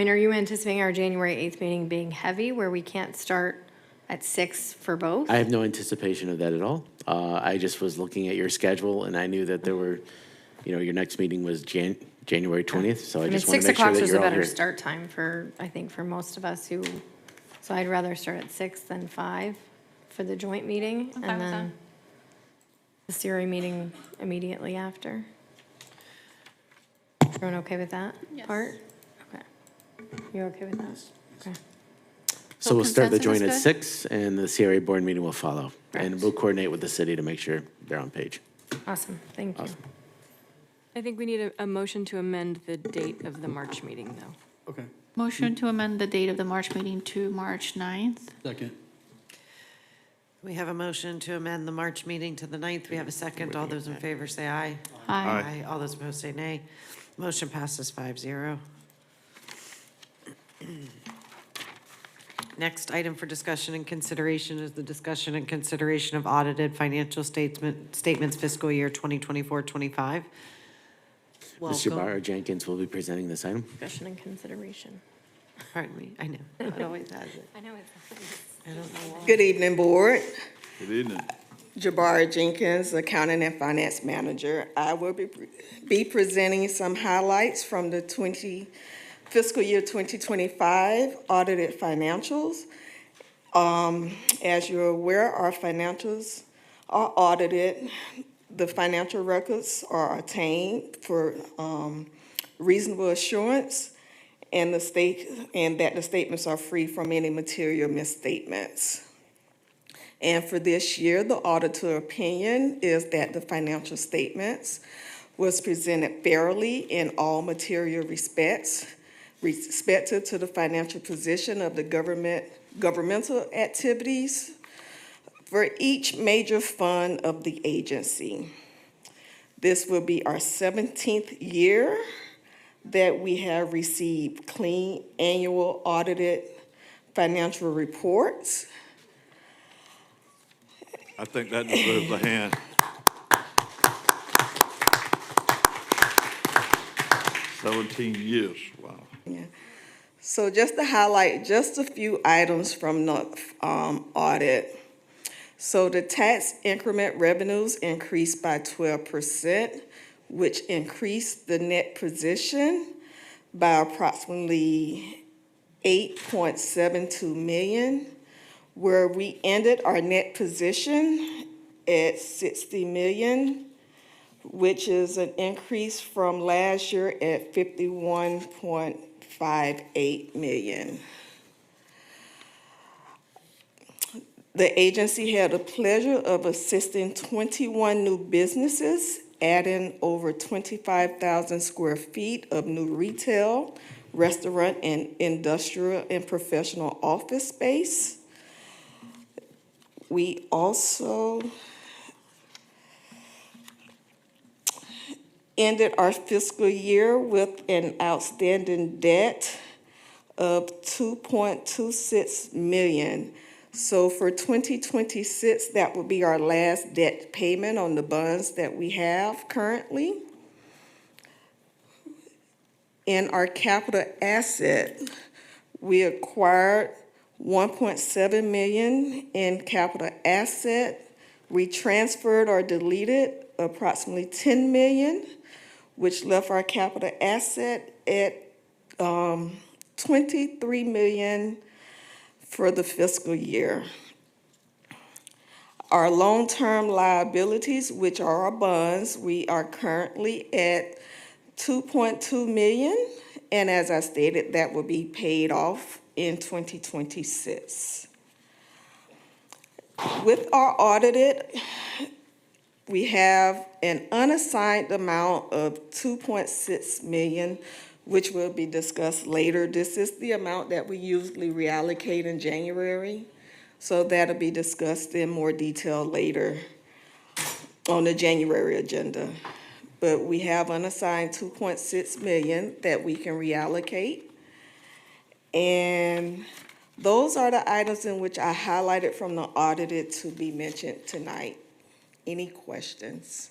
Speaker 8: are you anticipating our January 8th meeting being heavy, where we can't start at 6 for both?
Speaker 5: I have no anticipation of that at all. I just was looking at your schedule and I knew that there were, your next meeting was January 20th. So I just want
Speaker 8: 6
Speaker 5: to make sure
Speaker 8: o'clock
Speaker 5: that
Speaker 8: was a
Speaker 5: you're all
Speaker 8: better
Speaker 5: here.
Speaker 8: start time for, I think, for most of us so I'd rather start at 6 than 5 for the joint meeting,
Speaker 9: fine
Speaker 8: and
Speaker 9: with
Speaker 8: then the CRA meeting immediately after. Everyone okay with that
Speaker 9: Yes.
Speaker 8: part? Okay. You okay with that? Okay.
Speaker 5: So we'll start the
Speaker 9: consensus
Speaker 5: joint
Speaker 9: is
Speaker 5: at
Speaker 9: good?
Speaker 5: 6, and the CRA board meeting will follow. And we'll coordinate with the city to make sure they're on page.
Speaker 8: Awesome, thank you.
Speaker 6: I think we need a motion to amend the date of the March meeting, though.
Speaker 13: Okay.
Speaker 9: Motion to amend the date of the March meeting to March 9th.
Speaker 13: Second.
Speaker 2: We have a motion to amend the March meeting to the 9th. We have a second. All those in favor say aye.
Speaker 9: Aye.
Speaker 2: All those opposed say nay. Motion passes 5-0. Next item for discussion and consideration is the discussion and consideration of audited financial statements fiscal year 2024-25.
Speaker 5: Mr. Barr Jenkins will be presenting this item.
Speaker 8: Discussion and consideration.
Speaker 2: Pardon me, I know, it always has it.
Speaker 8: I know it's.
Speaker 2: I don't know why.
Speaker 21: Good evening, Board.
Speaker 1: Good evening.
Speaker 21: Jabari Jenkins, Accounting and Finance Manager. I will be presenting some highlights from the fiscal year 2025 audited financials. As you're aware, our financials are audited. The financial records are obtained for reasonable assurance, and that the statements are free from any material misstatements. And for this year, the auditor opinion is that the financial statements was presented fairly in all material respects, respective to the financial position of the governmental activities for each major fund of the agency. This will be our 17th year that we have received clean annual audited financial reports.
Speaker 1: I think that deserves a hand. "17 years, wow."
Speaker 21: Yeah. So just to highlight just a few items from the audit. So the tax increment revenues increased by 12%, which increased the net position by approximately 8.72 million, where we ended our net position at 60 million, which is an increase from last year at 51.58 million. The agency had the pleasure of assisting 21 new businesses, adding over 25,000 square feet of new retail, restaurant, and industrial and professional office space. We also ended our fiscal year with an outstanding debt of 2.26 million. So for 2026, that will be our last debt payment on the bonds that we have currently. In our capital asset, we acquired 1.7 million in capital asset. We transferred or deleted approximately 10 million, which left our capital asset at 23 million for the fiscal year. Our long-term liabilities, which are our bonds, we are currently at 2.2 million, and as I stated, that will be paid off in 2026. With our audited, we have an unassigned amount of 2.6 million, which will be discussed later. This is the amount that we usually reallocate in January, so that'll be discussed in more detail later on the January agenda. But we have unassigned 2.6 million that we can reallocate. And those are the items in which I highlighted from the audited to be mentioned tonight. Any questions?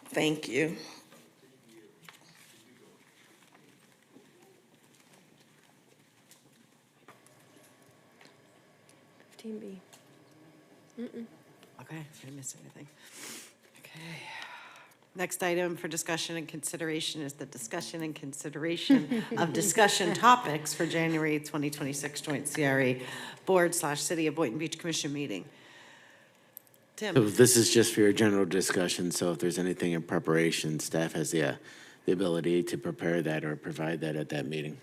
Speaker 21: Thank you.
Speaker 8: B.
Speaker 2: Okay, I didn't miss anything. Okay. Next item for discussion and consideration is the discussion and consideration of discussion topics for January 2026 joint CRA Board/City of Boynton Beach Commission meeting. Tim?
Speaker 5: So this is just for your general discussion, so if there's anything in preparation, staff has the the ability to prepare that or provide that at that meeting.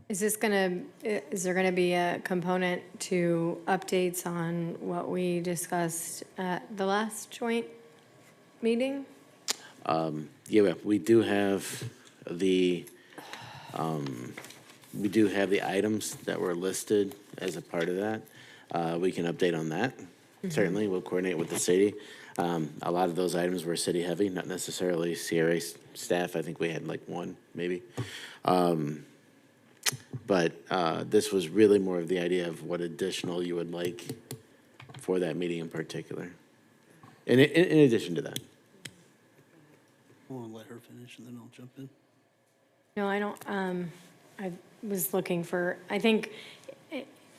Speaker 8: Is there gonna be a component to updates on what we discussed at the last joint meeting?
Speaker 5: Yeah, we do have the items that were listed as a part of that. We can update on that. Certainly, we'll coordinate with the city. A lot of those items were city heavy, not necessarily CRA staff. I think we had like one, maybe. But this was really more of the idea of what additional you would like for that meeting in particular. In addition to that.
Speaker 13: I want to let her finish and then I'll jump in.
Speaker 8: No, I don't, I was looking for, I think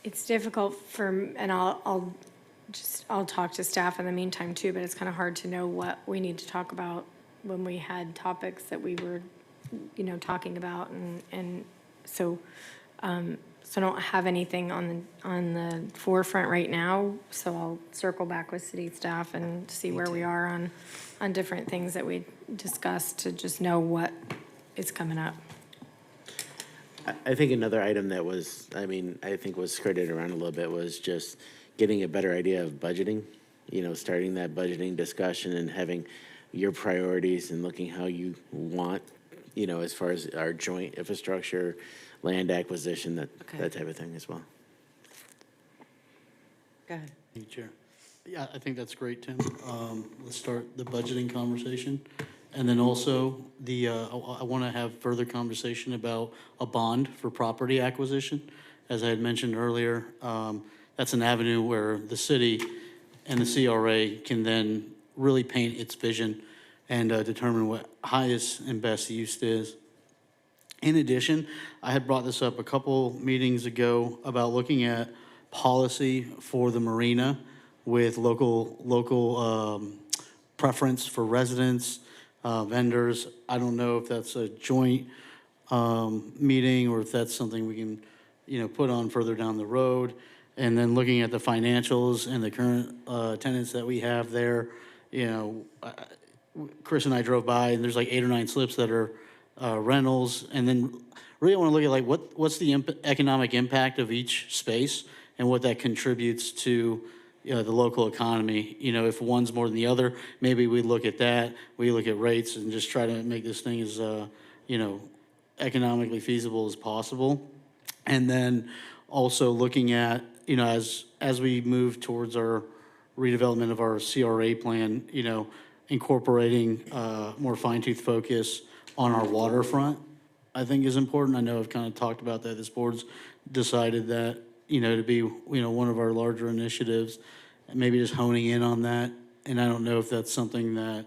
Speaker 8: it's difficult and I'll talk to staff in the meantime too, but it's kind of hard to know what we need to talk about when we had topics that we were, talking about and so I don't have anything on the forefront right now, so I'll circle back with city staff and see where we are on different things that we discussed to just know what is coming up.
Speaker 5: I think another item that was, I think was skirted around a little bit was just getting a better idea of budgeting, starting that budgeting discussion and having your priorities and looking how you want, as far as our joint infrastructure, land acquisition, that type of thing as well.
Speaker 2: Go ahead.
Speaker 13: Thank you, Chair. Yeah, I think that's great, Tim. Let's start the budgeting conversation. And then also I want to have further conversation about a bond for property acquisition. As I had mentioned earlier, that's an avenue where the city and the CRA can then really paint its vision and determine what highest and best use is. In addition, I had brought this up a couple meetings ago about looking at policy for the marina with local preference for residents, vendors. I don't know if that's a joint meeting or if that's something we can, put on further down the road. And then looking at the financials and the current tenants that we have there, Chris and I drove by and there's like 8 or 9 slips that are rentals. And then really I want to look at like what's the economic impact of each space and what that contributes to the local economy. If one's more than the other, maybe we look at that. We look at rates and just try to make this thing as, economically feasible as possible. And then also looking at, as we move towards our redevelopment of our CRA plan, incorporating more fine-tooth focus on our waterfront, I think is important. I know I've kind of talked about that. This board's decided that, to be, one of our larger initiatives, and maybe just honing in on that. And I don't know if that's something that,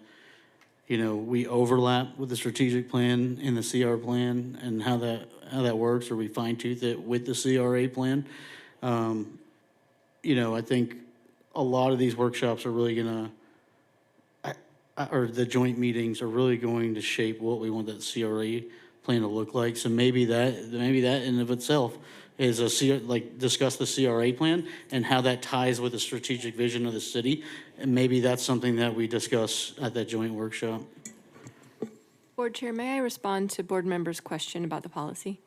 Speaker 13: we overlap with the strategic plan in the CR plan and how that works, or we fine tooth it with the CRA plan. I think a lot of these workshops are really gonna, or the joint meetings are really going to shape what we want that CRA plan to look like. So maybe that in of itself is discuss the CRA plan and how that ties with the strategic vision of the city. And maybe that's something that we discuss at that joint workshop.
Speaker 6: Board Chair, may I respond to board members' question about the policy?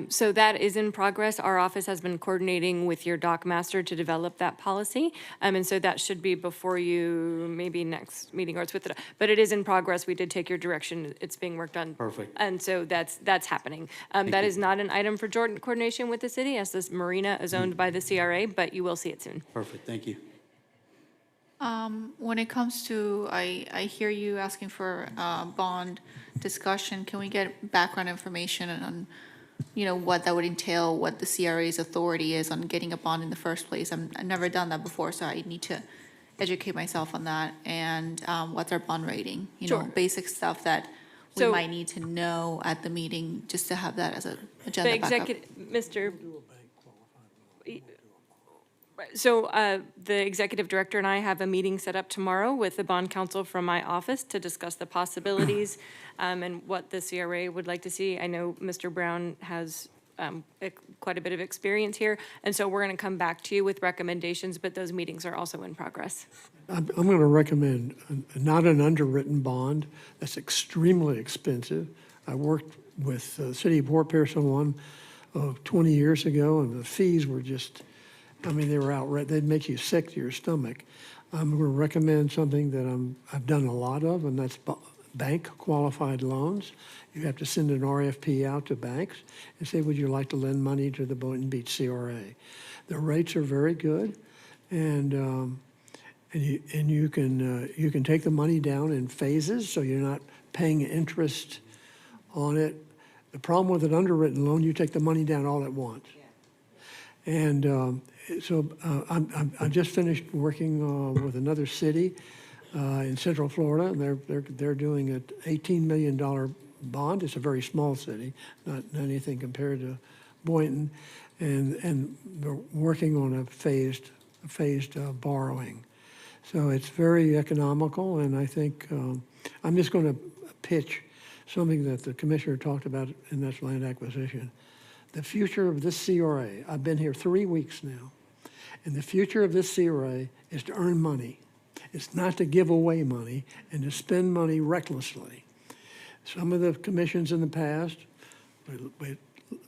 Speaker 6: So that is in progress. Our office has been coordinating with your dock master to develop that policy. And so that should be before you, maybe next meeting, or it's with it, but it is in progress. We did take your direction. It's being worked on.
Speaker 13: Perfect.
Speaker 6: And so that's happening. That is not an item for joint coordination with the city, as this marina is owned by the CRA, but you will see it soon.
Speaker 13: Perfect, thank you.
Speaker 9: When it comes to, I hear you asking for bond discussion. Can we get background information on, what that would entail, what the CRA's authority is on getting a bond in the first place? I've never done that before, so I need to educate myself on that. And what's our bond rating?
Speaker 6: Sure.
Speaker 9: Basic stuff that we
Speaker 6: So-
Speaker 9: might need to know at the meeting, just to have that as an
Speaker 6: The
Speaker 9: agenda backup.
Speaker 6: The executive director and I have a meeting set up tomorrow with the bond counsel from my office to discuss the possibilities and what the CRA would like to see. I know Mr. Brown has quite a bit of experience here. And so we're going to come back to you with recommendations, but those meetings are also in progress.
Speaker 14: I'm going to recommend not an underwritten bond. That's extremely expensive. I worked with the City of Port Pierce on one 20 years ago, and the fees were just, I mean, they were outright, they'd make you sick to your stomach. I'm going to recommend something that I've done a lot of, and that's bank qualified loans. You have to send an RFP out to banks and say, would you like to lend money to the Boynton Beach CRA? The rates are very good, and you can take the money down in phases, so you're not paying interest on it. The problem with an underwritten loan, you take the money down all at once. And I just finished working with another city in Central Florida, and they're doing an $18 million bond. It's a very small city, not anything compared to Boynton, and they're working on a phased borrowing. So it's very economical, and I think I'm just going to pitch something that the commissioner talked about, and that's land acquisition. The future of this CRA, I've been here 3 weeks now, and the future of this CRA is to earn money. It's not to give away money and to spend money recklessly. Some of the commissions in the past,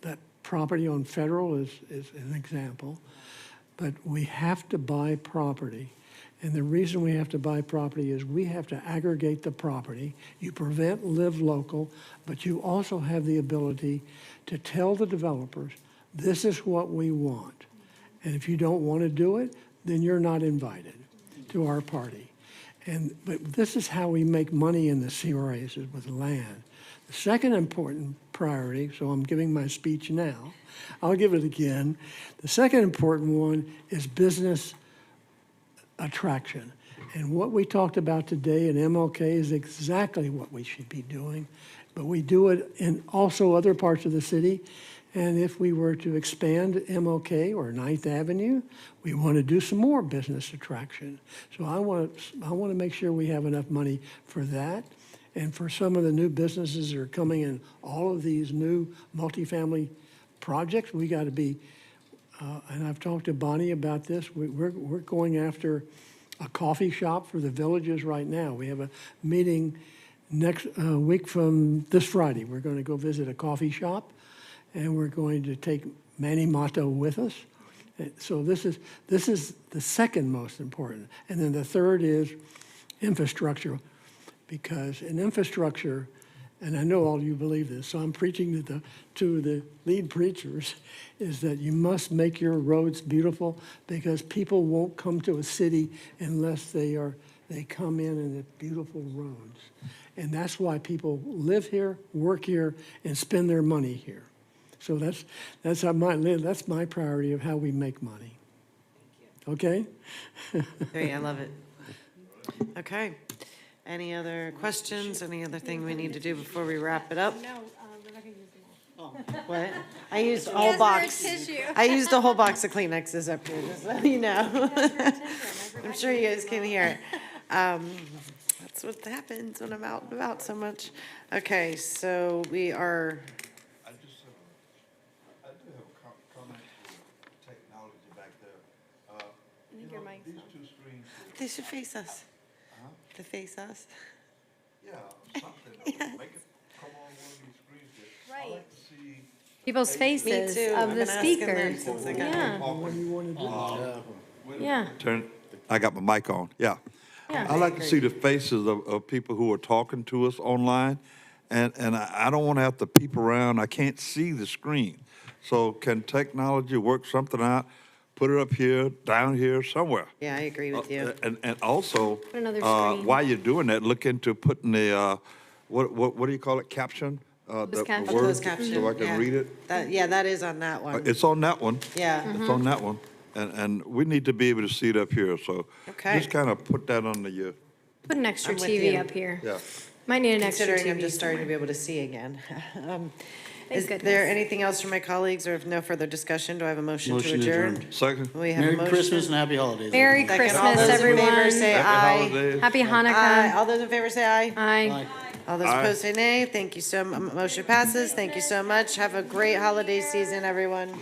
Speaker 14: that property on Federal is an example, but we have to buy property. And the reason we have to buy property is we have to aggregate the property. You prevent live local, but you also have the ability to tell the developers, this is what we want. And if you don't want to do it, then you're not invited to our party. But this is how we make money in the CRAs, is with land. The second important priority, so I'm giving my speech now, I'll give it again. The second important one is business attraction. And what we talked about today in MLK is exactly what we should be doing, but we do it in also other parts of the city. And if we were to expand MLK or 9th Avenue, we want to do some more business attraction. So I want to make sure we have enough money for that. And for some of the new businesses that are coming in, all of these new multifamily projects, we got to be, and I've talked to Bonnie about this, we're going after a coffee shop for the villages right now. We have a meeting next week from this Friday. We're going to go visit a coffee shop, and we're going to take Manny Mato with us. So this is the second most important. And then the third is infrastructure, because in infrastructure, and I know all of you believe this, so I'm preaching to the lead preachers, is that you must make your roads beautiful, because people won't come to a city unless they come in the beautiful roads. And that's why people live here, work here, and spend their money here. So that's my priority of how we make money. Okay?
Speaker 2: Great, I love it. Okay. Any other questions? Any other thing we need to do before we wrap it up?
Speaker 8: No, Rebecca used them all.
Speaker 2: What? I used a whole box. I used a whole box of Kleenexes up here, just so you know. I'm sure you guys can hear it. That's what happens when I'm out and about so much. Okay, so we are.
Speaker 1: I do have a comment to technology back there.
Speaker 8: I think your mic's
Speaker 1: these
Speaker 8: on.
Speaker 1: two screens.
Speaker 2: They should face us.
Speaker 1: Huh?
Speaker 2: To face us.
Speaker 1: Yeah, something. Make it come on one of these screens there. I like to see
Speaker 8: People's faces
Speaker 2: too.
Speaker 8: of
Speaker 2: I've
Speaker 8: the
Speaker 2: been asking them
Speaker 8: speakers.
Speaker 2: since I got
Speaker 8: Yeah.
Speaker 14: What do you want to do?
Speaker 8: Yeah.
Speaker 1: Turn. I got my mic on. Yeah.
Speaker 8: Yeah.
Speaker 1: I like to see the faces of people who are talking to us online, and I don't want to have to peep around. I can't see the screen. So can technology work something out? Put it up here, down here, somewhere.
Speaker 2: Yeah, I agree with you.
Speaker 1: And also,
Speaker 8: Put another screen.
Speaker 1: while you're doing that, look into putting the what do you call it? Caption. The
Speaker 8: caption.
Speaker 1: words,
Speaker 2: Closed caption,
Speaker 1: so I can
Speaker 2: yeah.
Speaker 1: read it.
Speaker 2: That is on that one.
Speaker 1: It's on that one.
Speaker 2: Yeah.
Speaker 1: It's on that one, and we need to be able to see it up here. So
Speaker 2: Okay.
Speaker 1: just kind of put that on the
Speaker 8: Put an extra
Speaker 2: I'm with
Speaker 8: TV
Speaker 2: you.
Speaker 8: up here.
Speaker 1: yeah.
Speaker 8: Might need an extra TV.
Speaker 2: Considering I'm just starting to be able to see again. Is
Speaker 8: Thank
Speaker 2: there
Speaker 8: goodness.
Speaker 2: anything else from my colleagues, or if no further discussion, do I have a motion to
Speaker 13: Motion to
Speaker 2: adjourn?
Speaker 13: adjourn.
Speaker 1: Second.
Speaker 2: We have a
Speaker 13: Merry
Speaker 2: motion.
Speaker 13: Christmas and happy holidays.
Speaker 8: Merry
Speaker 2: Second. All
Speaker 8: Christmas,
Speaker 2: those in favor
Speaker 8: everyone.
Speaker 2: say
Speaker 1: Happy
Speaker 2: aye.
Speaker 1: holidays.
Speaker 8: Happy
Speaker 2: Aye.
Speaker 8: Hanukkah.
Speaker 2: All those in favor say aye.
Speaker 8: Aye.
Speaker 13: Bye.
Speaker 2: All those opposed say nay. Thank you so, motion passes. Thank you so much. Have a great holiday season, everyone.